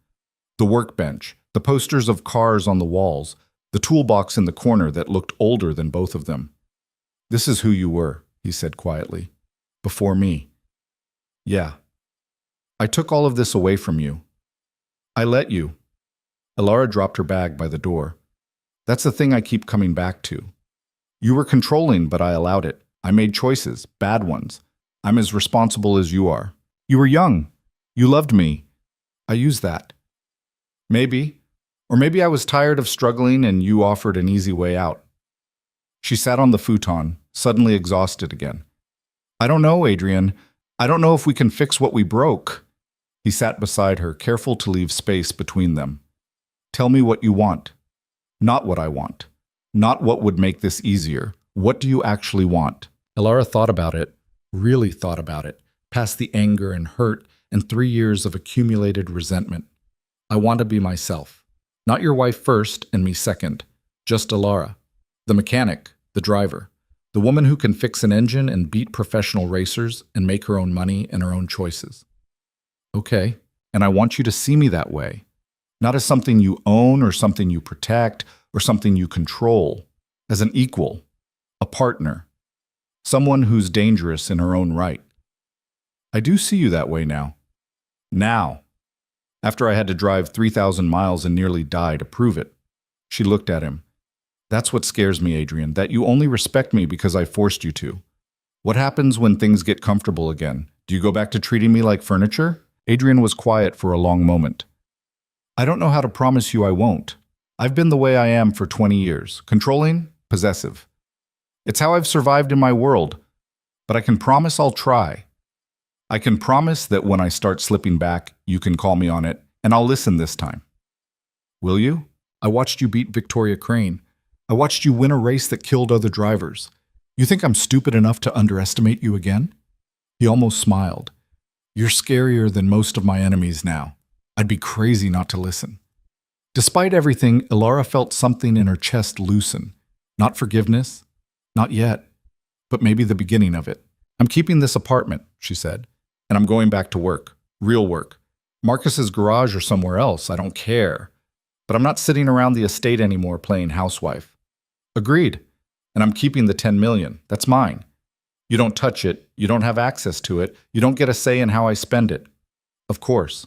the workbench, the posters of cars on the walls, the toolbox in the corner that looked older than both of them. "This is who you were," he said quietly. "Before me." "Yeah. I took all of this away from you. I let you." Elara dropped her bag by the door. "That's the thing I keep coming back to. You were controlling, but I allowed it. I made choices, bad ones. I'm as responsible as you are. You were young. You loved me. I used that. Maybe. Or maybe I was tired of struggling and you offered an easy way out." She sat on the futon, suddenly exhausted again. "I don't know, Adrian. I don't know if we can fix what we broke." He sat beside her, careful to leave space between them. "Tell me what you want. Not what I want. Not what would make this easier. What do you actually want?" Elara thought about it, really thought about it, past the anger and hurt and 3 years of accumulated resentment. "I want to be myself. Not your wife first and me second. Just Elara. The mechanic, the driver. The woman who can fix an engine and beat professional racers and make her own money and her own choices." "Okay, and I want you to see me that way. Not as something you own or something you protect or something you control. As an equal, a partner. Someone who's dangerous in her own right." "I do see you that way now." Now. After I had to drive 3,000 miles and nearly die to prove it. She looked at him. That's what scares me, Adrian, that you only respect me because I forced you to. What happens when things get comfortable again? Do you go back to treating me like furniture? Adrian was quiet for a long moment. I don't know how to promise you I won't. I've been the way I am for 20 years. Controlling, possessive. It's how I've survived in my world. But I can promise I'll try. I can promise that when I start slipping back, you can call me on it, and I'll listen this time. Will you? I watched you beat Victoria Crane. I watched you win a race that killed other drivers. You think I'm stupid enough to underestimate you again? He almost smiled. You're scarier than most of my enemies now. I'd be crazy not to listen. Despite everything, Elara felt something in her chest loosen. Not forgiveness, not yet, but maybe the beginning of it. I'm keeping this apartment, she said, and I'm going back to work. Real work. Marcus's garage or somewhere else, I don't care. But I'm not sitting around the estate anymore playing housewife. Agreed. And I'm keeping the 10 million. That's mine. You don't touch it. You don't have access to it. You don't get a say in how I spend it. Of course.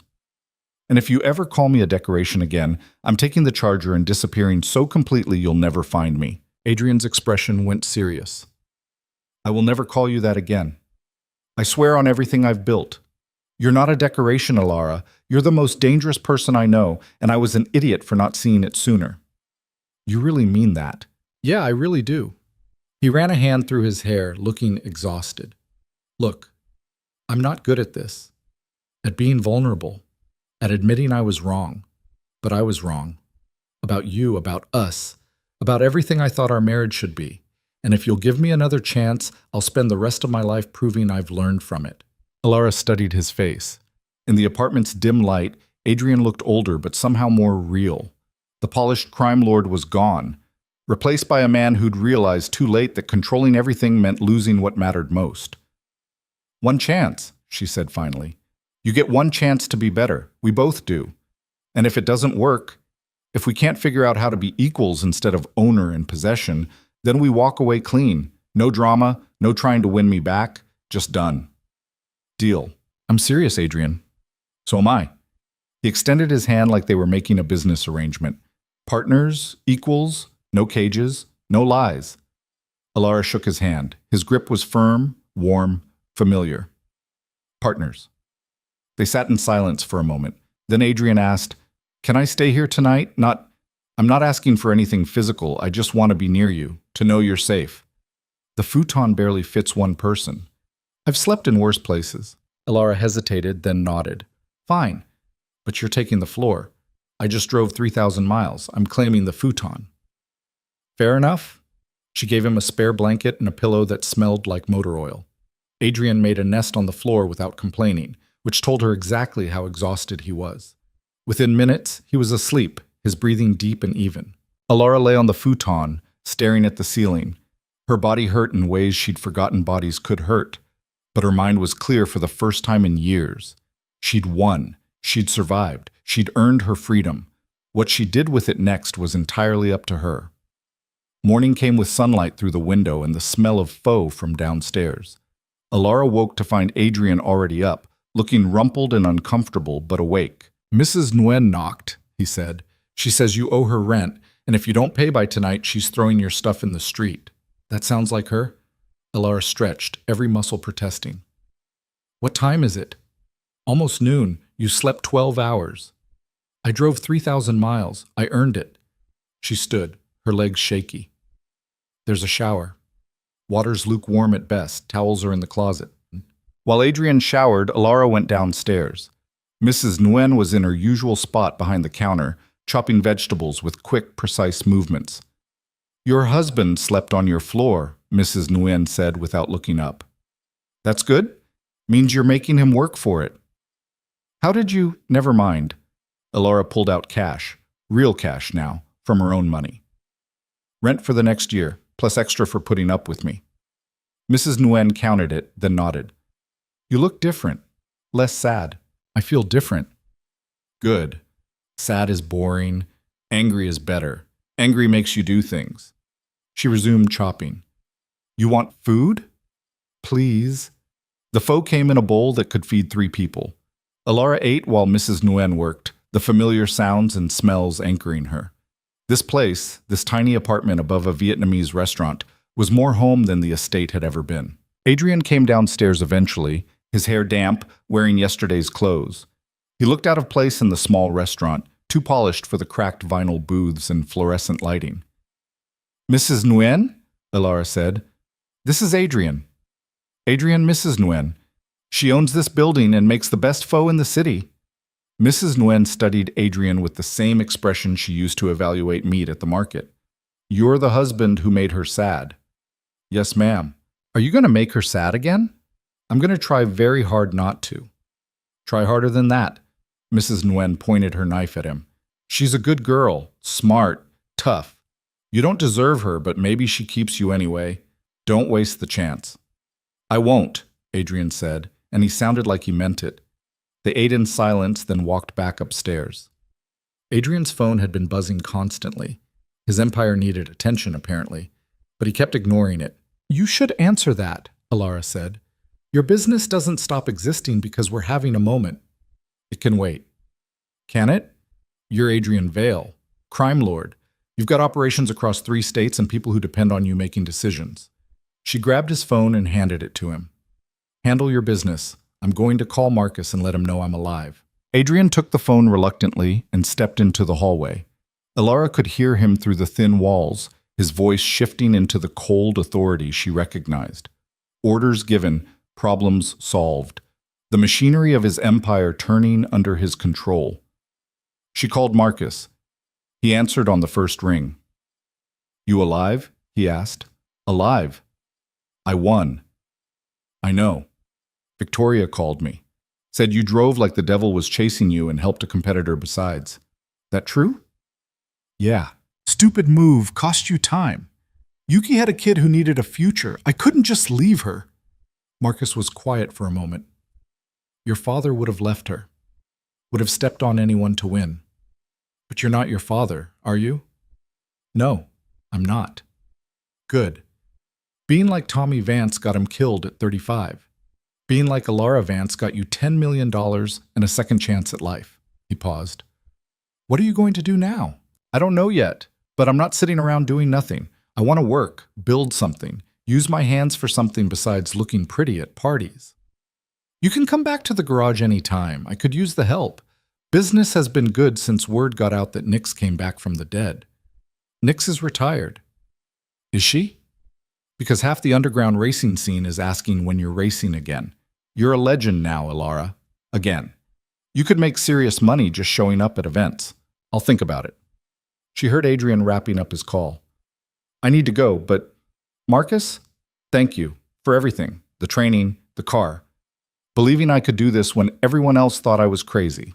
And if you ever call me a decoration again, I'm taking the charger and disappearing so completely you'll never find me. Adrian's expression went serious. I will never call you that again. I swear on everything I've built. You're not a decoration, Elara. You're the most dangerous person I know, and I was an idiot for not seeing it sooner. You really mean that? Yeah, I really do. He ran a hand through his hair, looking exhausted. Look, I'm not good at this. At being vulnerable. At admitting I was wrong. But I was wrong. About you, about us. About everything I thought our marriage should be. And if you'll give me another chance, I'll spend the rest of my life proving I've learned from it. Elara studied his face. In the apartment's dim light, Adrian looked older but somehow more real. The polished crime lord was gone, replaced by a man who'd realized too late that controlling everything meant losing what mattered most. One chance, she said finally. You get one chance to be better. We both do. And if it doesn't work, if we can't figure out how to be equals instead of owner and possession, then we walk away clean. No drama, no trying to win me back, just done. Deal. I'm serious, Adrian. So am I. He extended his hand like they were making a business arrangement. Partners, equals, no cages, no lies. Elara shook his hand. His grip was firm, warm, familiar. Partners. They sat in silence for a moment. Then Adrian asked, Can I stay here tonight? I'm not asking for anything physical. I just want to be near you, to know you're safe. The futon barely fits one person. I've slept in worse places. Elara hesitated, then nodded. Fine, but you're taking the floor. I just drove 3,000 miles. I'm claiming the futon. Fair enough? She gave him a spare blanket and a pillow that smelled like motor oil. Adrian made a nest on the floor without complaining, which told her exactly how exhausted he was. Within minutes, he was asleep, his breathing deep and even. Elara lay on the futon, staring at the ceiling. Her body hurt in ways she'd forgotten bodies could hurt, but her mind was clear for the first time in years. She'd won. She'd survived. She'd earned her freedom. What she did with it next was entirely up to her. Morning came with sunlight through the window and the smell of pho from downstairs. Elara woke to find Adrian already up, looking rumpled and uncomfortable, but awake. Mrs. Nguyen knocked, he said. She says you owe her rent, and if you don't pay by tonight, she's throwing your stuff in the street. That sounds like her? Elara stretched, every muscle protesting. What time is it? Almost noon. You slept 12 hours. I drove 3,000 miles. I earned it. She stood, her legs shaky. There's a shower. Water's lukewarm at best. Towels are in the closet. While Adrian showered, Elara went downstairs. Mrs. Nguyen was in her usual spot behind the counter, chopping vegetables with quick, precise movements. Your husband slept on your floor, Mrs. Nguyen said without looking up. That's good. Means you're making him work for it. How did you? Never mind. Elara pulled out cash, real cash now, from her own money. Rent for the next year, plus extra for putting up with me. Mrs. Nguyen counted it, then nodded. You look different. Less sad. I feel different. Good. Sad is boring. Angry is better. Angry makes you do things. She resumed chopping. You want food? Please. The pho came in a bowl that could feed 3 people. Elara ate while Mrs. Nguyen worked, the familiar sounds and smells anchoring her. This place, this tiny apartment above a Vietnamese restaurant, was more home than the estate had ever been. Adrian came downstairs eventually, his hair damp, wearing yesterday's clothes. He looked out of place in the small restaurant, too polished for the cracked vinyl booths and fluorescent lighting. "Mrs. Nguyen?" Elara said. "This is Adrian. Adrian, Mrs. Nguyen. She owns this building and makes the best pho in the city." Mrs. Nguyen studied Adrian with the same expression she used to evaluate meat at the market. "You're the husband who made her sad." "Yes, ma'am." "Are you going to make her sad again?" "I'm going to try very hard not to." "Try harder than that." Mrs. Nguyen pointed her knife at him. "She's a good girl, smart, tough. You don't deserve her, but maybe she keeps you anyway. Don't waste the chance." "I won't," Adrian said, and he sounded like he meant it. They ate in silence, then walked back upstairs. Adrian's phone had been buzzing constantly. His empire needed attention, apparently, but he kept ignoring it. "You should answer that," Elara said. "Your business doesn't stop existing because we're having a moment." "It can wait." "Can it? You're Adrian Vale, crime lord. You've got operations across 3 states and people who depend on you making decisions." She grabbed his phone and handed it to him. "Handle your business. I'm going to call Marcus and let him know I'm alive." Adrian took the phone reluctantly and stepped into the hallway. Elara could hear him through the thin walls, his voice shifting into the cold authority she recognized. Orders given, problems solved. The machinery of his empire turning under his control. She called Marcus. He answered on the first ring. "You alive?" he asked. "Alive. I won." "I know. Victoria called me. Said you drove like the devil was chasing you and helped a competitor besides. That true?" "Yeah. Stupid move, cost you time. Yuki had a kid who needed a future. I couldn't just leave her." Marcus was quiet for a moment. "Your father would have left her. Would have stepped on anyone to win. But you're not your father, are you?" "No, I'm not." "Good. Being like Tommy Vance got him killed at 35. Being like Elara Vance got you $10 million and a second chance at life." He paused. "What are you going to do now?" "I don't know yet, but I'm not sitting around doing nothing. I want to work, build something, use my hands for something besides looking pretty at parties." "You can come back to the garage any time. I could use the help. Business has been good since word got out that Nix came back from the dead." "Nix is retired." "Is she?" "Because half the underground racing scene is asking when you're racing again. You're a legend now, Elara. Again. You could make serious money just showing up at events. I'll think about it." She heard Adrian wrapping up his call. "I need to go, but Marcus, thank you for everything. The training, the car. Believing I could do this when everyone else thought I was crazy."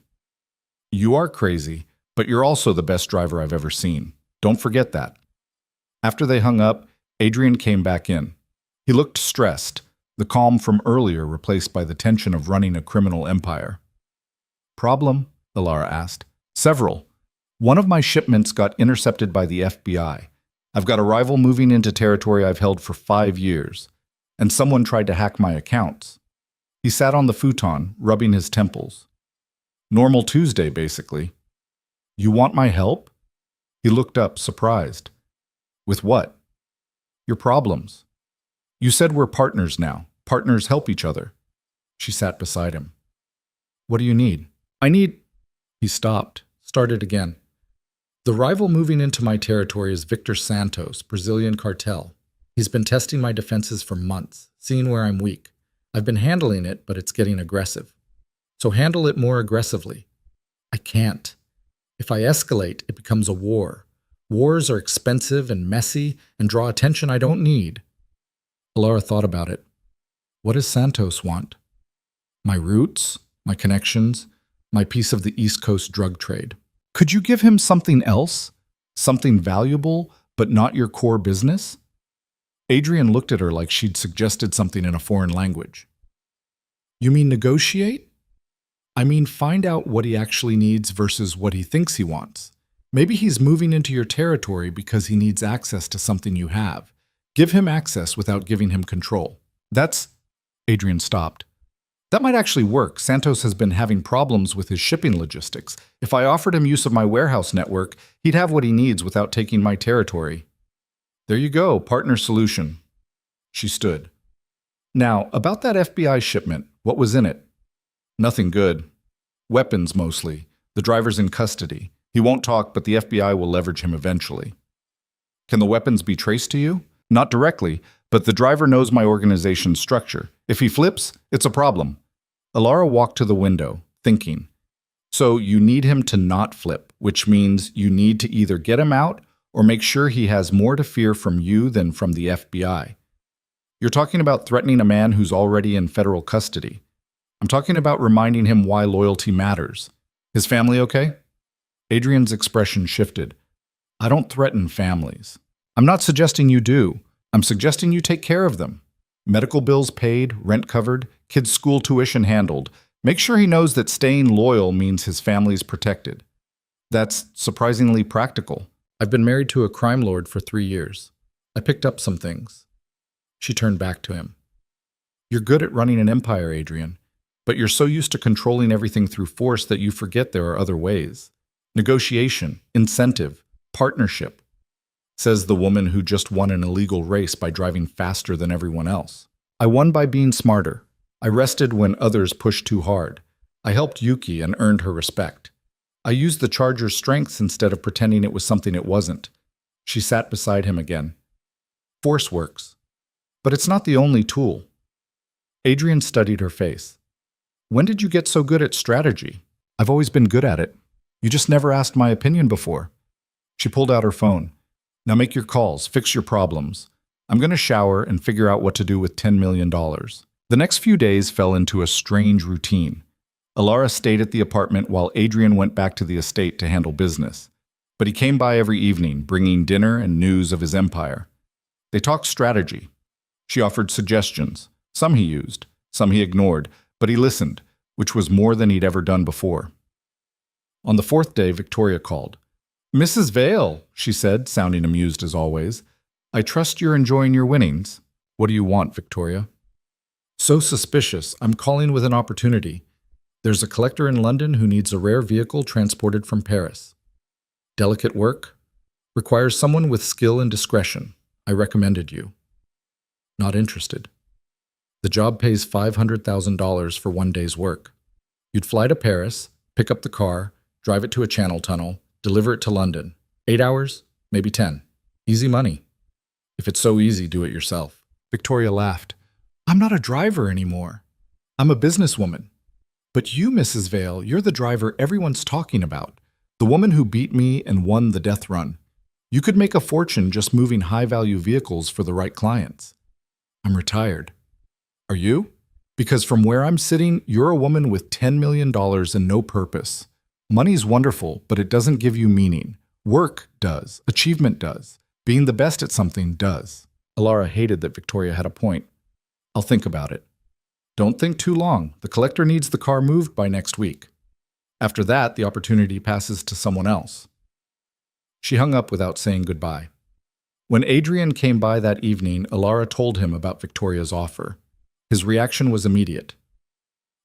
"You are crazy, but you're also the best driver I've ever seen. Don't forget that." After they hung up, Adrian came back in. He looked stressed, the calm from earlier replaced by the tension of running a criminal empire. "Problem?" Elara asked. "Several. One of my shipments got intercepted by the FBI. I've got a rival moving into territory I've held for 5 years. And someone tried to hack my accounts." He sat on the futon, rubbing his temples. "Normal Tuesday, basically." "You want my help?" He looked up, surprised. "With what?" "Your problems. You said we're partners now. Partners help each other." She sat beside him. "What do you need?" "I need—" He stopped, started again. "The rival moving into my territory is Victor Santos, Brazilian cartel. He's been testing my defenses for months, seeing where I'm weak. I've been handling it, but it's getting aggressive. So handle it more aggressively." "I can't. If I escalate, it becomes a war. Wars are expensive and messy and draw attention I don't need." Elara thought about it. "What does Santos want?" "My roots, my connections, my piece of the East Coast drug trade." "Could you give him something else? Something valuable, but not your core business?" Adrian looked at her like she'd suggested something in a foreign language. "You mean negotiate?" "I mean find out what he actually needs versus what he thinks he wants. Maybe he's moving into your territory because he needs access to something you have. Give him access without giving him control." Adrian stopped. That might actually work. Santos has been having problems with his shipping logistics. If I offered him use of my warehouse network, he'd have what he needs without taking my territory. There you go, partner solution. She stood. Now, about that FBI shipment, what was in it? Nothing good. Weapons, mostly. The driver's in custody. He won't talk, but the FBI will leverage him eventually. Can the weapons be traced to you? Not directly, but the driver knows my organization's structure. If he flips, it's a problem. Elara walked to the window, thinking. So you need him to not flip, which means you need to either get him out or make sure he has more to fear from you than from the FBI. You're talking about threatening a man who's already in federal custody. I'm talking about reminding him why loyalty matters. His family okay? Adrian's expression shifted. I don't threaten families. I'm not suggesting you do. I'm suggesting you take care of them. Medical bills paid, rent covered, kids' school tuition handled. Make sure he knows that staying loyal means his family's protected. That's surprisingly practical. I've been married to a crime lord for 3 years. I picked up some things. She turned back to him. You're good at running an empire, Adrian, but you're so used to controlling everything through force that you forget there are other ways. Negotiation, incentive, partnership, says the woman who just won an illegal race by driving faster than everyone else. I won by being smarter. I rested when others pushed too hard. I helped Yuki and earned her respect. I used the charger's strengths instead of pretending it was something it wasn't. She sat beside him again. Force works. But it's not the only tool. Adrian studied her face. When did you get so good at strategy? I've always been good at it. You just never asked my opinion before. She pulled out her phone. Now make your calls, fix your problems. I'm going to shower and figure out what to do with $10 million. The next few days fell into a strange routine. Elara stayed at the apartment while Adrian went back to the estate to handle business. But he came by every evening, bringing dinner and news of his empire. They talked strategy. She offered suggestions. Some he used, some he ignored, but he listened, which was more than he'd ever done before. On the 4th day, Victoria called. Mrs. Vale, she said, sounding amused as always. I trust you're enjoying your winnings. What do you want, Victoria? So suspicious. I'm calling with an opportunity. There's a collector in London who needs a rare vehicle transported from Paris. Delicate work. Requires someone with skill and discretion. I recommended you. Not interested. The job pays $500,000 for 1 day's work. You'd fly to Paris, pick up the car, drive it to a channel tunnel, deliver it to London. 8 hours, maybe 10. Easy money. If it's so easy, do it yourself. Victoria laughed. I'm not a driver anymore. I'm a businesswoman. But you, Mrs. Vale, you're the driver everyone's talking about. The woman who beat me and won the death run. You could make a fortune just moving high-value vehicles for the right clients. I'm retired. Are you? Because from where I'm sitting, you're a woman with $10 million and no purpose. Money's wonderful, but it doesn't give you meaning. Work does. Achievement does. Being the best at something does. Elara hated that Victoria had a point. I'll think about it. Don't think too long. The collector needs the car moved by next week. After that, the opportunity passes to someone else. She hung up without saying goodbye. When Adrian came by that evening, Elara told him about Victoria's offer. His reaction was immediate.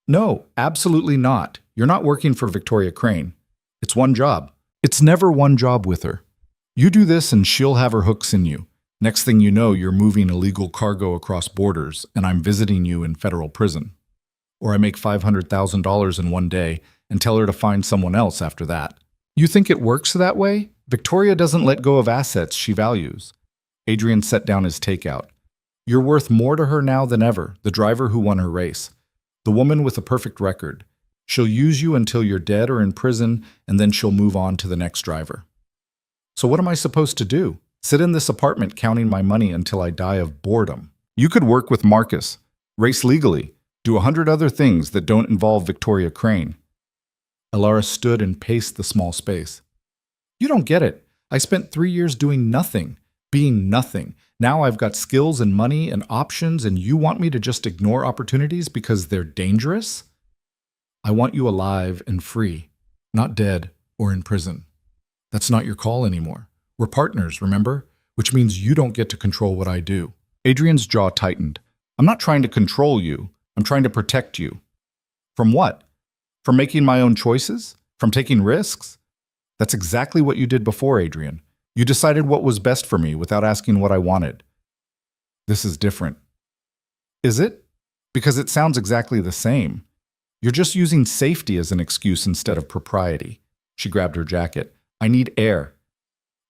No, absolutely not. You're not working for Victoria Crane. It's one job. It's never one job with her. You do this and she'll have her hooks in you. Next thing you know, you're moving illegal cargo across borders and I'm visiting you in federal prison. Or I make $500,000 in 1 day and tell her to find someone else after that. You think it works that way? Victoria doesn't let go of assets she values. Adrian set down his takeout. You're worth more to her now than ever, the driver who won her race. The woman with a perfect record. She'll use you until you're dead or in prison, and then she'll move on to the next driver. So what am I supposed to do? Sit in this apartment counting my money until I die of boredom? You could work with Marcus, race legally, do 100 other things that don't involve Victoria Crane. Elara stood and paced the small space. You don't get it. I spent 3 years doing nothing, being nothing. Now I've got skills and money and options, and you want me to just ignore opportunities because they're dangerous? I want you alive and free, not dead or in prison. That's not your call anymore. We're partners, remember? Which means you don't get to control what I do. Adrian's jaw tightened. I'm not trying to control you. I'm trying to protect you. From what? From making my own choices? From taking risks? That's exactly what you did before, Adrian. You decided what was best for me without asking what I wanted. This is different. Is it? Because it sounds exactly the same. You're just using safety as an excuse instead of propriety. She grabbed her jacket. I need air.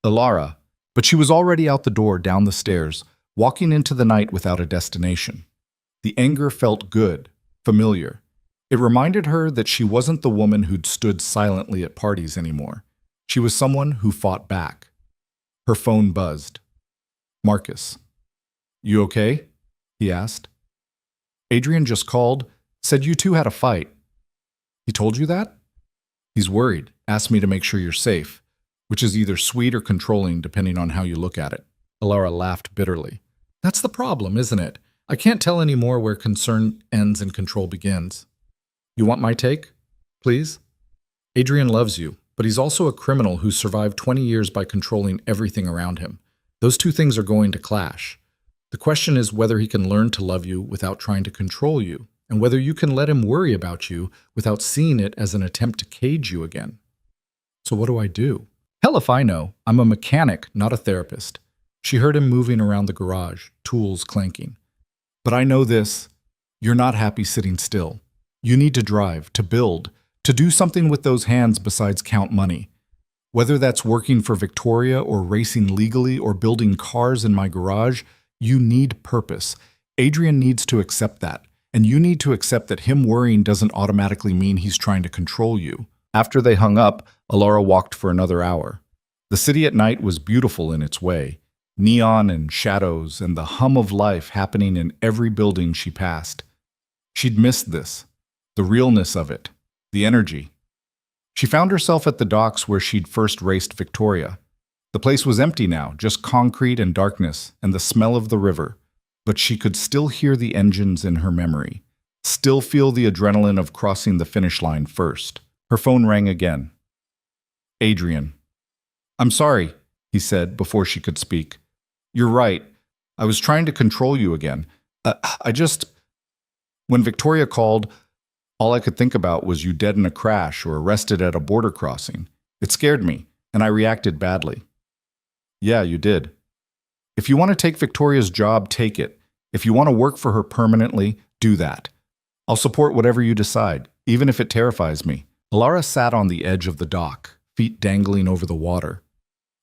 Elara. But she was already out the door, down the stairs, walking into the night without a destination. The anger felt good, familiar. It reminded her that she wasn't the woman who'd stood silently at parties anymore. She was someone who fought back. Her phone buzzed. Marcus. You okay? He asked. Adrian just called, said you two had a fight. He told you that? He's worried, asked me to make sure you're safe, which is either sweet or controlling depending on how you look at it. Elara laughed bitterly. That's the problem, isn't it? I can't tell anymore where concern ends and control begins. You want my take? Please? Adrian loves you, but he's also a criminal who survived 20 years by controlling everything around him. Those two things are going to clash. The question is whether he can learn to love you without trying to control you, and whether you can let him worry about you without seeing it as an attempt to cage you again. So what do I do? Hell if I know. I'm a mechanic, not a therapist. She heard him moving around the garage, tools clanking. But I know this. You're not happy sitting still. You need to drive, to build, to do something with those hands besides count money. Whether that's working for Victoria or racing legally or building cars in my garage, you need purpose. Adrian needs to accept that. And you need to accept that him worrying doesn't automatically mean he's trying to control you. After they hung up, Elara walked for another hour. The city at night was beautiful in its way. Neon and shadows and the hum of life happening in every building she passed. She'd missed this. The realness of it. The energy. She found herself at the docks where she'd first raced Victoria. The place was empty now, just concrete and darkness and the smell of the river. But she could still hear the engines in her memory, still feel the adrenaline of crossing the finish line first. Her phone rang again. Adrian. I'm sorry, he said before she could speak. You're right. I was trying to control you again. When Victoria called, all I could think about was you dead in a crash or arrested at a border crossing. It scared me, and I reacted badly. Yeah, you did. If you want to take Victoria's job, take it. If you want to work for her permanently, do that. I'll support whatever you decide, even if it terrifies me. Elara sat on the edge of the dock, feet dangling over the water.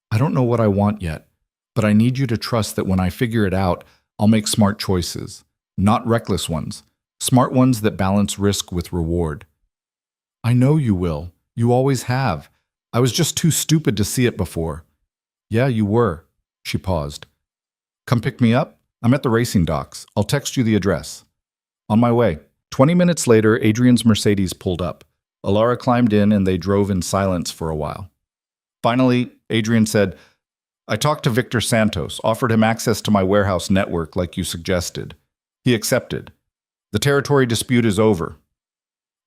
I don't know what I want yet, but I need you to trust that when I figure it out, I'll make smart choices. Not reckless ones. Smart ones that balance risk with reward. I know you will. You always have. I was just too stupid to see it before. Yeah, you were. She paused. Come pick me up? I'm at the racing docks. I'll text you the address. On my way. 20 minutes later, Adrian's Mercedes pulled up. Elara climbed in and they drove in silence for a while. Finally, Adrian said, I talked to Victor Santos, offered him access to my warehouse network like you suggested. He accepted. The territory dispute is over.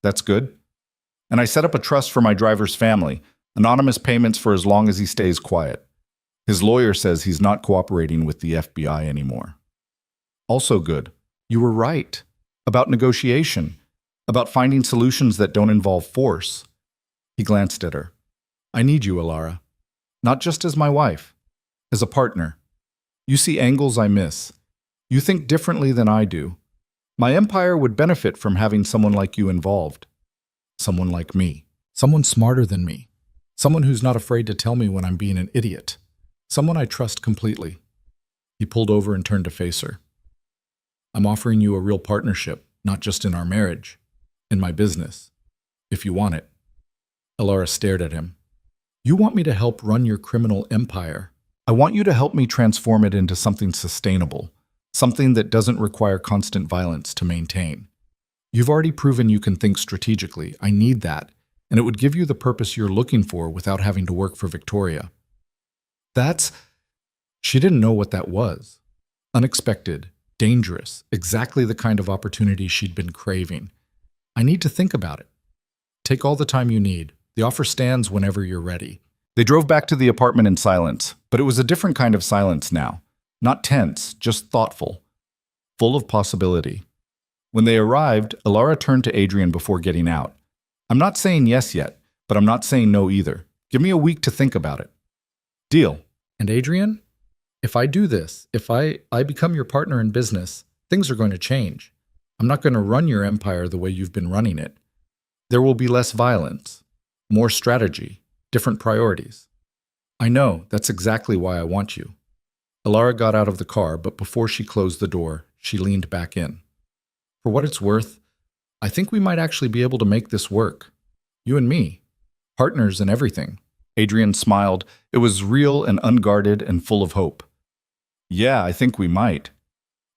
That's good. And I set up a trust for my driver's family, anonymous payments for as long as he stays quiet. His lawyer says he's not cooperating with the FBI anymore. Also good. You were right. About negotiation. About finding solutions that don't involve force. He glanced at her. I need you, Elara. Not just as my wife. As a partner. You see angles I miss. You think differently than I do. My empire would benefit from having someone like you involved. Someone like me. Someone smarter than me. Someone who's not afraid to tell me when I'm being an idiot. Someone I trust completely. He pulled over and turned to face her. I'm offering you a real partnership, not just in our marriage, in my business, if you want it. Elara stared at him. You want me to help run your criminal empire. I want you to help me transform it into something sustainable, something that doesn't require constant violence to maintain. You've already proven you can think strategically. I need that, and it would give you the purpose you're looking for without having to work for Victoria. She didn't know what that was. Unexpected, dangerous, exactly the kind of opportunity she'd been craving. I need to think about it. Take all the time you need. The offer stands whenever you're ready. They drove back to the apartment in silence, but it was a different kind of silence now. Not tense, just thoughtful. Full of possibility. When they arrived, Elara turned to Adrian before getting out. I'm not saying yes yet, but I'm not saying no either. Give me a week to think about it. Deal. And Adrian, if I do this, if I become your partner in business, things are going to change. I'm not going to run your empire the way you've been running it. There will be less violence, more strategy, different priorities. I know, that's exactly why I want you. Elara got out of the car, but before she closed the door, she leaned back in. For what it's worth, I think we might actually be able to make this work. You and me, partners in everything. Adrian smiled. It was real and unguarded and full of hope. Yeah, I think we might.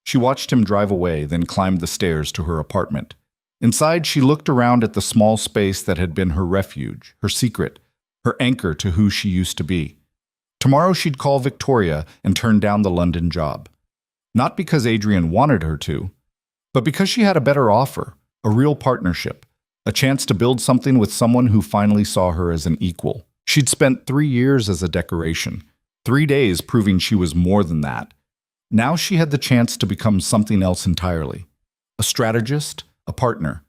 She watched him drive away, then climbed the stairs to her apartment. Inside, she looked around at the small space that had been her refuge, her secret, her anchor to who she used to be. Tomorrow she'd call Victoria and turn down the London job. Not because Adrian wanted her to, but because she had a better offer, a real partnership, a chance to build something with someone who finally saw her as an equal. She'd spent 3 years as a decoration, 3 days proving she was more than that. Now she had the chance to become something else entirely. A strategist, a partner,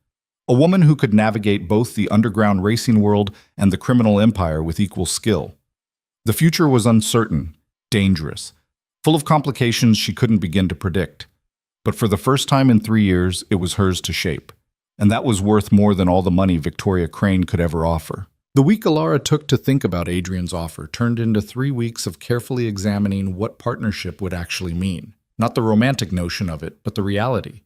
a woman who could navigate both the underground racing world and the criminal empire with equal skill. The future was uncertain, dangerous, full of complications she couldn't begin to predict. But for the first time in 3 years, it was hers to shape. And that was worth more than all the money Victoria Crane could ever offer. The week Elara took to think about Adrian's offer turned into 3 weeks of carefully examining what partnership would actually mean. Not the romantic notion of it, but the reality.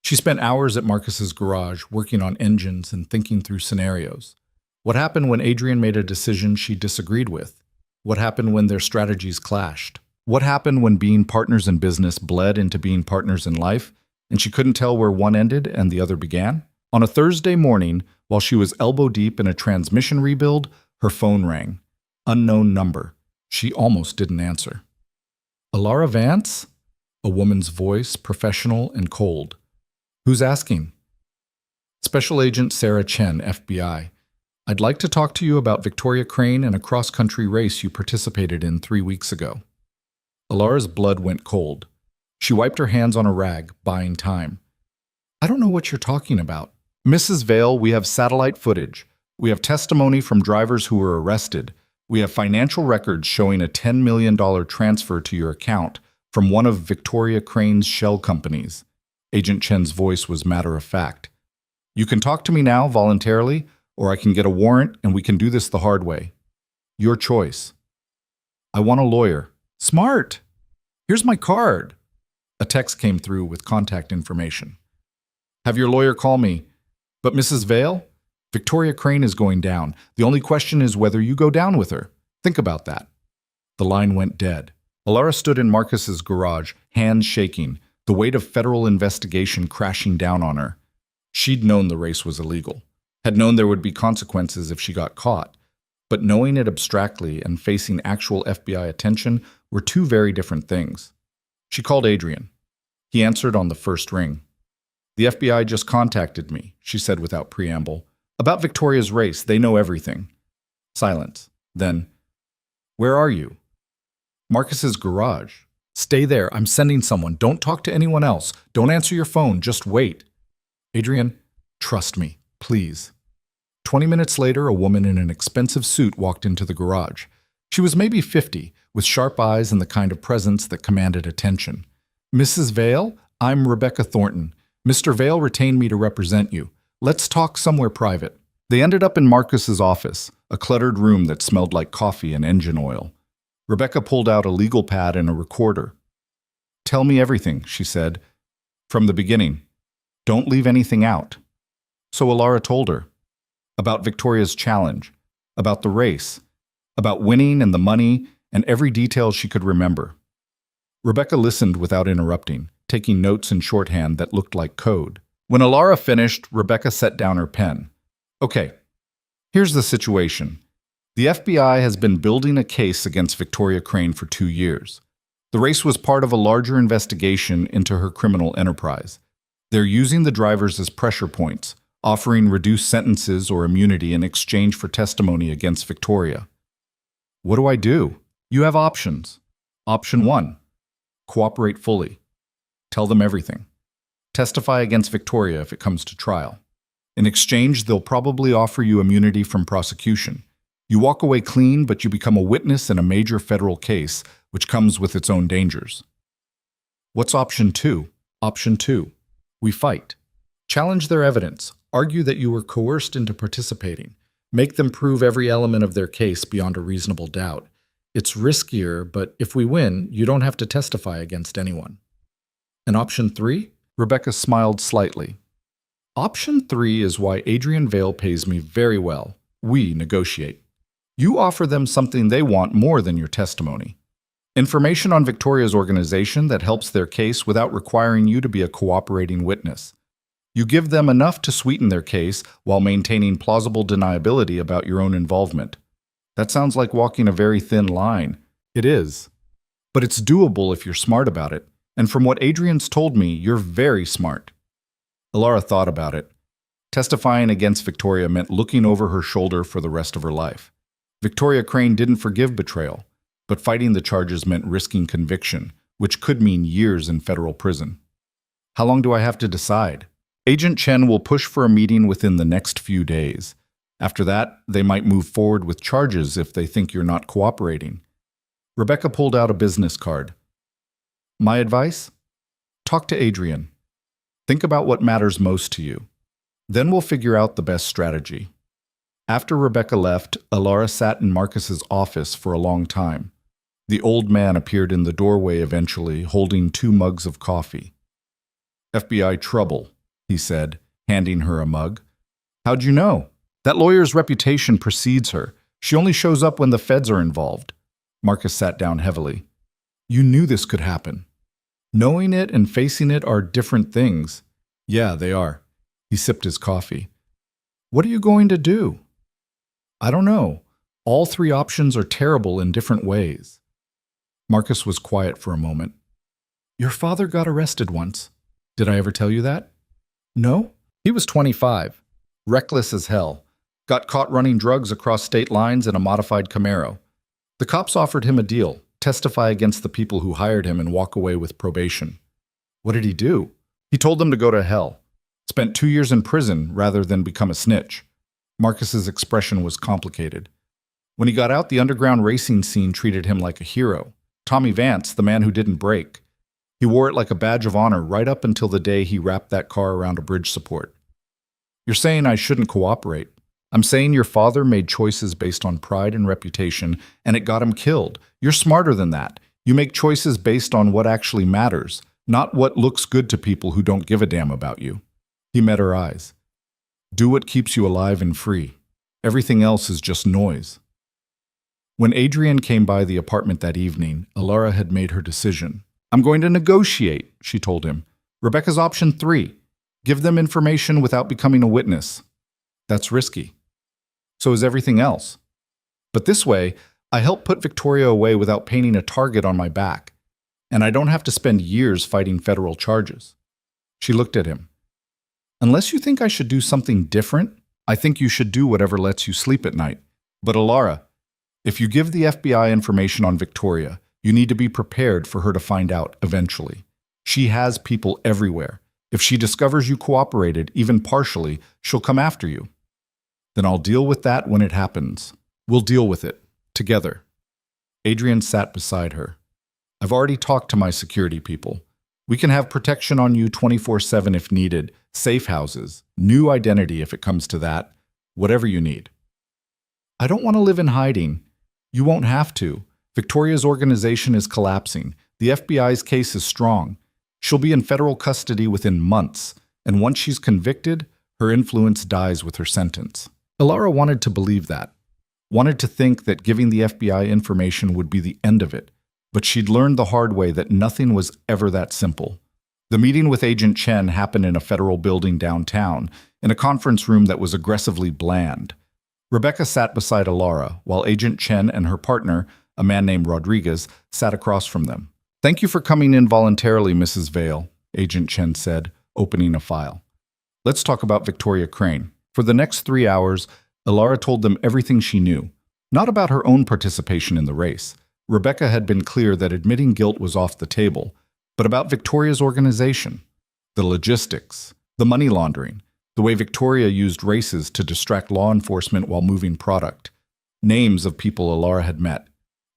She spent hours at Marcus's garage working on engines and thinking through scenarios. What happened when Adrian made a decision she disagreed with? What happened when their strategies clashed? What happened when being partners in business bled into being partners in life, and she couldn't tell where one ended and the other began? On a Thursday morning, while she was elbow-deep in a transmission rebuild, her phone rang. Unknown number. She almost didn't answer. Elara Vance? A woman's voice, professional and cold. Who's asking? Special Agent Sarah Chen, FBI. I'd like to talk to you about Victoria Crane and a cross-country race you participated in 3 weeks ago. Elara's blood went cold. She wiped her hands on a rag, buying time. I don't know what you're talking about. Mrs. Vale, we have satellite footage. We have testimony from drivers who were arrested. We have financial records showing a $10 million transfer to your account from one of Victoria Crane's shell companies. Agent Chen's voice was matter-of-fact. You can talk to me now voluntarily, or I can get a warrant and we can do this the hard way. Your choice. I want a lawyer. Smart! Here's my card. A text came through with contact information. Have your lawyer call me. But Mrs. Vale, Victoria Crane is going down. The only question is whether you go down with her. Think about that. The line went dead. Elara stood in Marcus's garage, hands shaking, the weight of federal investigation crashing down on her. She'd known the race was illegal, had known there would be consequences if she got caught, but knowing it abstractly and facing actual FBI attention were two very different things. She called Adrian. He answered on the first ring. The FBI just contacted me, she said without preamble. About Victoria's race, they know everything. Silence. Then, where are you? Marcus's garage. Stay there, I'm sending someone. Don't talk to anyone else. Don't answer your phone, just wait. Adrian, trust me, please. 20 minutes later, a woman in an expensive suit walked into the garage. She was maybe 50, with sharp eyes and the kind of presence that commanded attention. Mrs. Vale, I'm Rebecca Thornton. Mr. Vale retained me to represent you. Let's talk somewhere private. They ended up in Marcus's office, a cluttered room that smelled like coffee and engine oil. Rebecca pulled out a legal pad and a recorder. Tell me everything, she said. From the beginning. Don't leave anything out. So Elara told her. About Victoria's challenge. About the race. About winning and the money and every detail she could remember. Rebecca listened without interrupting, taking notes in shorthand that looked like code. When Elara finished, Rebecca set down her pen. Okay, here's the situation. The FBI has been building a case against Victoria Crane for 2 years. The race was part of a larger investigation into her criminal enterprise. They're using the drivers as pressure points, offering reduced sentences or immunity in exchange for testimony against Victoria. What do I do? You have options. Option 1. Cooperate fully. Tell them everything. Testify against Victoria if it comes to trial. In exchange, they'll probably offer you immunity from prosecution. You walk away clean, but you become a witness in a major federal case, which comes with its own dangers. What's option 2? Option 2. We fight. Challenge their evidence. Argue that you were coerced into participating. Make them prove every element of their case beyond a reasonable doubt. It's riskier, but if we win, you don't have to testify against anyone. And option 3? Rebecca smiled slightly. Option 3 is why Adrian Vale pays me very well. We negotiate. You offer them something they want more than your testimony. Information on Victoria's organization that helps their case without requiring you to be a cooperating witness. You give them enough to sweeten their case while maintaining plausible deniability about your own involvement. That sounds like walking a very thin line. It is. But it's doable if you're smart about it. And from what Adrian's told me, you're very smart. Elara thought about it. Testifying against Victoria meant looking over her shoulder for the rest of her life. Victoria Crane didn't forgive betrayal, but fighting the charges meant risking conviction, which could mean years in federal prison. How long do I have to decide? Agent Chen will push for a meeting within the next few days. After that, they might move forward with charges if they think you're not cooperating. Rebecca pulled out a business card. My advice? Talk to Adrian. Think about what matters most to you. Then we'll figure out the best strategy. After Rebecca left, Elara sat in Marcus's office for a long time. The old man appeared in the doorway eventually, holding 2 mugs of coffee. FBI trouble, he said, handing her a mug. How'd you know? That lawyer's reputation precedes her. She only shows up when the feds are involved. Marcus sat down heavily. You knew this could happen. Knowing it and facing it are different things. Yeah, they are. He sipped his coffee. What are you going to do? I don't know. All 3 options are terrible in different ways. Marcus was quiet for a moment. Your father got arrested once. Did I ever tell you that? No? He was 25. Reckless as hell. Got caught running drugs across state lines in a modified Camaro. The cops offered him a deal, testify against the people who hired him and walk away with probation. What did he do? He told them to go to hell. Spent 2 years in prison rather than become a snitch. Marcus's expression was complicated. When he got out, the underground racing scene treated him like a hero. Tommy Vance, the man who didn't break. He wore it like a badge of honor right up until the day he wrapped that car around a bridge support. You're saying I shouldn't cooperate. I'm saying your father made choices based on pride and reputation, and it got him killed. You're smarter than that. You make choices based on what actually matters, not what looks good to people who don't give a damn about you. He met her eyes. Do what keeps you alive and free. Everything else is just noise. When Adrian came by the apartment that evening, Elara had made her decision. I'm going to negotiate, she told him. Rebecca's option 3. Give them information without becoming a witness. That's risky. So is everything else. But this way, I help put Victoria away without painting a target on my back. And I don't have to spend years fighting federal charges. She looked at him. Unless you think I should do something different, I think you should do whatever lets you sleep at night. But Elara, if you give the FBI information on Victoria, you need to be prepared for her to find out eventually. She has people everywhere. If she discovers you cooperated, even partially, she'll come after you. Then I'll deal with that when it happens. We'll deal with it, together. Adrian sat beside her. I've already talked to my security people. We can have protection on you 24/7 if needed, safe houses, new identity if it comes to that, whatever you need. I don't want to live in hiding. You won't have to. Victoria's organization is collapsing. The FBI's case is strong. She'll be in federal custody within months, and once she's convicted, her influence dies with her sentence. Elara wanted to believe that, wanted to think that giving the FBI information would be the end of it, but she'd learned the hard way that nothing was ever that simple. The meeting with Agent Chen happened in a federal building downtown, in a conference room that was aggressively bland. Rebecca sat beside Elara, while Agent Chen and her partner, a man named Rodriguez, sat across from them. Thank you for coming in voluntarily, Mrs. Vale, Agent Chen said, opening a file. Let's talk about Victoria Crane. For the next 3 hours, Elara told them everything she knew, not about her own participation in the race. Rebecca had been clear that admitting guilt was off the table, but about Victoria's organization. The logistics, the money laundering, the way Victoria used races to distract law enforcement while moving product, names of people Elara had met,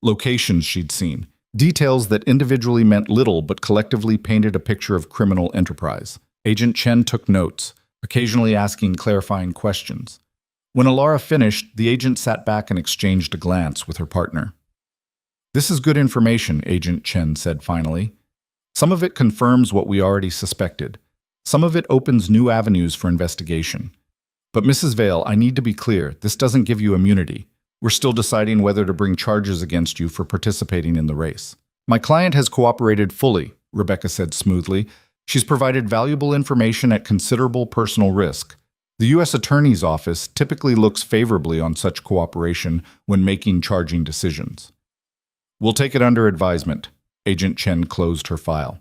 locations she'd seen, details that individually meant little but collectively painted a picture of criminal enterprise. Agent Chen took notes, occasionally asking clarifying questions. When Elara finished, the agent sat back and exchanged a glance with her partner. "This is good information," Agent Chen said finally. "Some of it confirms what we already suspected. Some of it opens new avenues for investigation. But Mrs. Vale, I need to be clear, this doesn't give you immunity. We're still deciding whether to bring charges against you for participating in the race." "My client has cooperated fully," Rebecca said smoothly. "She's provided valuable information at considerable personal risk. The U.S. Attorney's Office typically looks favorably on such cooperation when making charging decisions." "We'll take it under advisement." Agent Chen closed her file.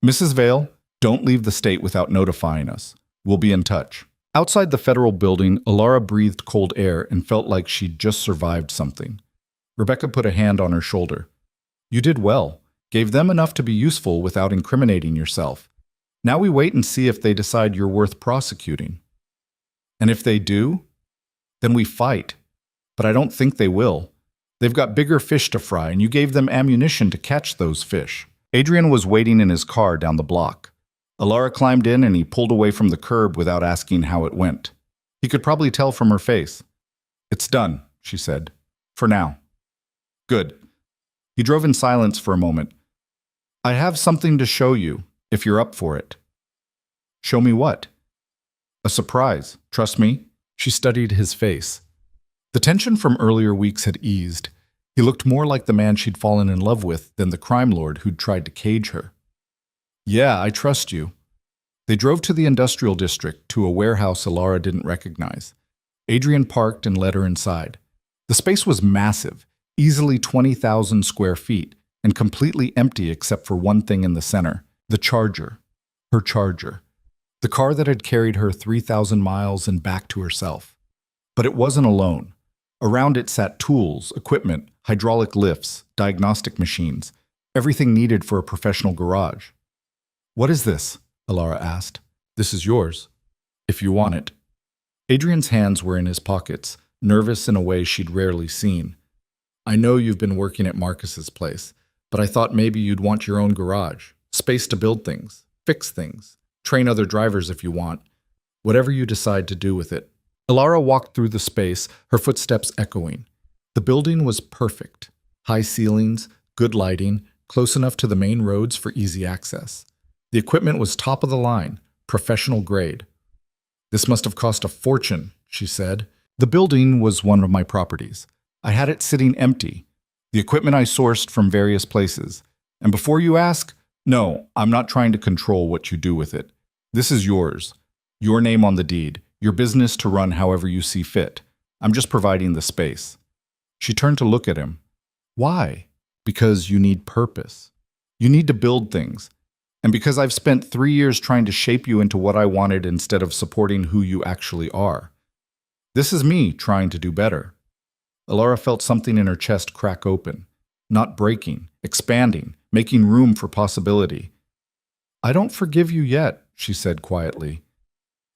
"Mrs. Vale, don't leave the state without notifying us. We'll be in touch." Outside the federal building, Elara breathed cold air and felt like she'd just survived something. Rebecca put a hand on her shoulder. "You did well. Gave them enough to be useful without incriminating yourself. Now we wait and see if they decide you're worth prosecuting. And if they do, then we fight. But I don't think they will. They've got bigger fish to fry, and you gave them ammunition to catch those fish." Adrian was waiting in his car down the block. Elara climbed in and he pulled away from the curb without asking how it went. He could probably tell from her face. "It's done," she said. "For now." "Good." He drove in silence for a moment. "I have something to show you, if you're up for it." "Show me what?" "A surprise. Trust me." She studied his face. The tension from earlier weeks had eased. He looked more like the man she'd fallen in love with than the crime lord who'd tried to cage her. "Yeah, I trust you." They drove to the industrial district, to a warehouse Elara didn't recognize. Adrian parked and led her inside. The space was massive, easily 20,000 square feet, and completely empty except for one thing in the center, the Charger. Her Charger. The car that had carried her 3,000 miles and back to herself. But it wasn't alone. Around it sat tools, equipment, hydraulic lifts, diagnostic machines, everything needed for a professional garage. "What is this?" Elara asked. "This is yours, if you want it." Adrian's hands were in his pockets, nervous in a way she'd rarely seen. "I know you've been working at Marcus's place, but I thought maybe you'd want your own garage, space to build things, fix things, train other drivers if you want, whatever you decide to do with it." Elara walked through the space, her footsteps echoing. The building was perfect. High ceilings, good lighting, close enough to the main roads for easy access. The equipment was top of the line, professional grade. "This must have cost a fortune," she said. "The building was one of my properties. I had it sitting empty. The equipment I sourced from various places. And before you ask, no, I'm not trying to control what you do with it. This is yours. Your name on the deed. Your business to run however you see fit. I'm just providing the space." She turned to look at him. "Why?" "Because you need purpose. You need to build things. And because I've spent 3 years trying to shape you into what I wanted instead of supporting who you actually are. This is me trying to do better." Elara felt something in her chest crack open. Not breaking, expanding, making room for possibility. "I don't forgive you yet," she said quietly.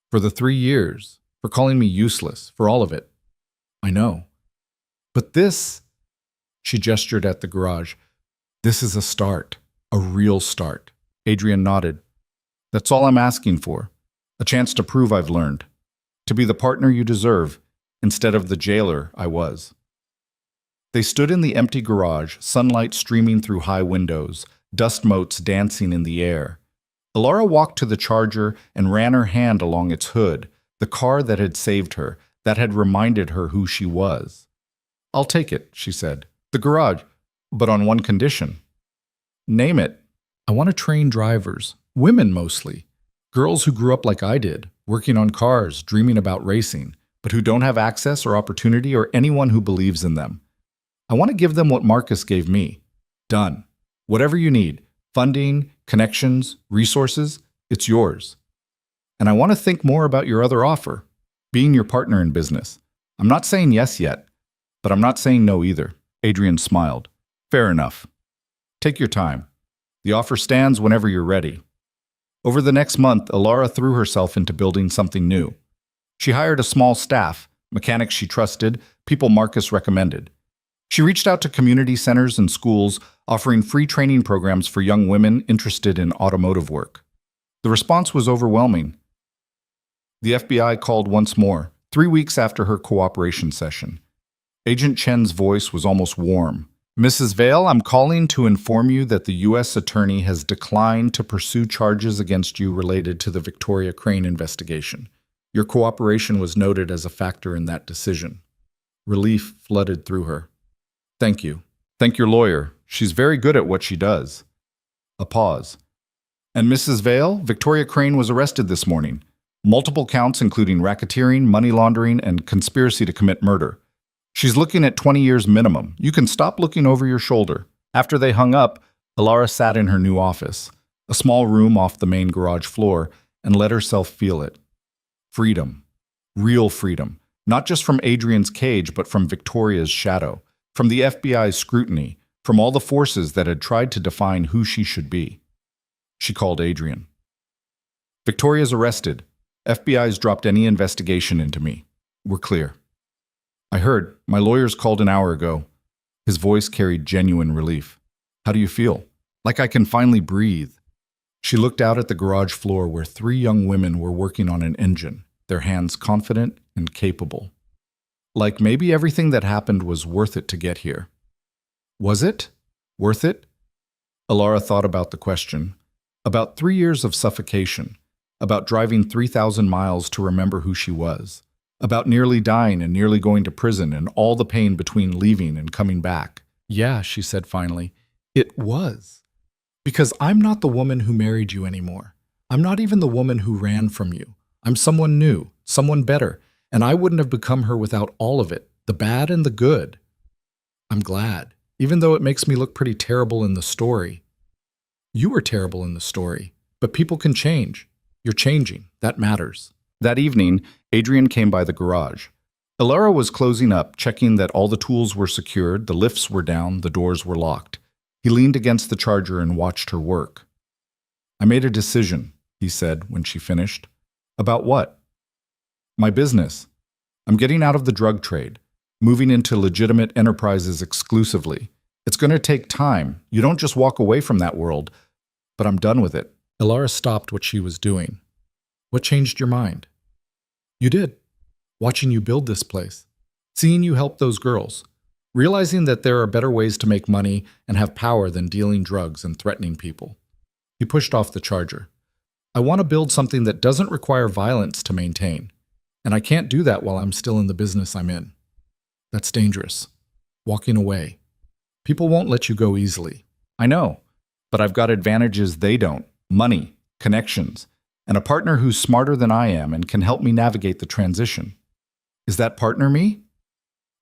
"For the 3 years, for calling me useless, for all of it. I know. But this," she gestured at the garage, "this is a start, a real start." Adrian nodded. "That's all I'm asking for. A chance to prove I've learned. To be the partner you deserve, instead of the jailer I was." They stood in the empty garage, sunlight streaming through high windows, dust motes dancing in the air. Elara walked to the Charger and ran her hand along its hood, the car that had saved her, that had reminded her who she was. "I'll take it," she said. "The garage, but on one condition." "Name it." "I want to train drivers, women mostly, girls who grew up like I did, working on cars, dreaming about racing, but who don't have access or opportunity or anyone who believes in them. I want to give them what Marcus gave me. Done. Whatever you need, funding, connections, resources, it's yours. And I want to think more about your other offer, being your partner in business. I'm not saying yes yet, but I'm not saying no either." Adrian smiled. "Fair enough. Take your time. The offer stands whenever you're ready." Over the next month, Elara threw herself into building something new. She hired a small staff, mechanics she trusted, people Marcus recommended. She reached out to community centers and schools, offering free training programs for young women interested in automotive work. The response was overwhelming. The FBI called once more, 3 weeks after her cooperation session. Agent Chen's voice was almost warm. Mrs. Vale, I'm calling to inform you that the U.S. Attorney has declined to pursue charges against you related to the Victoria Crane investigation. Your cooperation was noted as a factor in that decision. Relief flooded through her. Thank you. Thank your lawyer. She's very good at what she does. A pause. And Mrs. Vale, Victoria Crane was arrested this morning. Multiple counts including racketeering, money laundering, and conspiracy to commit murder. She's looking at 20 years minimum. You can stop looking over your shoulder. After they hung up, Elara sat in her new office, a small room off the main garage floor, and let herself feel it. Freedom. Real freedom. Not just from Adrian's cage, but from Victoria's shadow, from the FBI's scrutiny, from all the forces that had tried to define who she should be. She called Adrian. Victoria's arrested. FBI's dropped any investigation into me. We're clear. I heard. My lawyers called an hour ago. His voice carried genuine relief. How do you feel? Like I can finally breathe. She looked out at the garage floor where 3 young women were working on an engine, their hands confident and capable. Like maybe everything that happened was worth it to get here. Was it? Worth it? Elara thought about the question. About 3 years of suffocation. About driving 3,000 miles to remember who she was. About nearly dying and nearly going to prison and all the pain between leaving and coming back. Yeah, she said finally. It was. Because I'm not the woman who married you anymore. I'm not even the woman who ran from you. I'm someone new, someone better, and I wouldn't have become her without all of it, the bad and the good. I'm glad, even though it makes me look pretty terrible in the story. You were terrible in the story, but people can change. You're changing. That matters. That evening, Adrian came by the garage. Elara was closing up, checking that all the tools were secured, the lifts were down, the doors were locked. He leaned against the charger and watched her work. I made a decision, he said when she finished. About what? My business. I'm getting out of the drug trade, moving into legitimate enterprises exclusively. It's going to take time. You don't just walk away from that world, but I'm done with it. Elara stopped what she was doing. What changed your mind? You did. Watching you build this place. Seeing you help those girls. Realizing that there are better ways to make money and have power than dealing drugs and threatening people. He pushed off the charger. I want to build something that doesn't require violence to maintain. And I can't do that while I'm still in the business I'm in. That's dangerous. Walking away. People won't let you go easily. I know, but I've got advantages they don't. Money, connections, and a partner who's smarter than I am and can help me navigate the transition. Is that partner me?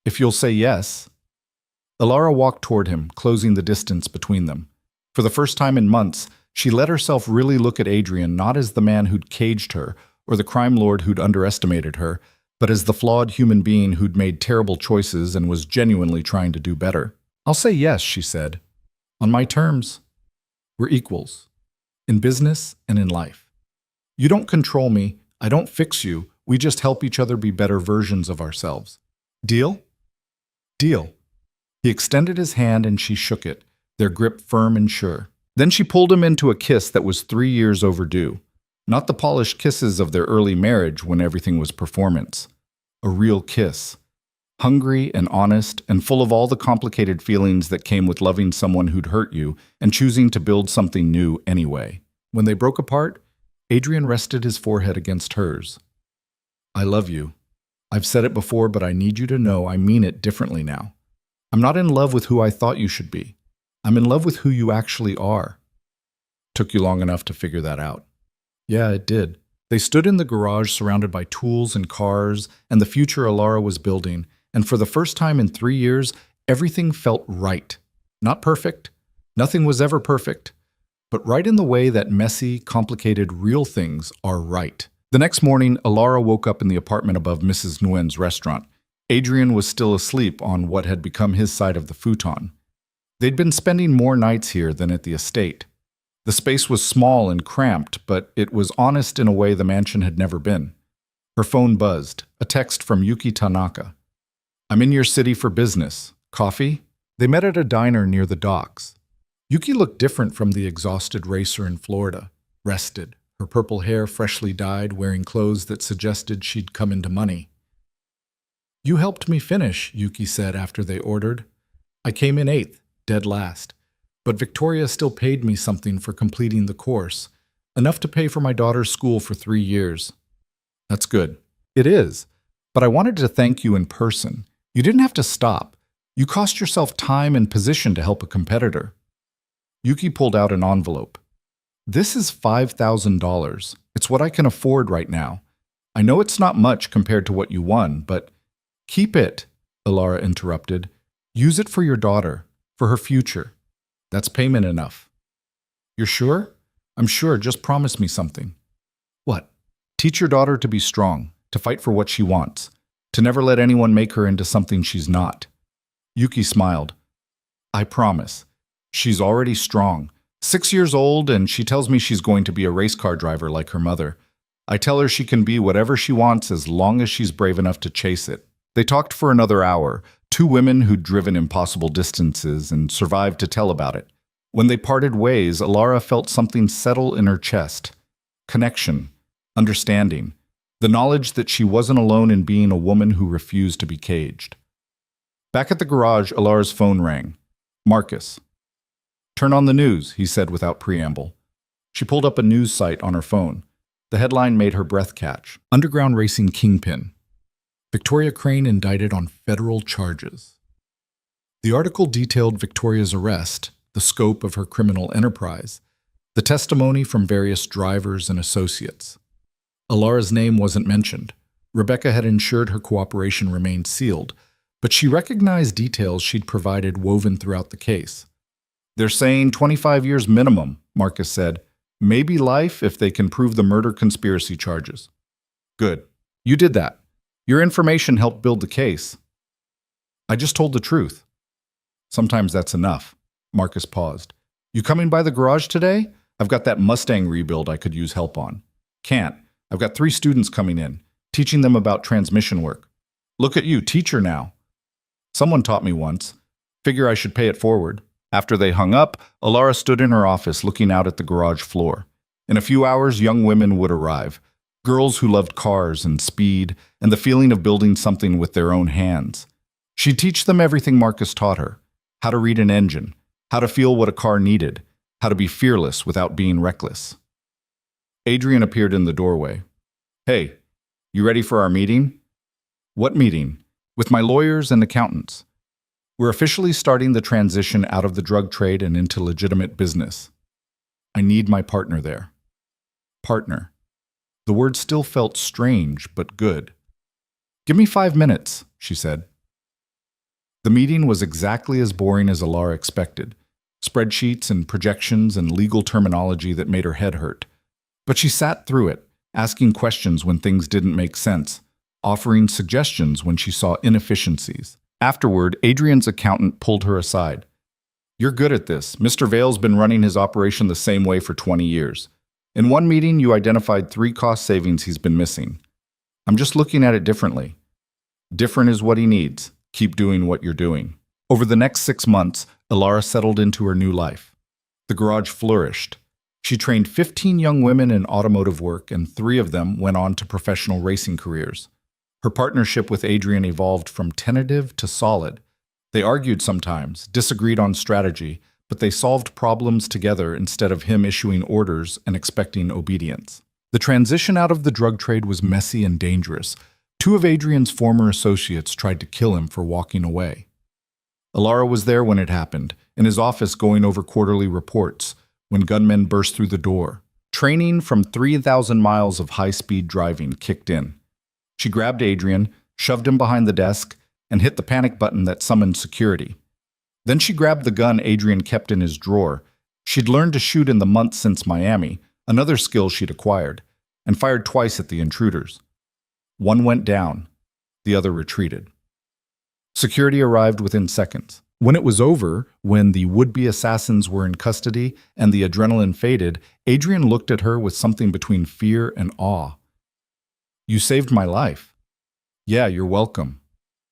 If you'll say yes. Elara walked toward him, closing the distance between them. For the first time in months, she let herself really look at Adrian not as the man who'd caged her or the crime lord who'd underestimated her, but as the flawed human being who'd made terrible choices and was genuinely trying to do better. I'll say yes, she said. On my terms. We're equals. In business and in life. You don't control me. I don't fix you. We just help each other be better versions of ourselves. Deal? Deal. He extended his hand and she shook it, their grip firm and sure. Then she pulled him into a kiss that was 3 years overdue. Not the polished kisses of their early marriage when everything was performance. A real kiss. Hungry and honest and full of all the complicated feelings that came with loving someone who'd hurt you and choosing to build something new anyway. When they broke apart, Adrian rested his forehead against hers. I love you. I've said it before, but I need you to know I mean it differently now. I'm not in love with who I thought you should be. I'm in love with who you actually are. Took you long enough to figure that out. Yeah, it did. They stood in the garage surrounded by tools and cars and the future Elara was building, and for the first time in 3 years, everything felt right. Not perfect. Nothing was ever perfect. But right in the way that messy, complicated, real things are right. The next morning, Elara woke up in the apartment above Mrs. Nguyen's restaurant. Adrian was still asleep on what had become his side of the futon. They'd been spending more nights here than at the estate. The space was small and cramped, but it was honest in a way the mansion had never been. Her phone buzzed, a text from Yuki Tanaka. "I'm in your city for business. Coffee?" They met at a diner near the docks. Yuki looked different from the exhausted racer in Florida, rested, her purple hair freshly dyed, wearing clothes that suggested she'd come into money. "You helped me finish," Yuki said after they ordered. "I came in 8th, dead last. But Victoria still paid me something for completing the course, enough to pay for my daughter's school for 3 years." "That's good." "It is. But I wanted to thank you in person. You didn't have to stop. You cost yourself time and position to help a competitor." Yuki pulled out an envelope. "This is $5,000. It's what I can afford right now. I know it's not much compared to what you won, but—" "Keep it," Elara interrupted. "Use it for your daughter, for her future. That's payment enough." "You're sure?" "I'm sure. Just promise me something." "What?" "Teach your daughter to be strong, to fight for what she wants, to never let anyone make her into something she's not." Yuki smiled. "I promise. She's already strong. 6 years old, and she tells me she's going to be a race car driver like her mother. I tell her she can be whatever she wants as long as she's brave enough to chase it." They talked for another hour, two women who'd driven impossible distances and survived to tell about it. When they parted ways, Elara felt something settle in her chest. Connection, understanding, the knowledge that she wasn't alone in being a woman who refused to be caged. Back at the garage, Elara's phone rang. Marcus. "Turn on the news," he said without preamble. She pulled up a news site on her phone. The headline made her breath catch. Underground racing kingpin. Victoria Crane indicted on federal charges. The article detailed Victoria's arrest, the scope of her criminal enterprise, the testimony from various drivers and associates. Elara's name wasn't mentioned. Rebecca had ensured her cooperation remained sealed, but she recognized details she'd provided woven throughout the case. "They're saying 25 years minimum," Marcus said. "Maybe life if they can prove the murder conspiracy charges." "Good. You did that. Your information helped build the case." "I just told the truth." "Sometimes that's enough." Marcus paused. "You coming by the garage today? I've got that Mustang rebuild I could use help on." "Can't. I've got 3 students coming in, teaching them about transmission work." "Look at you, teacher now." "Someone taught me once. Figure I should pay it forward." After they hung up, Elara stood in her office looking out at the garage floor. In a few hours, young women would arrive. Girls who loved cars and speed and the feeling of building something with their own hands. She'd teach them everything Marcus taught her. How to read an engine, how to feel what a car needed, how to be fearless without being reckless. Adrian appeared in the doorway. "Hey, you ready for our meeting?" "What meeting?" "With my lawyers and accountants. We're officially starting the transition out of the drug trade and into legitimate business. I need my partner there." Partner. The word still felt strange, but good. "Give me 5 minutes," she said. The meeting was exactly as boring as Elara expected. Spreadsheets and projections and legal terminology that made her head hurt. But she sat through it, asking questions when things didn't make sense, offering suggestions when she saw inefficiencies. Afterward, Adrian's accountant pulled her aside. "You're good at this. Mr. Vale's been running his operation the same way for 20 years. In one meeting, you identified 3 cost savings he's been missing. I'm just looking at it differently. Different is what he needs. Keep doing what you're doing." Over the next 6 months, Elara settled into her new life. The garage flourished. She trained 15 young women in automotive work, and 3 of them went on to professional racing careers. Her partnership with Adrian evolved from tentative to solid. They argued sometimes, disagreed on strategy, but they solved problems together instead of him issuing orders and expecting obedience. The transition out of the drug trade was messy and dangerous. 2 of Adrian's former associates tried to kill him for walking away. Elara was there when it happened, in his office going over quarterly reports, when gunmen burst through the door. Training from 3,000 miles of high-speed driving kicked in. She grabbed Adrian, shoved him behind the desk, and hit the panic button that summoned security. Then she grabbed the gun Adrian kept in his drawer. She'd learned to shoot in the months since Miami, another skill she'd acquired, and fired twice at the intruders. One went down, the other retreated. Security arrived within seconds. When it was over, when the would-be assassins were in custody and the adrenaline faded, Adrian looked at her with something between fear and awe. "You saved my life." "Yeah, you're welcome."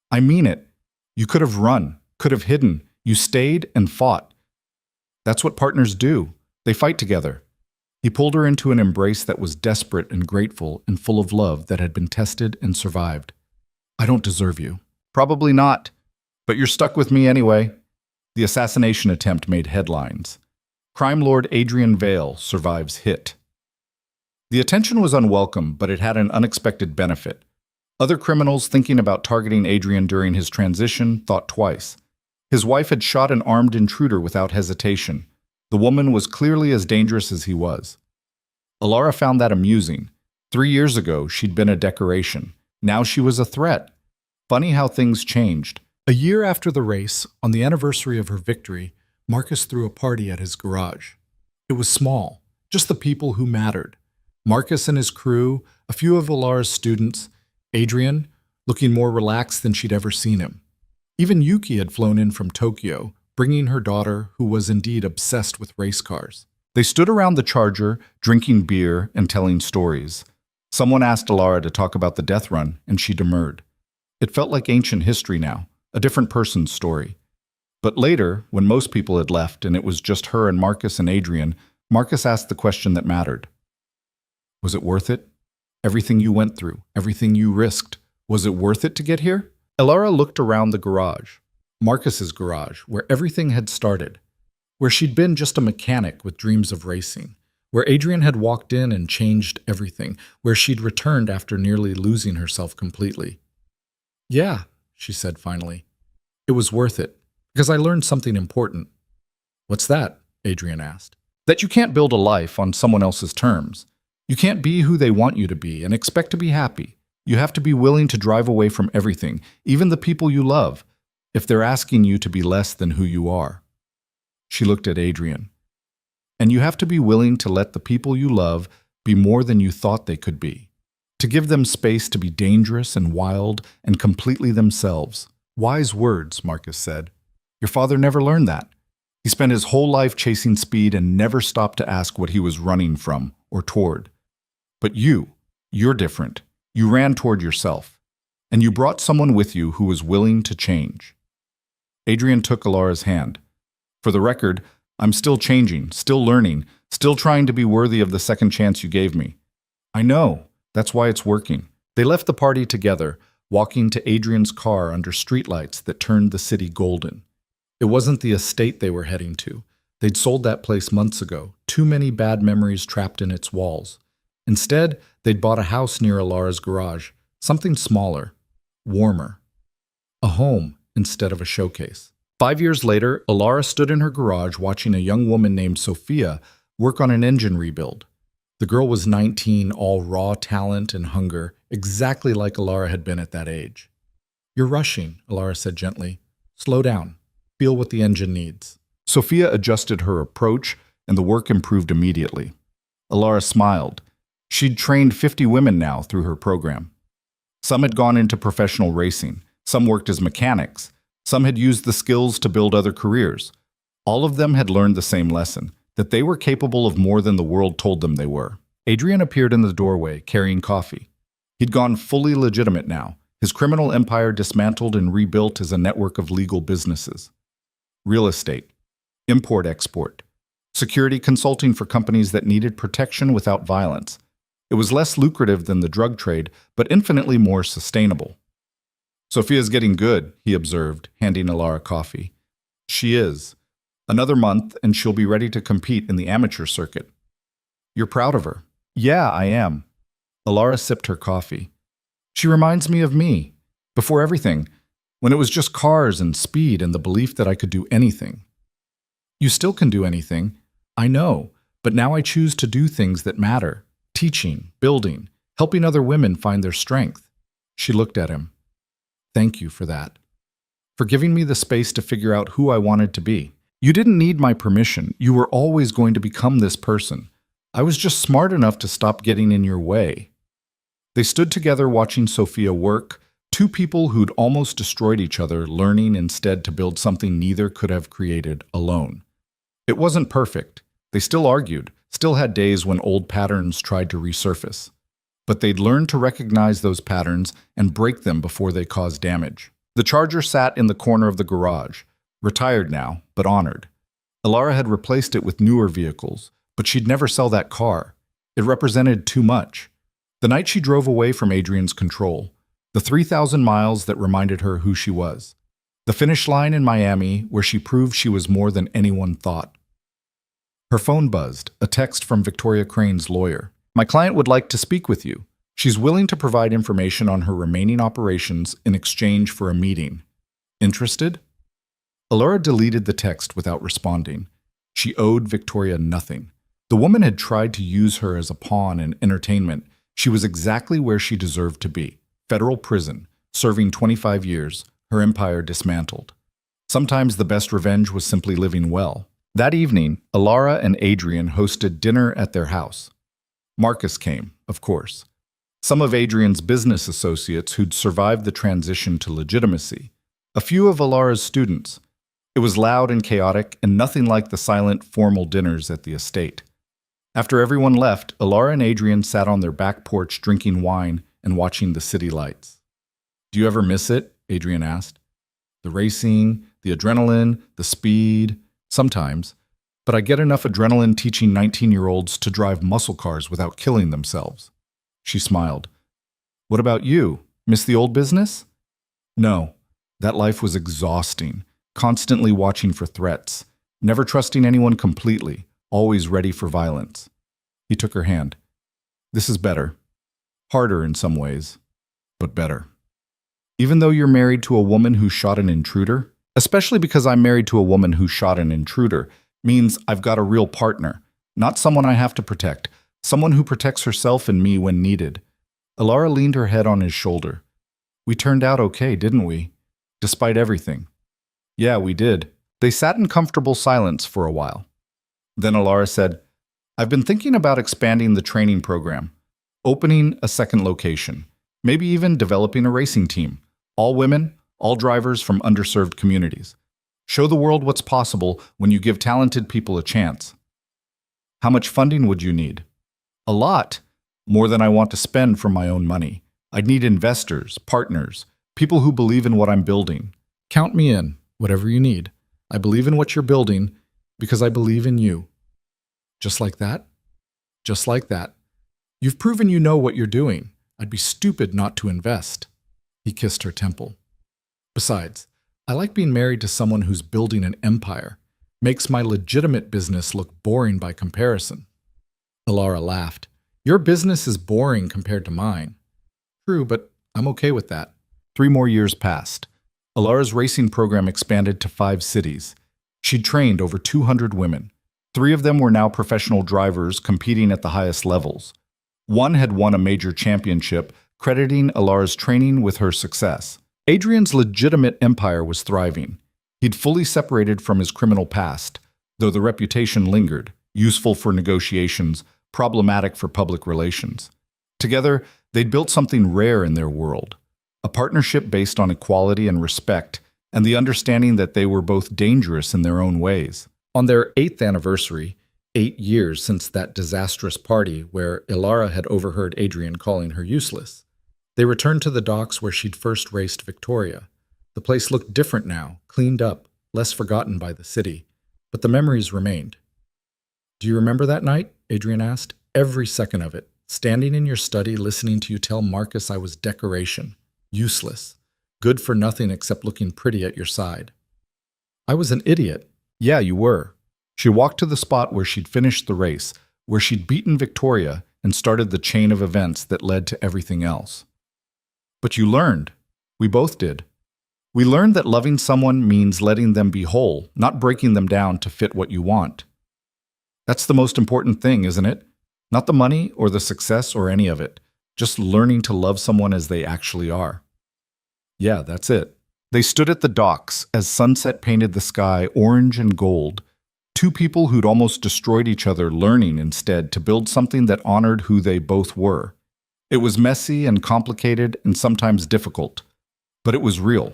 "I mean it. You could have run, could have hidden. You stayed and fought. That's what partners do. They fight together." He pulled her into an embrace that was desperate and grateful and full of love that had been tested and survived. "I don't deserve you." "Probably not. But you're stuck with me anyway." The assassination attempt made headlines. Crime lord Adrian Vale survives hit. The attention was unwelcome, but it had an unexpected benefit. Other criminals thinking about targeting Adrian during his transition thought twice. His wife had shot an armed intruder without hesitation. The woman was clearly as dangerous as he was. Elara found that amusing. 3 years ago, she'd been a decoration. Now she was a threat. Funny how things changed. A year after the race, on the anniversary of her victory, Marcus threw a party at his garage. It was small, just the people who mattered. Marcus and his crew, a few of Elara's students, Adrian, looking more relaxed than she'd ever seen him. Even Yuki had flown in from Tokyo, bringing her daughter, who was indeed obsessed with race cars. They stood around the charger, drinking beer and telling stories. Someone asked Elara to talk about the death run, and she demurred. It felt like ancient history now, a different person's story. But later, when most people had left and it was just her and Marcus and Adrian, Marcus asked the question that mattered. "Was it worth it? Everything you went through, everything you risked, was it worth it to get here?" Elara looked around the garage, Marcus's garage, where everything had started, where she'd been just a mechanic with dreams of racing, where Adrian had walked in and changed everything, where she'd returned after nearly losing herself completely. "Yeah," she said finally. "It was worth it, because I learned something important." "What's that?" Adrian asked. "That you can't build a life on someone else's terms. You can't be who they want you to be and expect to be happy. You have to be willing to drive away from everything, even the people you love, if they're asking you to be less than who you are." She looked at Adrian. "And you have to be willing to let the people you love be more than you thought they could be. To give them space to be dangerous and wild and completely themselves." "Wise words," Marcus said. "Your father never learned that. He spent his whole life chasing speed and never stopped to ask what he was running from or toward. But you're different. You ran toward yourself. And you brought someone with you who was willing to change." Adrian took Elara's hand. "For the record, I'm still changing, still learning, still trying to be worthy of the second chance you gave me." "I know. That's why it's working." They left the party together, walking to Adrian's car under streetlights that turned the city golden. It wasn't the estate they were heading to. They'd sold that place months ago, too many bad memories trapped in its walls. Instead, they'd bought a house near Elara's garage, something smaller, warmer. A home instead of a showcase. 5 years later, Elara stood in her garage watching a young woman named Sophia work on an engine rebuild. The girl was 19, all raw talent and hunger, exactly like Elara had been at that age. "You're rushing," Elara said gently. "Slow down. Feel what the engine needs." Sophia adjusted her approach, and the work improved immediately. Elara smiled. She'd trained 50 women now through her program. Some had gone into professional racing. Some worked as mechanics. Some had used the skills to build other careers. All of them had learned the same lesson, that they were capable of more than the world told them they were. Adrian appeared in the doorway, carrying coffee. He'd gone fully legitimate now, his criminal empire dismantled and rebuilt as a network of legal businesses. Real estate, import-export, security consulting for companies that needed protection without violence. It was less lucrative than the drug trade, but infinitely more sustainable. "Sophia's getting good," he observed, handing Elara coffee. "She is. Another month, and she'll be ready to compete in the amateur circuit." "You're proud of her." "Yeah, I am." Elara sipped her coffee. "She reminds me of me, before everything, when it was just cars and speed and the belief that I could do anything." "You still can do anything. I know, but now I choose to do things that matter. Teaching, building, helping other women find their strength." She looked at him. "Thank you for that. For giving me the space to figure out who I wanted to be. You didn't need my permission. You were always going to become this person. I was just smart enough to stop getting in your way." They stood together watching Sophia work, Two people who'd almost destroyed each other, learning instead to build something neither could have created alone. It wasn't perfect. They still argued, still had days when old patterns tried to resurface. But they'd learned to recognize those patterns and break them before they caused damage. The Charger sat in the corner of the garage, retired now, but honored. Elara had replaced it with newer vehicles, but she'd never sell that car. It represented too much. The night she drove away from Adrian's control, the 3,000 miles that reminded her who she was. The finish line in Miami where she proved she was more than anyone thought. Her phone buzzed, a text from Victoria Crane's lawyer. My client would like to speak with you. She's willing to provide information on her remaining operations in exchange for a meeting. Interested? Elara deleted the text without responding. She owed Victoria nothing. The woman had tried to use her as a pawn in entertainment. She was exactly where she deserved to be. Federal prison, serving 25 years, her empire dismantled. Sometimes the best revenge was simply living well. That evening, Elara and Adrian hosted dinner at their house. Marcus came, of course. Some of Adrian's business associates who'd survived the transition to legitimacy. A few of Elara's students. It was loud and chaotic, and nothing like the silent, formal dinners at the estate. After everyone left, Elara and Adrian sat on their back porch drinking wine and watching the city lights. Do you ever miss it? Adrian asked. The racing, the adrenaline, the speed. Sometimes. But I get enough adrenaline teaching 19-year-olds to drive muscle cars without killing themselves. She smiled. What about you? Miss the old business? No. That life was exhausting. Constantly watching for threats. Never trusting anyone completely. Always ready for violence. He took her hand. This is better. Harder in some ways, but better. Even though you're married to a woman who shot an intruder, especially because I'm married to a woman who shot an intruder, means I've got a real partner, not someone I have to protect, someone who protects herself and me when needed. Elara leaned her head on his shoulder. We turned out okay, didn't we? Despite everything. Yeah, we did. They sat in comfortable silence for a while. Then Elara said, I've been thinking about expanding the training program. Opening a second location, maybe even developing a racing team. All women, all drivers from underserved communities. Show the world what's possible when you give talented people a chance. How much funding would you need? A lot. More than I want to spend from my own money. I'd need investors, partners, people who believe in what I'm building. Count me in, whatever you need. I believe in what you're building because I believe in you. Just like that? Just like that. You've proven you know what you're doing. I'd be stupid not to invest. He kissed her temple. Besides, I like being married to someone who's building an empire. Makes my legitimate business look boring by comparison. Elara laughed. Your business is boring compared to mine. True, but I'm okay with that. 3 more years passed. Elara's racing program expanded to 5 cities. She'd trained over 200 women. 3 of them were now professional drivers competing at the highest levels. One had won a major championship, crediting Elara's training with her success. Adrian's legitimate empire was thriving. He'd fully separated from his criminal past, though the reputation lingered, useful for negotiations, problematic for public relations. Together, they'd built something rare in their world, a partnership based on equality and respect, and the understanding that they were both dangerous in their own ways. On their 8th anniversary, 8 years since that disastrous party where Elara had overheard Adrian calling her useless, they returned to the docks where she'd first raced Victoria. The place looked different now, cleaned up, less forgotten by the city, but the memories remained. Do you remember that night? Adrian asked. Every second of it, standing in your study listening to you tell Marcus I was decoration, useless, good for nothing except looking pretty at your side. I was an idiot. Yeah, you were. She walked to the spot where she'd finished the race, where she'd beaten Victoria and started the chain of events that led to everything else. But you learned. We both did. We learned that loving someone means letting them be whole, not breaking them down to fit what you want. That's the most important thing, isn't it? Not the money or the success or any of it. Just learning to love someone as they actually are. Yeah, that's it. They stood at the docks as sunset painted the sky orange and gold. 2 people who'd almost destroyed each other learning instead to build something that honored who they both were. It was messy and complicated and sometimes difficult, But it was real.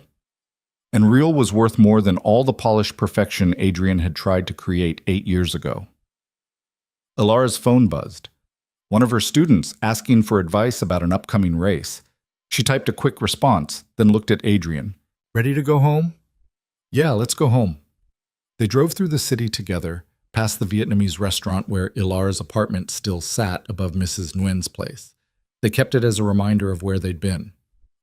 And real was worth more than all the polished perfection Adrian had tried to create 8 years ago. Elara's phone buzzed. One of her students asking for advice about an upcoming race. She typed a quick response, then looked at Adrian. Ready to go home? Yeah, let's go home. They drove through the city together, past the Vietnamese restaurant where Elara's apartment still sat above Mrs. Nguyen's place. They kept it as a reminder of where they'd been.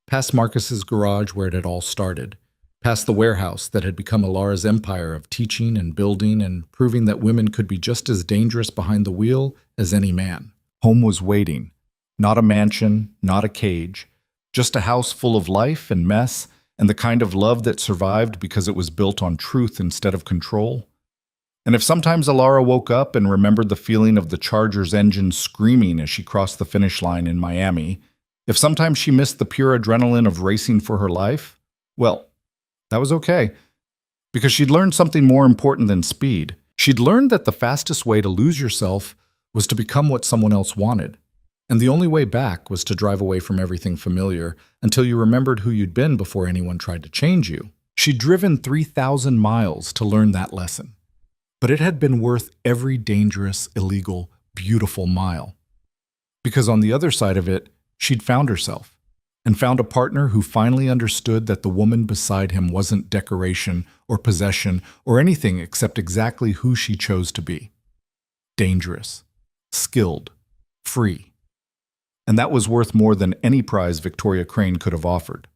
Past Marcus's garage where it had all started. Past the warehouse that had become Elara's empire of teaching and building and proving that women could be just as dangerous behind the wheel as any man. Home was waiting. Not a mansion, not a cage. Just a house full of life and mess and the kind of love that survived because it was built on truth instead of control. And if sometimes Elara woke up and remembered the feeling of the Charger's engine screaming as she crossed the finish line in Miami, if sometimes she missed the pure adrenaline of racing for her life, well, that was okay. Because she'd learned something more important than speed. She'd learned that the fastest way to lose yourself was to become what someone else wanted. And the only way back was to drive away from everything familiar until you remembered who you'd been before anyone tried to change you. She'd driven 3,000 miles to learn that lesson. But it had been worth every dangerous, illegal, beautiful mile. Because on the other side of it, she'd found herself. And found a partner who finally understood that the woman beside him wasn't decoration or possession or anything except exactly who she chose to be. Dangerous, skilled, free. And that was worth more than any prize Victoria Crane could have offered.